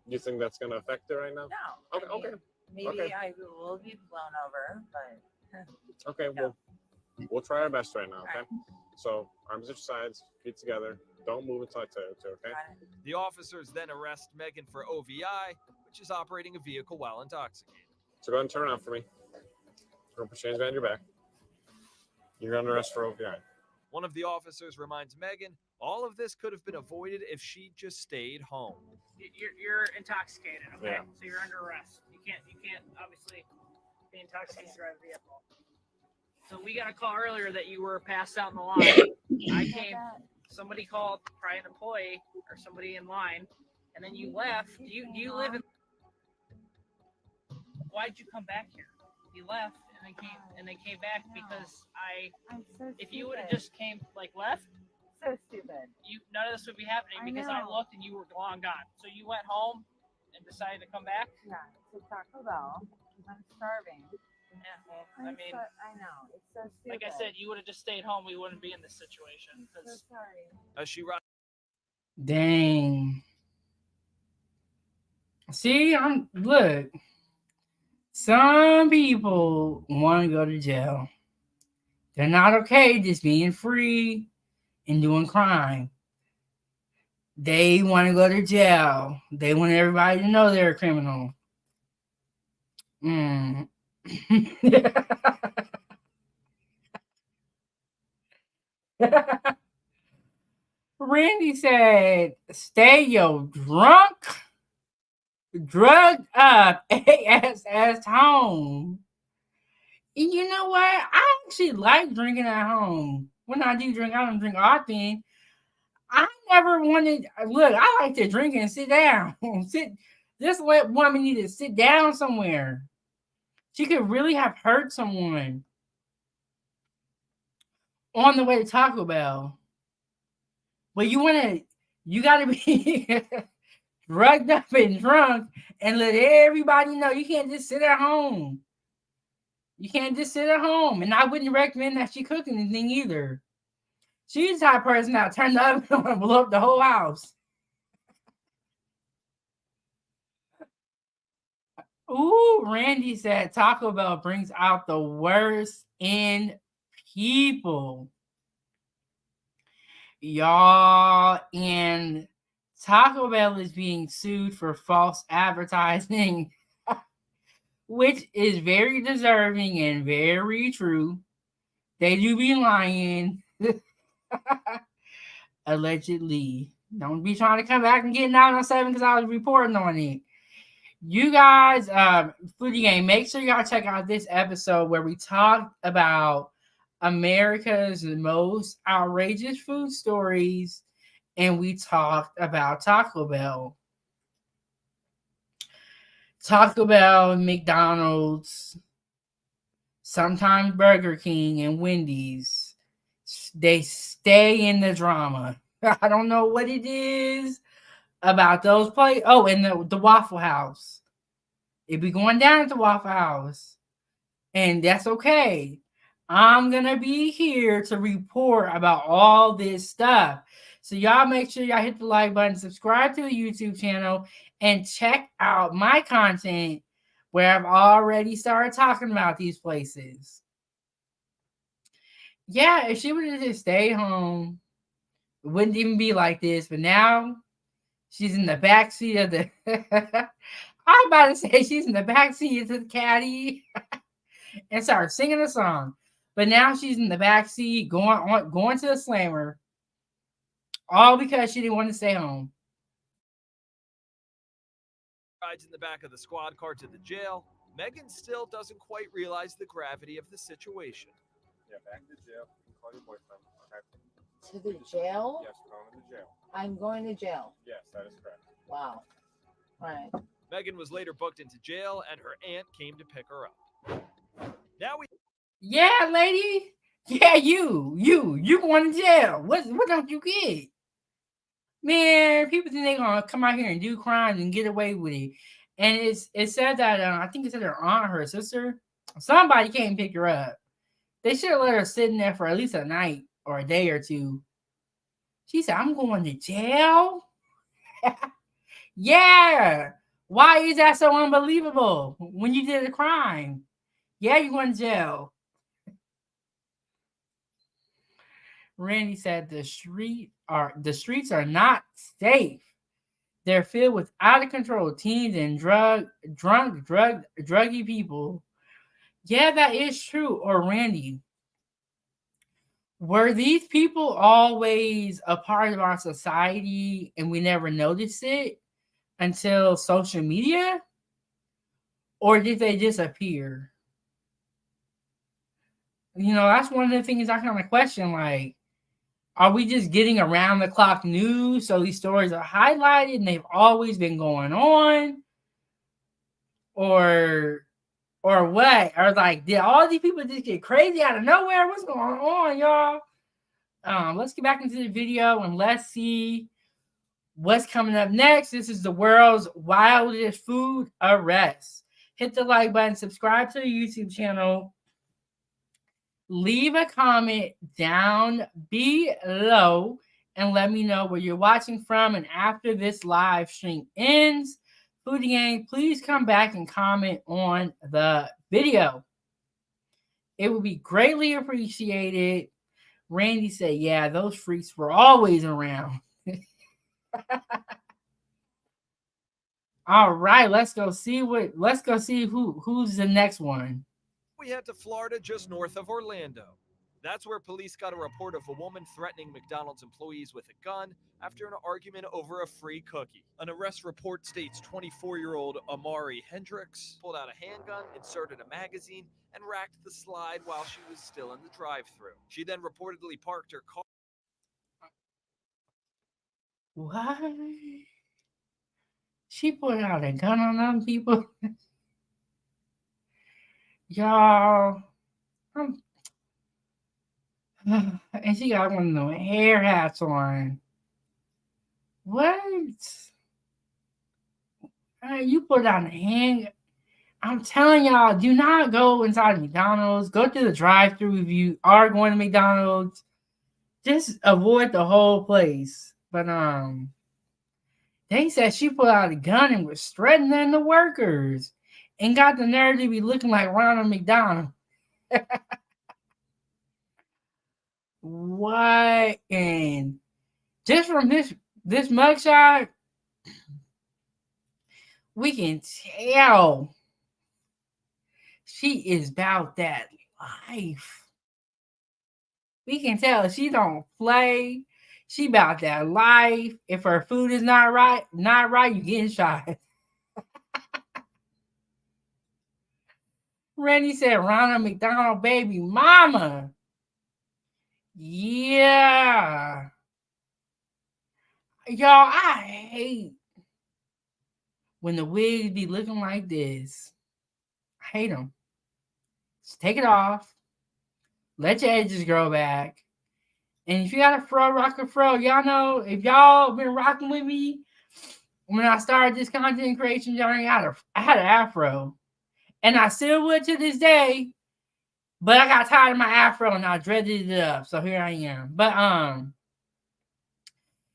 You think that's going to affect it right now? No. Okay. Okay. Maybe okay. I will be blown over, but. Okay. No. We'll try our best right now. Okay. Right. So arms each sides, feet together. Don't move until I tell you to. Okay. The officers then arrest Megan for OVI, which is operating a vehicle while intoxicated. So go ahead and turn around for me. Go put your hands behind your back. You're under arrest for OVI. One of the officers reminds Megan all of this could have been avoided if she just stayed home. You're intoxicated, okay? Yeah. So you're under arrest. You can't obviously be intoxicated to drive a vehicle. So we got a call earlier that you were passed out in the line. I came. Somebody called, probably an employee or somebody in line, and then you left. Do you live in? Why'd you come back here? You left and they came back because I'm so if you would have just left. So stupid. None of this would be happening because I looked and you were long gone. So you went home and decided to come back? Yeah, to Taco Bell because I'm starving. Yeah, I know. It's so stupid. Like I said, you would have just stayed home. We wouldn't be in this situation. I'm so sorry. As she rides. Dang. See, look. Some people want to go to jail. They're not okay just being free and doing crime. They want to go to jail. They want everybody to know they're a criminal. Randy said, "Stay your drugged up ass home." And you know what? I actually like drinking at home. When I do drink, I don't drink often. I never wanted. Look, I like to drink and sit down. This woman need to sit down somewhere. She could really have hurt someone on the way to Taco Bell. But you gotta be drugged up and drunk and let everybody know you can't just sit at home. You can't just sit at home. And I wouldn't recommend that she cook anything either. She's the type of person that turned the oven on and blew up the whole house. Ooh, Randy said Taco Bell brings out the worst in people. Y'all, and Taco Bell is being sued for false advertising, which is very deserving and very true. They do be lying. Allegedly. Don't be trying to come back and get 907 because I was reporting on it. You guys, Foodie Gang, make sure y'all check out this episode where we talked about America's most outrageous food stories, and we talked about Taco Bell. Taco Bell, McDonald's, sometimes Burger King and Wendy's. It's they stay in the drama. I don't know what it is about those play. Oh, and the Waffle House. It be going down at the Waffle House. And that's okay. I'm going to be here to report about all this stuff. So y'all make sure y'all hit the like button, subscribe to the YouTube channel, and check out my content where I've already started talking about these places. Yeah, if she would have just stayed home, it wouldn't even be like this. But now she's in the backseat of the I'm about to say she's in the backseat of the caddy and started singing a song. But now she's in the backseat going to the slammer. All because she didn't want to stay home. Rides in the back of the squad car to the jail. Megan still doesn't quite realize the gravity of the situation. Yeah, back to jail. You can call your boyfriend. Okay. To the jail? Yes, we're going to jail. I'm going to jail. Yes, that is correct. Wow. All right. Megan was later booked into jail, and her aunt came to pick her up. Now we. Yeah, lady. Yeah, you going to jail. What don't you get? Man, people think they're gonna come out here and do crimes and get away with it. And it said that I think it said her aunt, her sister, somebody came and pick her up. They should have let her sit in there for at least a night or a day or two. She said, "I'm going to jail." Yeah. Why is that so unbelievable when you did a crime? Yeah, you're going to jail. Randy said the streets are not safe. They're filled with out of control teens and druggy people. Yeah, that is true. Or Randy, were these people always a part of our society and we never noticed it until social media? Or did they disappear? You know, that's one of the things I kind of question. Like, are we just getting around the clock news so these stories are highlighted and they've always been going on? Or what? Or like, did all these people just get crazy out of nowhere? What's going on, y'all? Let's get back into the video and let's see what's coming up next. This is the world's wildest food arrest. Hit the like button, subscribe to the YouTube channel. Leave a comment down below and let me know where you're watching from. And after this live stream ends, Foodie Gang, please come back and comment on the video. It would be greatly appreciated. Randy said, yeah, those freaks were always around. All right, let's go see who's the next one. We head to Florida, just north of Orlando. That's where police got a report of a woman threatening McDonald's employees with a gun after an argument over a free cookie. An arrest report states 24-year-old Amari Hendricks pulled out a handgun, inserted a magazine, and racked the slide while she was still in the drive-thru. She then reportedly parked her car. What? She put out a gun on them people? Y'all. And she got one of those hair hats on. What? You put out a hand. I'm telling y'all, do not go inside McDonald's. Go to the drive-thru if you are going to McDonald's. Just avoid the whole place. But they said she put out a gun and was threatening the workers and got the nerve to be looking like Ronald McDonald. What? And just from this mugshot, we can tell she is about that life. We can tell she don't play. She about that life. If her food is not right, you getting shot. Randy said Ronald McDonald baby mama. Yeah. Y'all, I hate when the wigs be looking like this. I hate them. Just take it off. Let your edges grow back. And if you got a fro, rock a fro. Y'all know, if y'all been rocking with me when I started this content creation journey, I had an afro. And I still would to this day. But I got tired of my afro and I dreaded it up. So here I am. But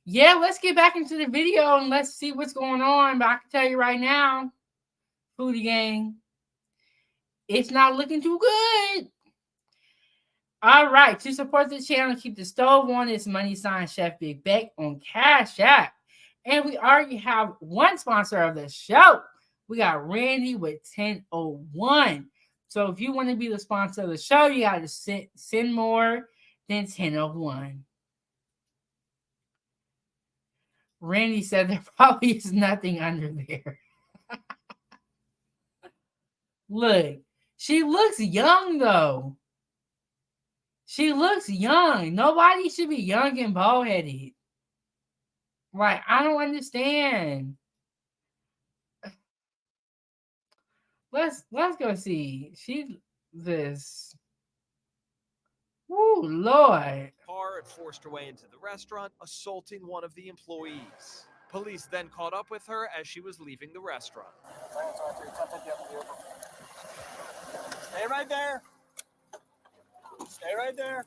yeah, let's get back into the video and let's see what's going on. But I can tell you right now, Foodie Gang, it's not looking too good. All right, to support the channel, keep the stove on. It's $, Chefbigbank on Cash App. And we already have one sponsor of the show. We got Randy with 1001. So if you want to be the sponsor of the show, you got to send more than 1001. Randy said there probably is nothing under there. Look, she looks young though. She looks young. Nobody should be young and bald-headed. Like, I don't understand. Let's go see. She this. Woo, Lord. Car and forced her way into the restaurant, assaulting one of the employees. Police then caught up with her as she was leaving the restaurant. Stay right there. Stay right there.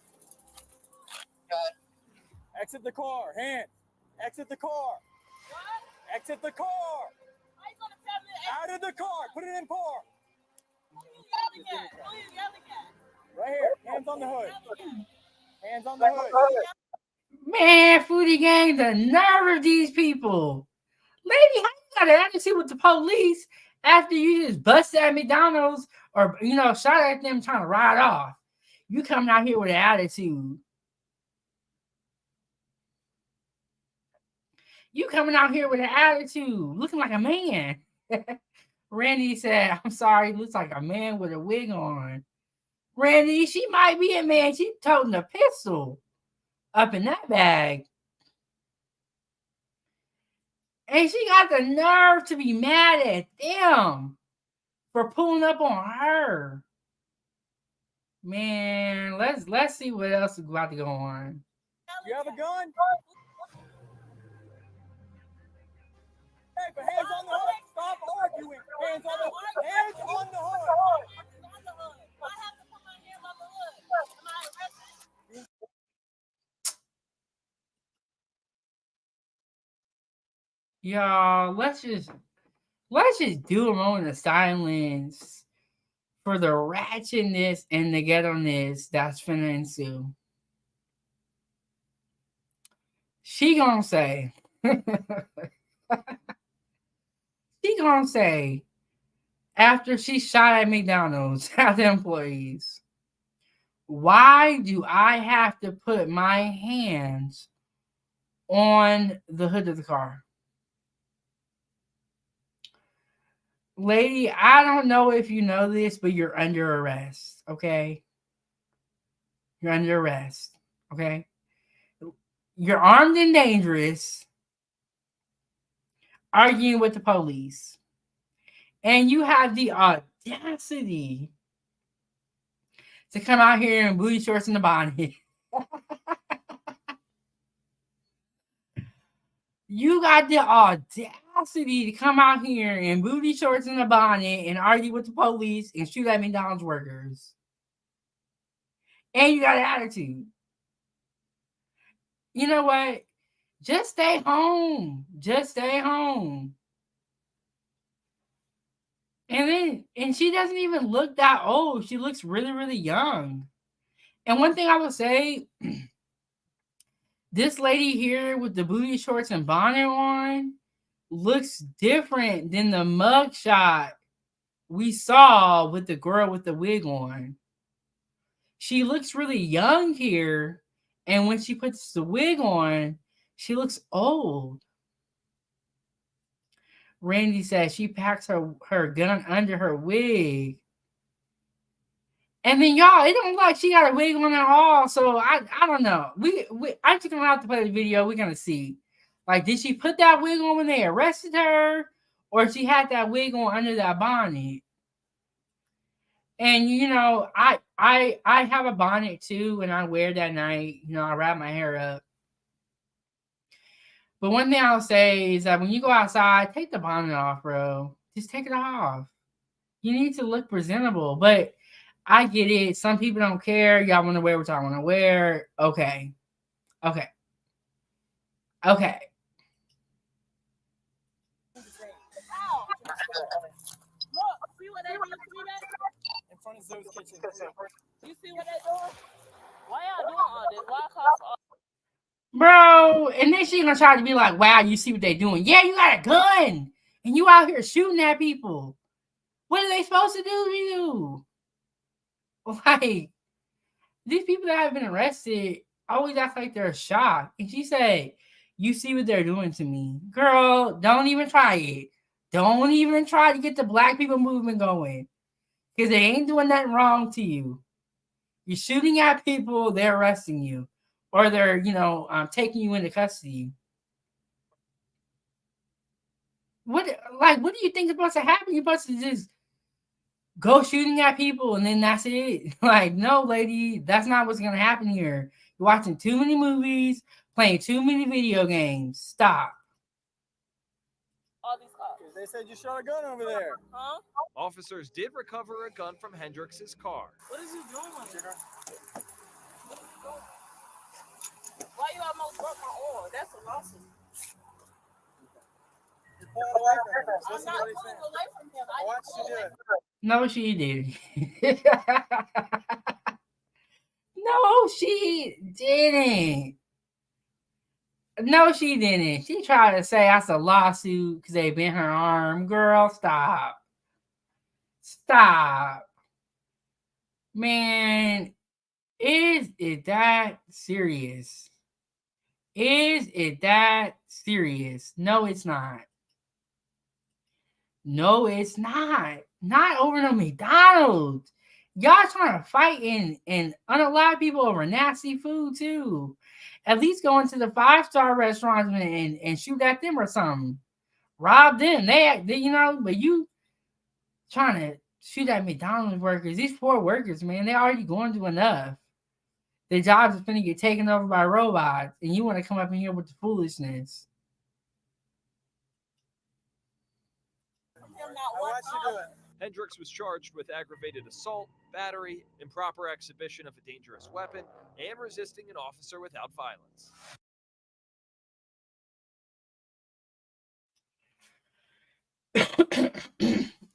Exit the car. Hands. Exit the car. What? Exit the car. Why you gonna tell me to out of the car. Put it in park. Who are you yelling at? Who are you yelling at? Right here. Hands on the hood. Hands on the hood. Man, Foodie Gang, the nerve of these people. Lady, how you got an attitude with the police after you just busted at McDonald's or, shot at them trying to ride off? You coming out here with an attitude. You coming out here with an attitude, looking like a man. Randy said, I'm sorry, looks like a man with a wig on. Randy, she might be a man. She's toting a pistol up in that bag. And she got the nerve to be mad at them for pulling up on her. Man, let's see what else is about to go on. You have a gun? Hey, but hands on the hood. Stop arguing. Hands on the hood. Hands on the hood. I have to put my hands on the hood. Am I arrested? Y'all, let's just do a moment of silence for the ratchetness and the ghetto-ness that's finna ensue. She gonna say, after she shot at McDonald's at the employees, why do I have to put my hands on the hood of the car? Lady, I don't know if you know this, but you're under arrest, okay? You're under arrest, okay? You're armed and dangerous, arguing with the police. And you have the audacity to come out here in booty shorts and a bonnet. You got the audacity to come out here in booty shorts and a bonnet and argue with the police and shoot at McDonald's workers. And you got an attitude. You know what? Just stay home. Just stay home. And she doesn't even look that old. She looks really, really young. And one thing I will say, this lady here with the booty shorts and bonnet on looks different than the mugshot we saw with the girl with the wig on. She looks really young here, and when she puts the wig on, she looks old. Randy says she packs her gun under her wig. And then y'all, it don't look like she got a wig on at all. So I don't know. I'm just gonna have to play the video. We're gonna see. Like, did she put that wig on when they arrested her? Or she had that wig on under that bonnet? And I have a bonnet too, and I wear it at night. I wrap my hair up. But one thing I'll say is that when you go outside, take the bonnet off, bro. Just take it off. You need to look presentable. But I get it. Some people don't care. Y'all want to wear what y'all want to wear. Okay. Okay. Okay. Look, see what they do? See that? In front of Zell's kitchen. You see what they doing? Why y'all doing all this? Why cost all Bro, and then she gonna try to be like, wow, you see what they doing. Yeah, you got a gun. And you out here shooting at people. What are they supposed to do to you? Like, these people that have been arrested always act like they're shocked. And she said, you see what they're doing to me. Girl, don't even try it. Don't even try to get the black people movement going. Because they ain't doing nothing wrong to you. You're shooting at people, they're arresting you. Or they're, taking you into custody. What do you think is supposed to happen? You're supposed to just go shooting at people and then that's it. Like, no, lady, that's not what's gonna happen here. You're watching too many movies, playing too many video games. Stop. these cops? They said you shot a gun over there. Huh? Officers did recover a gun from Hendrix's car. What is you doing, Jigger? Why you almost broke my arm? That's a lawsuit. You're pulling away from him. I'm not pulling away from him. I watched you do it. No, she didn't. No, she didn't. No, she didn't. She tried to say that's a lawsuit because they bent her arm. Girl, stop. Stop. Man, is it that serious? Is it that serious? No, it's not. No, it's not. Not over no McDonald's. Y'all trying to fight and unalive people over nasty food too. At least go into the 5-star restaurants and shoot at them or something. Rob them. They but you trying to shoot at McDonald's workers. These poor workers, man, they already going through enough. Their jobs are finna get taken over by robots, and you want to come up in here with the foolishness. Hendrix was charged with aggravated assault, battery, improper exhibition of a dangerous weapon, and resisting an officer without violence.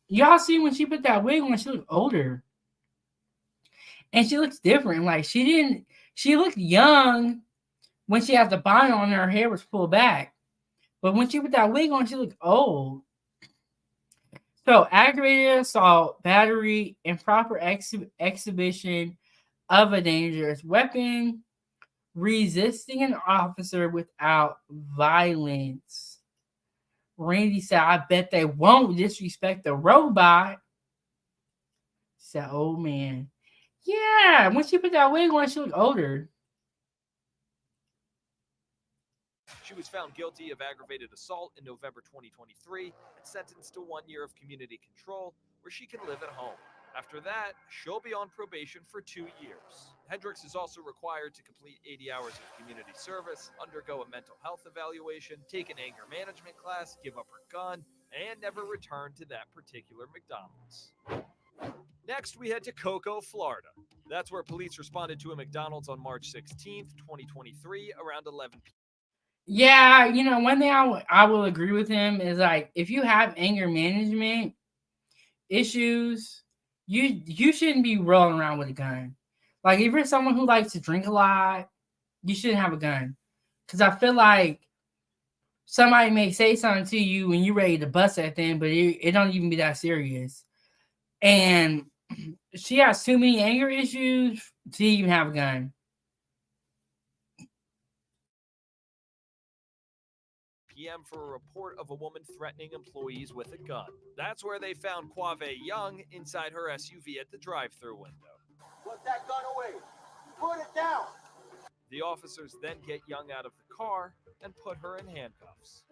Y'all see when she put that wig on, she looked older. And she looks different. Like, she looked young when she had the bonnet on and her hair was pulled back. But when she put that wig on, she looked old. So, aggravated assault, battery, improper exhibition of a dangerous weapon, resisting an officer without violence. Randy said, I bet they won't disrespect the robot. Said, oh man. Yeah, when she put that wig on, she looked older. She was found guilty of aggravated assault in November 2023 and sentenced to 1 year of community control where she can live at home. After that, she'll be on probation for 2 years. Hendrix is also required to complete 80 hours of community service, undergo a mental health evaluation, take an anger management class, give up her gun, and never return to that particular McDonald's. Next, we head to Cocoa, Florida. That's where police responded to a McDonald's on March 16th, 2023, around 11 p.m. Yeah, one thing I will agree with him is, like, if you have anger management issues, you shouldn't be rolling around with a gun. Like, if you're someone who likes to drink a lot, you shouldn't have a gun. Because I feel like somebody may say something to you when you're ready to bust at them, but it don't even be that serious. And she has too many anger issues to even have a gun. p.m. for a report of a woman threatening employees with a gun. That's where they found Quave Young inside her SUV at the drive-thru window. Put that gun away. Put it down. The officers then get Young out of the car and put her in handcuffs.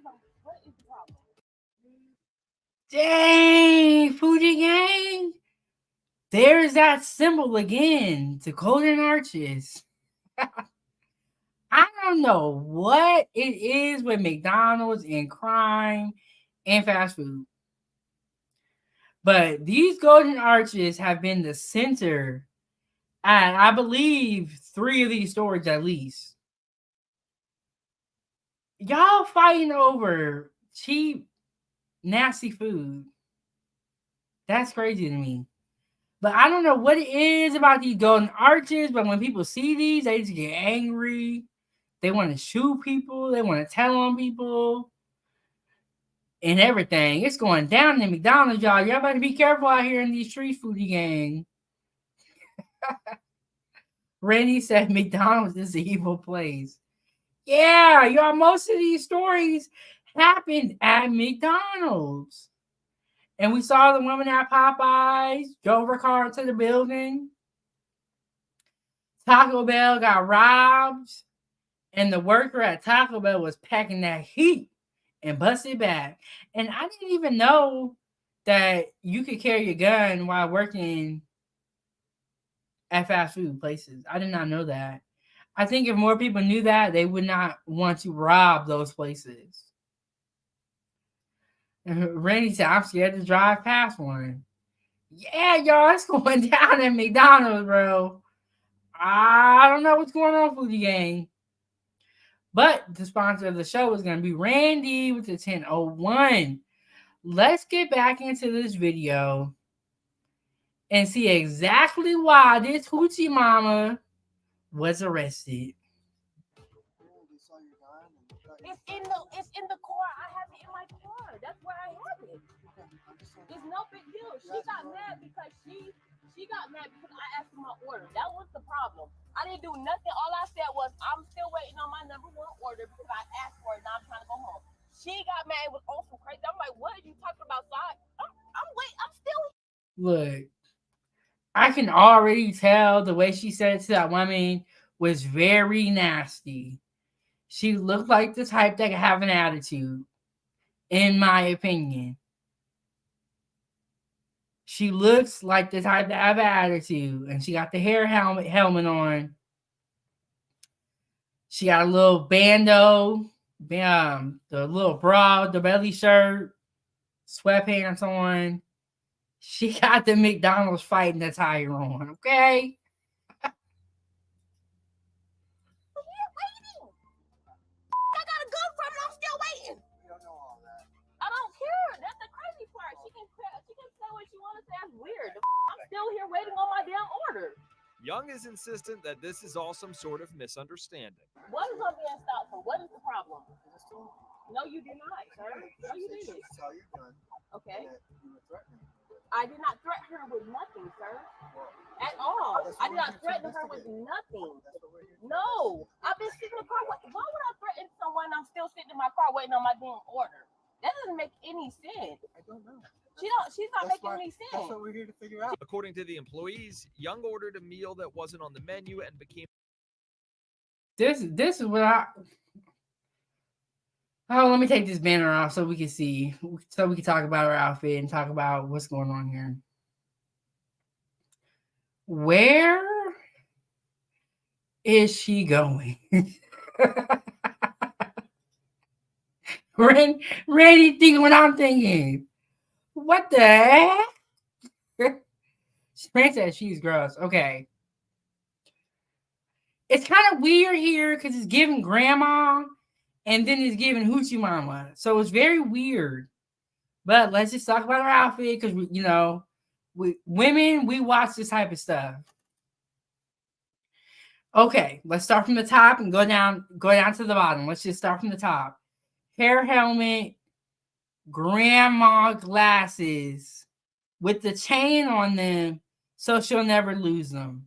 Dang, Fuji Gang. There's that symbol again, the golden arches. I don't know what it is with McDonald's and crime and fast food. But these golden arches have been the center at, I believe, 3 of these stores at least. Y'all fighting over cheap, nasty food. That's crazy to me. But I don't know what it is about these golden arches, but when people see these, they just get angry. They want to shoot people. They want to tell on people. And everything. It's going down in McDonald's, y'all. Y'all better be careful out here in these streets, foodie gang. Randy said McDonald's is an evil place. Yeah, y'all, most of these stories happened at McDonald's. And we saw the woman at Popeyes, drove her car to the building. Taco Bell got robbed. And the worker at Taco Bell was packing that heat and busted back. And I didn't even know that you could carry a gun while working at fast food places. I did not know that. I think if more people knew that, they would not want to rob those places. And Randy said, I'm scared to drive past one. Yeah, y'all, it's going down at McDonald's, bro. I don't know what's going on, foodie gang. But the sponsor of the show is going to be Randy with the 1001. Let's get back into this video and see exactly why this hoochie mama was arrested. It's in the car. I have it in my car. That's where I have it. It's no big deal. She got mad because I asked for my order. That was the problem. I didn't do nothing. All I said was I'm still waiting on my number 1 order because I asked for it. Now I'm trying to go home. She got mad. It was on some crazy. I'm like, what are you talking about? So I'm still. Look, I can already tell the way she said it to that woman was very nasty. She looked like the type that could have an attitude, in my opinion. She looks like the type that have an attitude, and she got the helmet on. She got a little bandeau, the little bra, the belly shirt, sweatpants on. She got the McDonald's fighting attire on, okay? I got a gun from her. I'm still waiting. You don't know all that. I don't care. That's the crazy part. She can say what she wants to say. That's weird. I'm still here waiting on my damn order. Young is insistent that this is all some sort of misunderstanding. What is up being stopped for? What is the problem? No, you did not, sir. No, you didn't. Okay. I did not threaten her with nothing, sir. At all. I did not threaten her with nothing. No. I've been sitting in the car. Why would I threaten someone? I'm still sitting in my car waiting on my damn order. That doesn't make any sense. I don't know. She's not making any sense. That's what we're here to figure out. According to the employees, Young ordered a meal that wasn't on the menu and became. This is what I. Oh, let me take this banner off so we can see, so we can talk about her outfit and talk about what's going on here. Where is she going? Randy thinking what I'm thinking. What the heck? Sprint says she's gross. Okay. It's kind of weird here because it's giving grandma and then it's giving hoochie mama. So it's very weird. But let's just talk about her outfit because, women, we watch this type of stuff. Okay, let's start from the top and go down to the bottom. Let's just start from the top. Hair helmet, grandma glasses with the chain on them so she'll never lose them.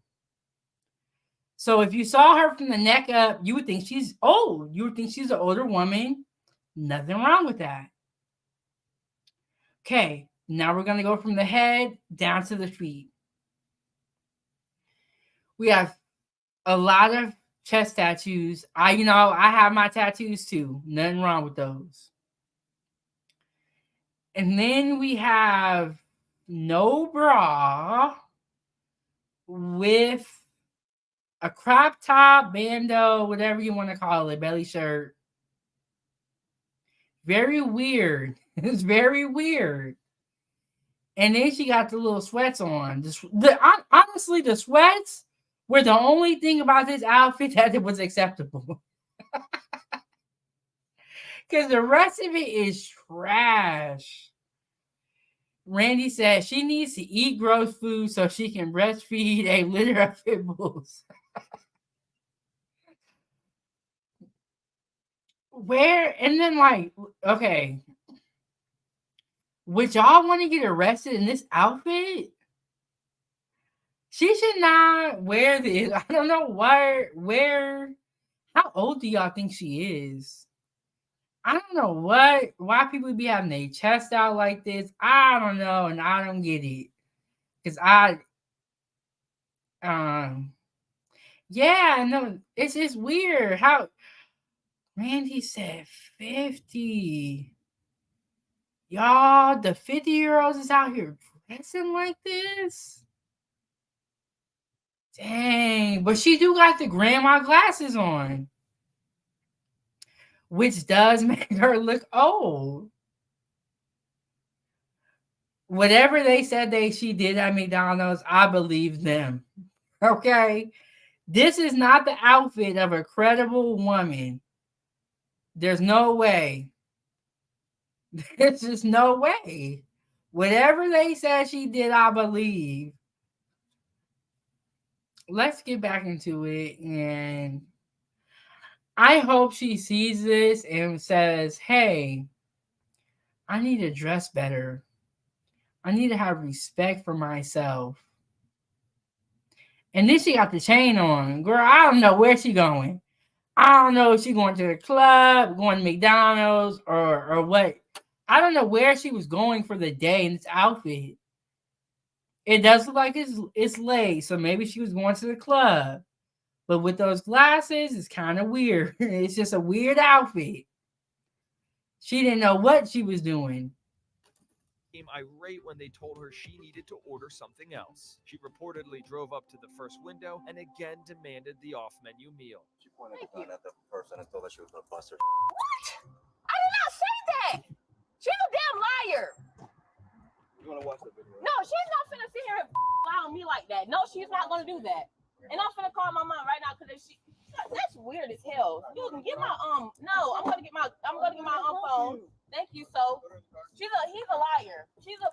So if you saw her from the neck up, you would think she's old. You would think she's an older woman. Nothing wrong with that. Okay, now we're going to go from the head down to the feet. We have a lot of chest tattoos. I have my tattoos too. Nothing wrong with those. And then we have no bra. with a crop top, bandeau, whatever you want to call it, belly shirt. Very weird. It's very weird. And then she got the little sweats on. Honestly, the sweats were the only thing about this outfit that it was acceptable. Because the rest of it is trash. Randy said she needs to eat gross food so she can breastfeed a litter of pit bulls. Where? And then, like, okay. Would y'all want to get arrested in this outfit? She should not wear this. I don't know where. How old do y'all think she is? I don't know why people be having their chest out like this. I don't know, and I don't get it. Cause yeah, no, it's just weird how Randy said 50. Y'all, the 50-year-olds is out here dressing like this. Dang, but she do got the grandma glasses on, which does make her look old. Whatever they said she did at McDonald's, I believe them. Okay? This is not the outfit of a credible woman. There's no way. There's just no way. Whatever they said she did, I believe. Let's get back into it. And I hope she sees this and says, hey, I need to dress better. I need to have respect for myself. And then she got the chain on. Girl, I don't know where she going. I don't know if she going to the club, going to McDonald's, or what. I don't know where she was going for the day in this outfit. It does look like it's late, so maybe she was going to the club. But with those glasses, it's kind of weird. It's just a weird outfit. She didn't know what she was doing. Became irate when they told her she needed to order something else. She reportedly drove up to the first window and again demanded the off-menu meal. She pointed the gun at the person and told her she was going to bust her. What? I did not say that. She's a damn liar. You want to watch the video? No, she's not finna sit here and lie on me like that. No, she's not gonna do that. And I'm finna call my mom right now because that's weird as hell. Excuse me, get my no, I'm gonna get my phone. Thank you. So he's a liar. She's a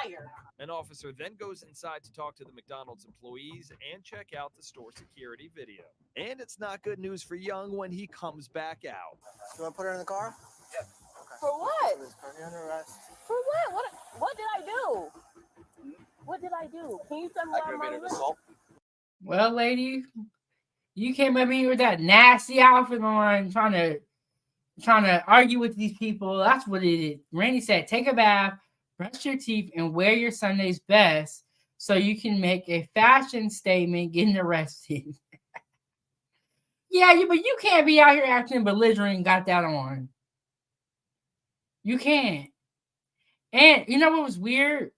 liar. An officer then goes inside to talk to the McDonald's employees and check out the store security video. And it's not good news for Young when he comes back out. You want to put her in the car? Yeah. Okay. For what? You're under arrest. For what? What did I do? What did I do? Can you tell me what aggravated assault? Well, lady, you came up here with that nasty outfit on, trying to argue with these people. That's what it is. Randy said, take a bath, brush your teeth, and wear your Sunday's best so you can make a fashion statement getting arrested. Yeah, but you can't be out here acting belligerent and got that on. You can't. And you know what was weird?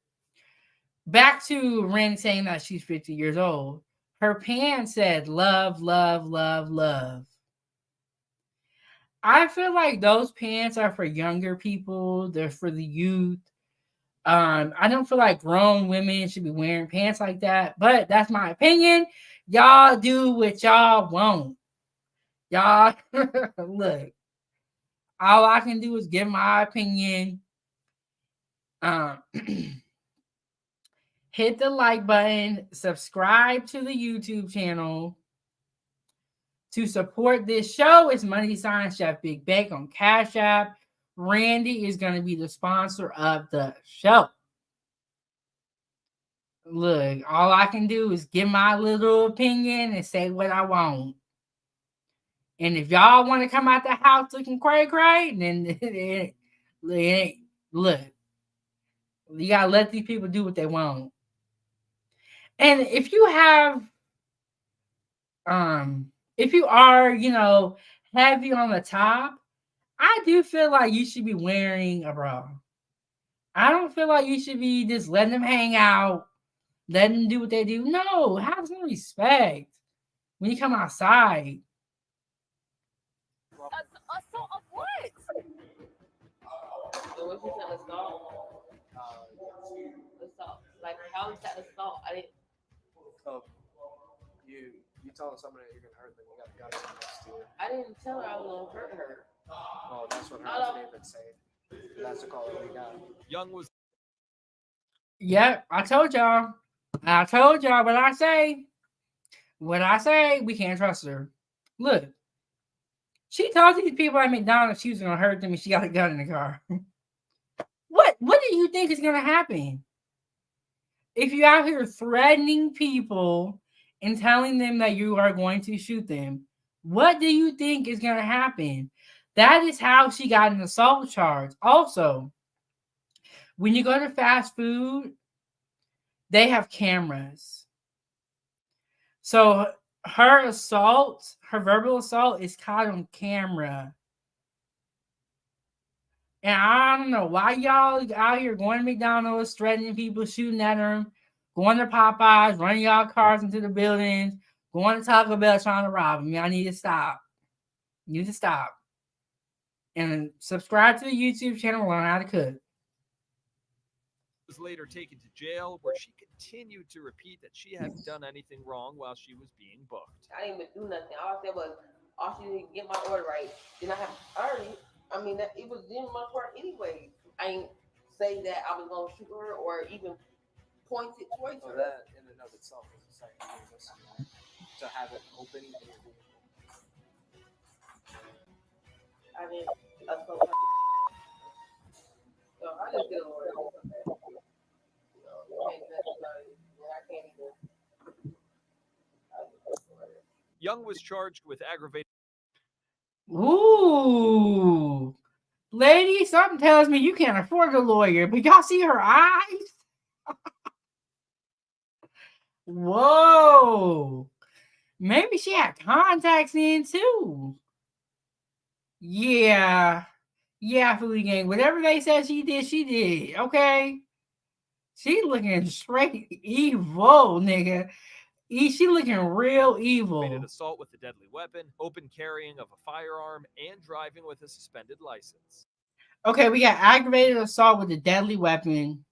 Back to Randy saying that she's 50 years old. Her pants said love, love, love, love. I feel like those pants are for younger people. They're for the youth. I don't feel like grown women should be wearing pants like that, but that's my opinion. Y'all do what y'all want. Y'all, look, all I can do is give my opinion. Hit the like button, subscribe to the YouTube channel. To support this show is $, on Cash App. Randy is going to be the sponsor of the show. Look, all I can do is give my little opinion and say what I want. And if y'all want to come out the house looking cray-cray, then look, you got to let these people do what they want. And if you have, if you are, heavy on the top, I do feel like you should be wearing a bra. I don't feel like you should be just letting them hang out, Let them do what they do. No, have some respect when you come outside. Assault of what? So what you said assault? Assault. Like how is that assault? I didn't. So you telling somebody that you're gonna hurt them, you got a gun next to you. I didn't tell her I was gonna hurt her. Well, that's what her affidavit said. That's the call that we got. Young was. Yep, I told y'all. I told y'all what I say. What I say, we can't trust her. Look, she told these people at McDonald's she was gonna hurt them and she got a gun in the car. What do you think is gonna happen? If you're out here threatening people and telling them that you are going to shoot them, what do you think is gonna happen? That is how she got an assault charge. Also, when you go to fast food, they have cameras. So her assault, her verbal assault is caught on camera. And I don't know why y'all out here going to McDonald's, threatening people, shooting at them, going to Popeyes, running y'all cars into the buildings, going to Taco Bell trying to rob them. Y'all need to stop. You need to stop. And subscribe to the YouTube channel, learn how to cook. Was later taken to jail where she continued to repeat that she hadn't done anything wrong while she was being booked. I didn't even do nothing. All I said was, all she did get my order right. Then it was in my part anyway. I ain't say that I was gonna shoot her or even point it towards So her. that in and of itself is a second to have it open. I didn't assault her. So I just did a order. Young was charged with aggravated. Ooh. Lady, something tells me you can't afford a lawyer, but y'all see her eyes? Whoa. Maybe she had contacts in too. Yeah. Yeah, Foodie Gang. Whatever they said she did. Okay. She looking straight evil, nigga. She looking real evil. Aggravated assault with a deadly weapon, open carrying of a firearm, and driving with a suspended license. Okay, we got aggravated assault with a deadly weapon,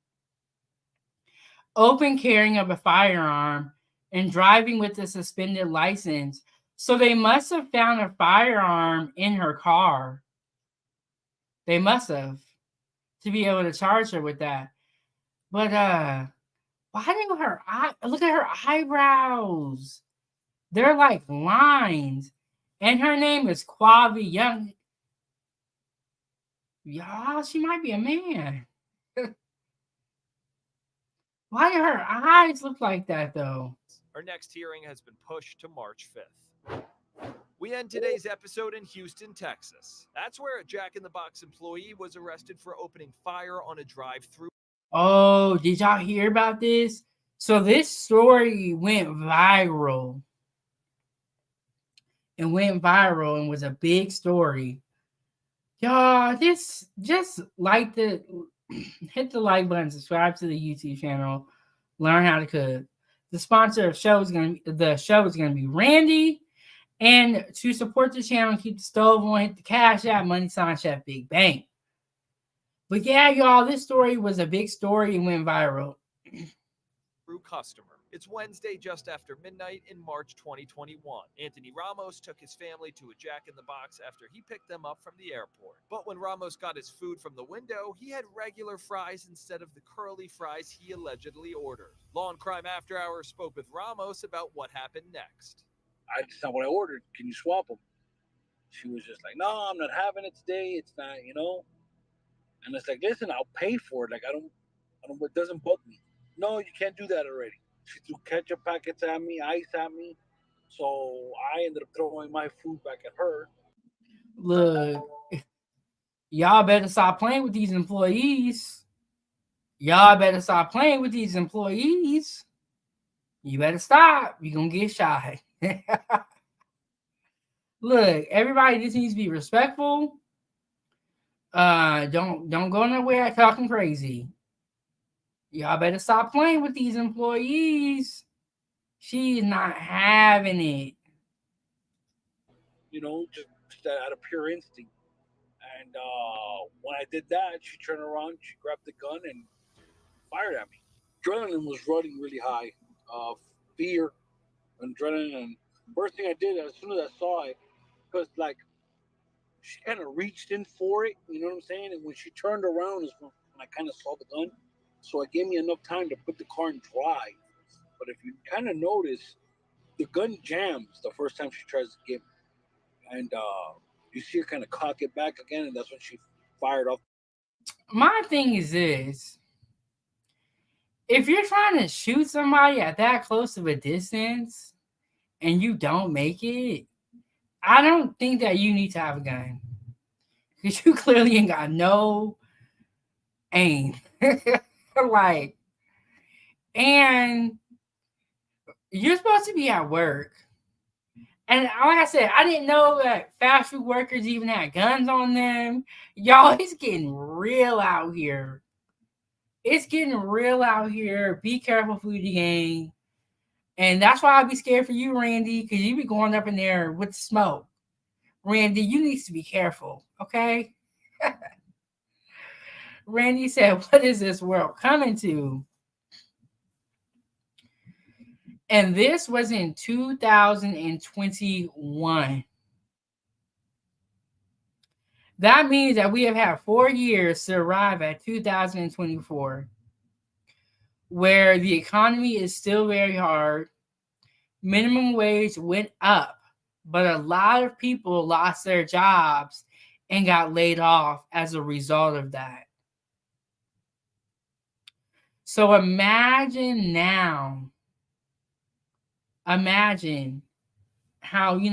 open carrying of a firearm, and driving with a suspended license. So they must have found a firearm in her car. They must have to be able to charge her with that. But why do her eye? Look at her eyebrows. They're like lines. And her name is Quavi Young. Y'all, she might be a man. Why do her eyes look like that, though? Her next hearing has been pushed to March 5th. We end today's episode in Houston, Texas. That's where a Jack in the Box employee was arrested for opening fire on a drive-thru. Oh, did y'all hear about this? So this story went viral. It went viral and was a big story. Y'all, this just like hit the like button, subscribe to the YouTube channel, learn how to cook. The sponsor of the show is gonna be Randy. And to support the channel, keep the stove on, hit the Cash App, money sign Chefbigbank. But yeah, y'all, this story was a big story and went viral. Customer. It's Wednesday just after midnight in March 2021. Anthony Ramos took his family to a Jack in the Box after he picked them up from the airport. But when Ramos got his food from the window, he had regular fries instead of the curly fries he allegedly ordered. Law and Crime After Hours spoke with Ramos about what happened next. That's not what I ordered. Can you swap them? She was just like, no, I'm not having it today. It's not, And it's like, listen, I'll pay for it. Like, I don't, it doesn't bug me. No, you can't do that already. She threw ketchup packets at me, ice at me. So I ended up throwing my food back at her. Look, y'all better stop playing with these employees. Y'all better stop playing with these employees. You better stop. You're going to get shot. Look, everybody just needs to be respectful. Don't go nowhere talking crazy. Y'all better stop playing with these employees. She's not having it. You know, just out of pure instinct. And when I did that, she turned around, she grabbed the gun and fired at me. Adrenaline was running really high. Fear, adrenaline. And first thing I did, as soon as I saw it, because like she kind of reached in for it, you know what I'm saying? And when she turned around is when I kind of saw the gun. So it gave me enough time to put the car in drive. But if you kind of notice, the gun jams the first time she tries to get me. And you see her kind of cock it back again, and that's when she fired off. My thing is this. If you're trying to shoot somebody at that close of a distance and you don't make it, I don't think that you need to have a gun. Because you clearly ain't got no aim. Like, and you're supposed to be at work. And like I said, I didn't know that fast food workers even had guns on them. Y'all, it's getting real out here. It's getting real out here. Be careful, Foodie Gang. And that's why I'd be scared for you, Randy, because you be going up in there with smoke. Randy, you need to be careful, okay? Randy said, what is this world coming to? And this was in 2021. That means that we have had 4 years to arrive at 2024, where the economy is still very hard. Minimum wage went up, but a lot of people lost their jobs and got laid off as a result of that. So imagine how, yeah,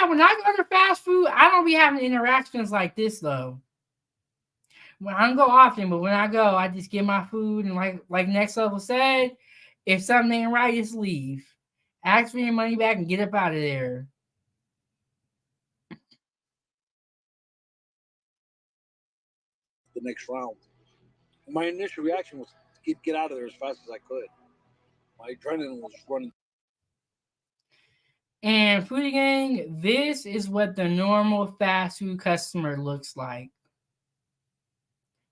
when I go to fast food, I don't be having interactions like this though. When I don't go often, but when I go, I just get my food and like Next Level said, if something ain't right, just leave. Ask for your money back and get up out of there. The next round. My initial reaction was to get out of there as fast as I could. My adrenaline was running. And Foodie Gang, this is what the normal fast food customer looks like.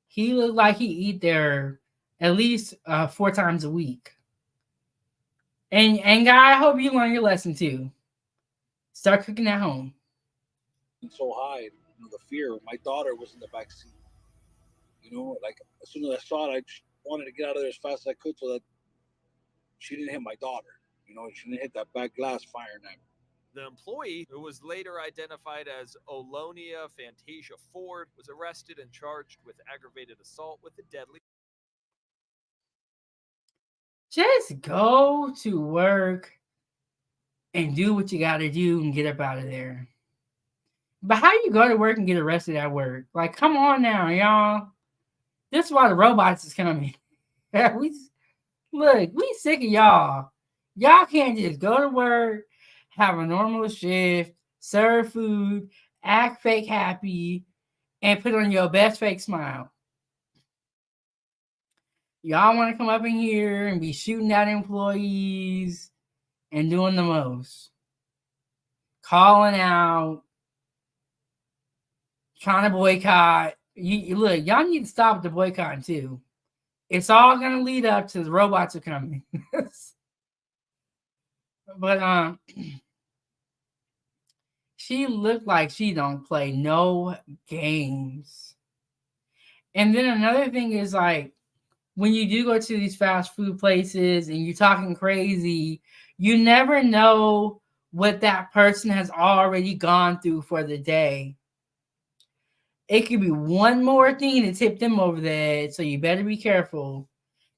He looked like he eat there at least 4 times a week. And guy, I hope you learn your lesson too. Start cooking at home. So high, the fear. My daughter was in the back seat. Like as soon as I saw it, I just wanted to get out of there as fast as I could so that she didn't hit my daughter. She didn't hit that back glass firing at me. The employee, who was later identified as Olonia Fantasia Ford, was arrested and charged with aggravated assault with a deadly. Just go to work and do what you got to do and get up out of there. But how you go to work and get arrested at work? Like, come on now, y'all. This is why the robots is coming. we sick of y'all. Y'all can't just go to work, have a normal shift, serve food, act fake happy, and put on your best fake smile. Y'all want to come up in here and be shooting at employees and doing the most. Calling out, trying to boycott. Look, y'all need to stop the boycotting too. It's all going to lead up to the robots are coming. But she looked like she don't play no games. And then another thing is like, when you do go to these fast food places and you're talking crazy, you never know what that person has already gone through for the day. It could be one more thing to tip them over the edge, so you better be careful.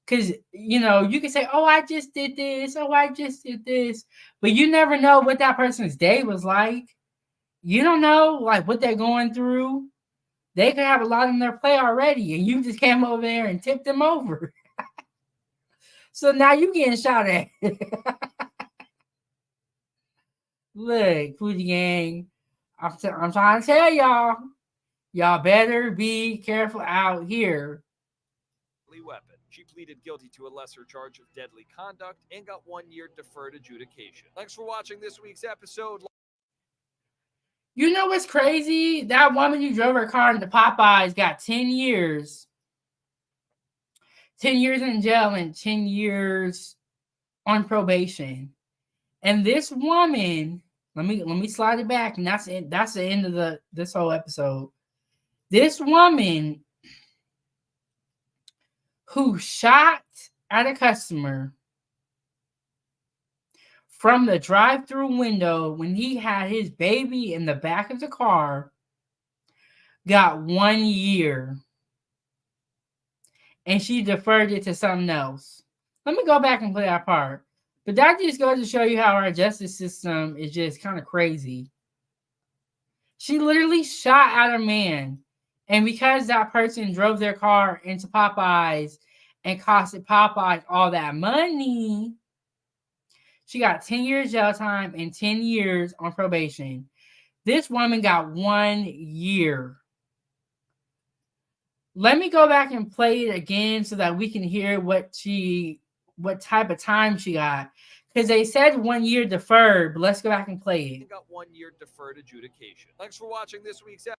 Because, you can say, oh, I just did this. Oh, I just did this. But you never know what that person's day was like. You don't know, like, what they're going through. They could have a lot on their plate already, and you just came over there and tipped them over. So now you getting shot at. Look, Foodie Gang, I'm trying to tell y'all, Y'all better be careful out here. Weapon. She pleaded guilty to a lesser charge of deadly conduct and got 1 year deferred adjudication. Thanks for watching this week's episode. You know what's crazy? That woman who drove her car into Popeyes got 10 years. 10 years in jail and 10 years on probation. And this woman, let me slide it back, and that's it. That's the end of this whole episode. This woman who shot at a customer from the drive-through window when he had his baby in the back of the car got 1 year. And she deferred it to something else. Let me go back and play that part. But that just goes to show you how our justice system is just kind of crazy. She literally shot at a man. And because that person drove their car into Popeyes and costed Popeyes all that money, she got 10 years jail time and 10 years on probation. This woman got 1 year. Let me go back and play it again so that we can hear what type of time she got. Because they said 1 year deferred, but let's go back and play it. Got 1 year deferred adjudication. Thanks for watching this week's episode.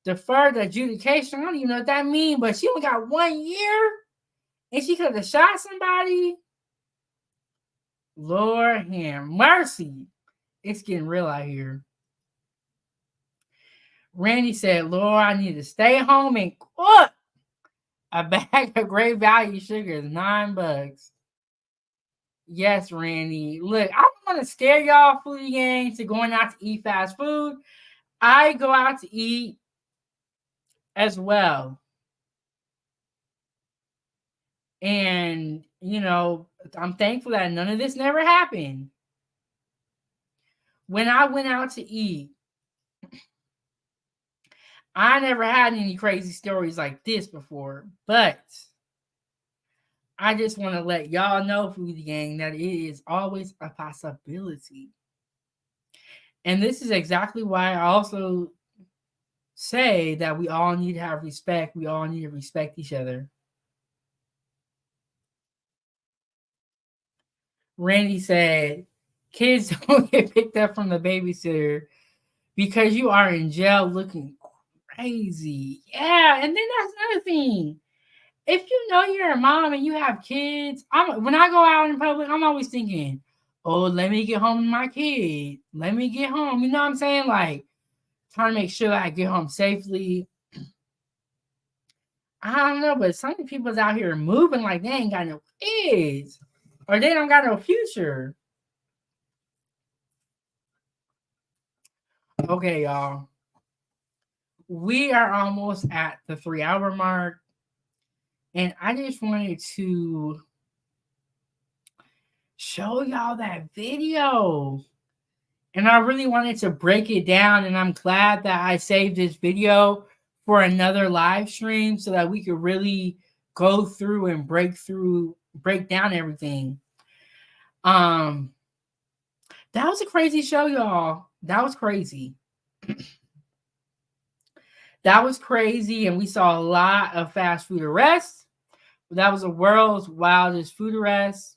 Deferred adjudication. I don't even know what that means, but she only got 1 year and she could have shot somebody. Lord have mercy. It's getting real out here. Randy said, Lord, I need to stay home and cook. A bag of Great Value sugar is $9. Yes, Randy. Look, I don't want to scare y'all foodie gangs to going out to eat fast food. I go out to eat as well. And, you know, I'm thankful that none of this never happened. When I went out to eat, I never had any crazy stories like this before, but I just want to let y'all know, foodie gang, that it is always a possibility. And this is exactly why I also say that we all need to have respect. We all need to respect each other. Randy said, kids don't get picked up from the babysitter because you are in jail looking crazy. Yeah, and then that's another thing. If you know you're a mom and you have kids, when I go out in public, I'm always thinking, oh, let me get home with my kid. Let me get home. You know what I'm saying? Like, trying to make sure I get home safely. I don't know, but some people's out here moving like they ain't got no kids. Or they don't got no future. Okay, y'all. We are almost at the 3-hour mark. And I just wanted to show y'all that video. And I really wanted to break it down. And I'm glad that I saved this video for another live stream so that we could really go through and break down everything. That was a crazy show, y'all. That was crazy. That was crazy. And we saw a lot of fast food arrests. That was the world's wildest food arrest.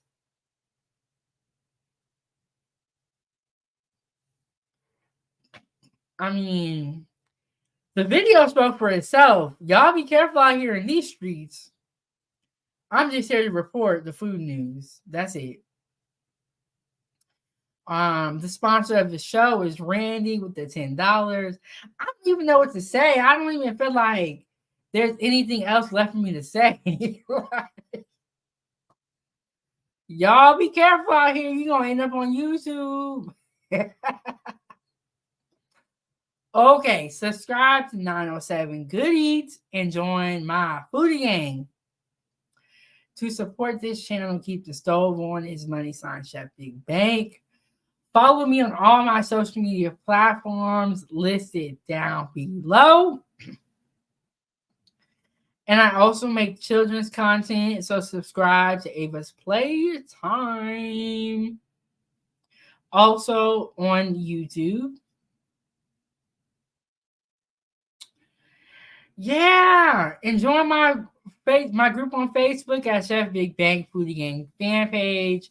I mean, the video spoke for itself. Y'all be careful out here in these streets. I'm just here to report the food news. That's it. The sponsor of the show is Randy with the $10. I don't even know what to say. I don't even feel like there's anything else left for me to say. Y'all be careful out here. You're going to end up on YouTube. Okay, subscribe to 907 Good Eats and join my foodie gang. To support this channel, keep the stove on is money sign Chefbigbank. Follow me on all my social media platforms listed down below. And I also make children's content, so subscribe to Ava's Playtime. Also on YouTube. Yeah, and join my group on Facebook at Chefbigbank Foodie Gang fan page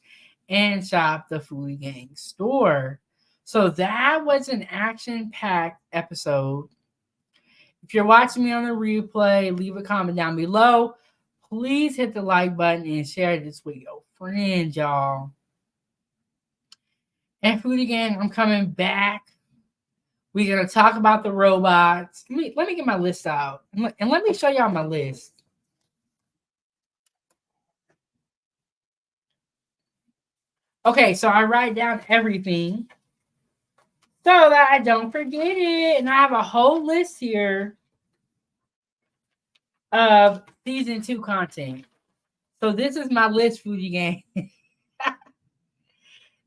and shop the Foodie Gang store. So that was an action-packed episode. If you're watching me on the replay, leave a comment down below. Please hit the like button and share this with your friends, y'all. And Foodie Gang, I'm coming back. We're gonna talk about the robots. Let me get my list out, and let me show y'all my list. Okay, so I write down everything so that I don't forget it, and I have a whole list here of season 2 content. So this is my list, Foodie Gang.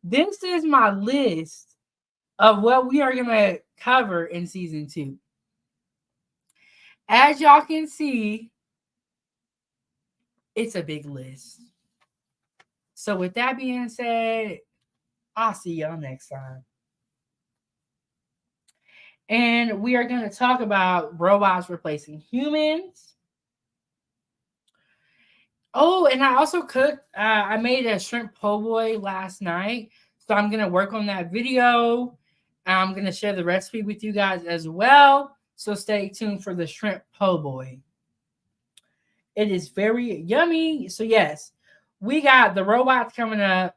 This is my list of what we are gonna cover in season 2. As y'all can see, it's a big list. So with that being said, I'll see y'all next time. And we are going to talk about robots replacing humans. Oh, and I also cooked. I made a shrimp po' boy last night. So I'm going to work on that video. I'm going to share the recipe with you guys as well. So stay tuned for the shrimp po' boy. It is very yummy. So yes, we got the robots coming up.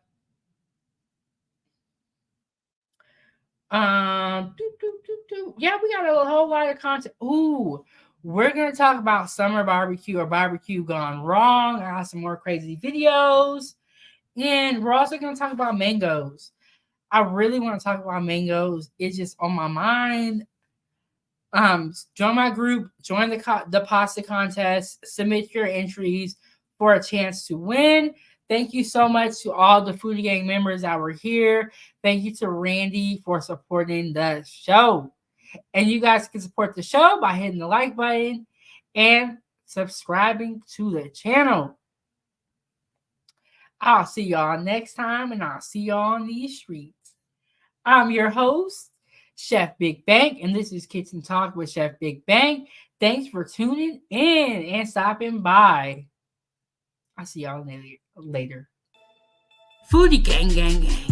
Yeah, we got a whole lot of content. Ooh, we're gonna talk about summer barbecue or barbecue gone wrong. I have some more crazy videos, and we're also gonna talk about mangoes. I really want to talk about mangoes. It's just on my mind. Join my group, join the pasta contest, submit your entries for a chance to win. Thank you so much to all the Foodie Gang members that were here. Thank you to Randy for supporting the show. And you guys can support the show by hitting the like button and subscribing to the channel. I'll see y'all next time, and I'll see y'all on these streets. I'm your host, Chef Big Bank, and this is Kitchen Talk with Chef Big Bank. Thanks for tuning in and stopping by. I'll see y'all later. Foodie Gang, gang, gang.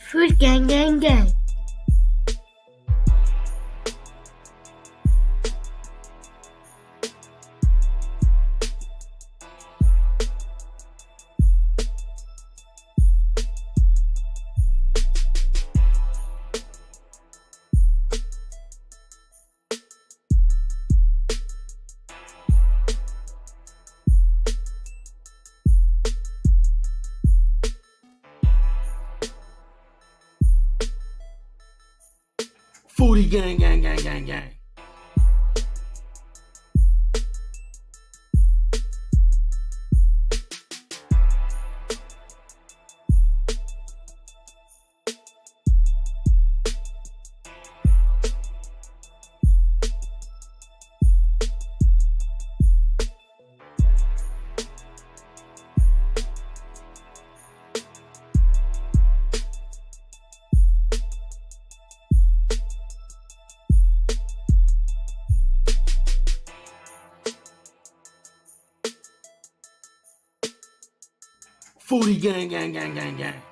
Food gang, gang, gang. Foodie gang, gang, gang, gang, gang. Foodie gang, gang, gang, gang, gang.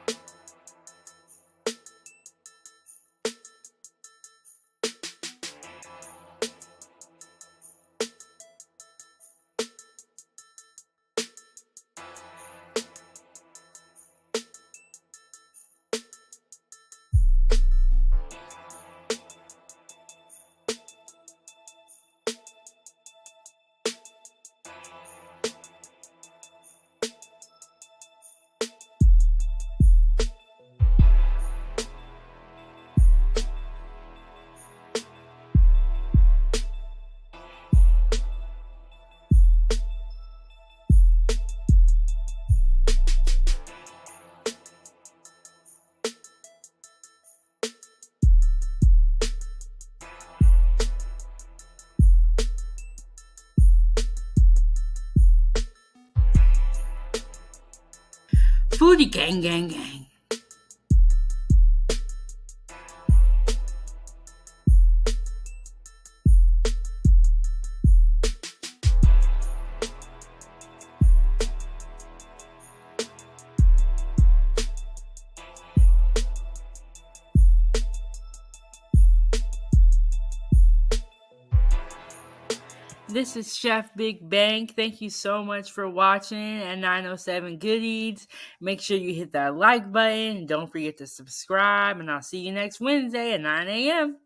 Foodie gang, gang, gang. This is Chefbigbank. Thank you so much for watching at 907 Good Eats. Make sure you hit that like button. Don't forget to subscribe, and I'll see you next Wednesday at 9 a.m.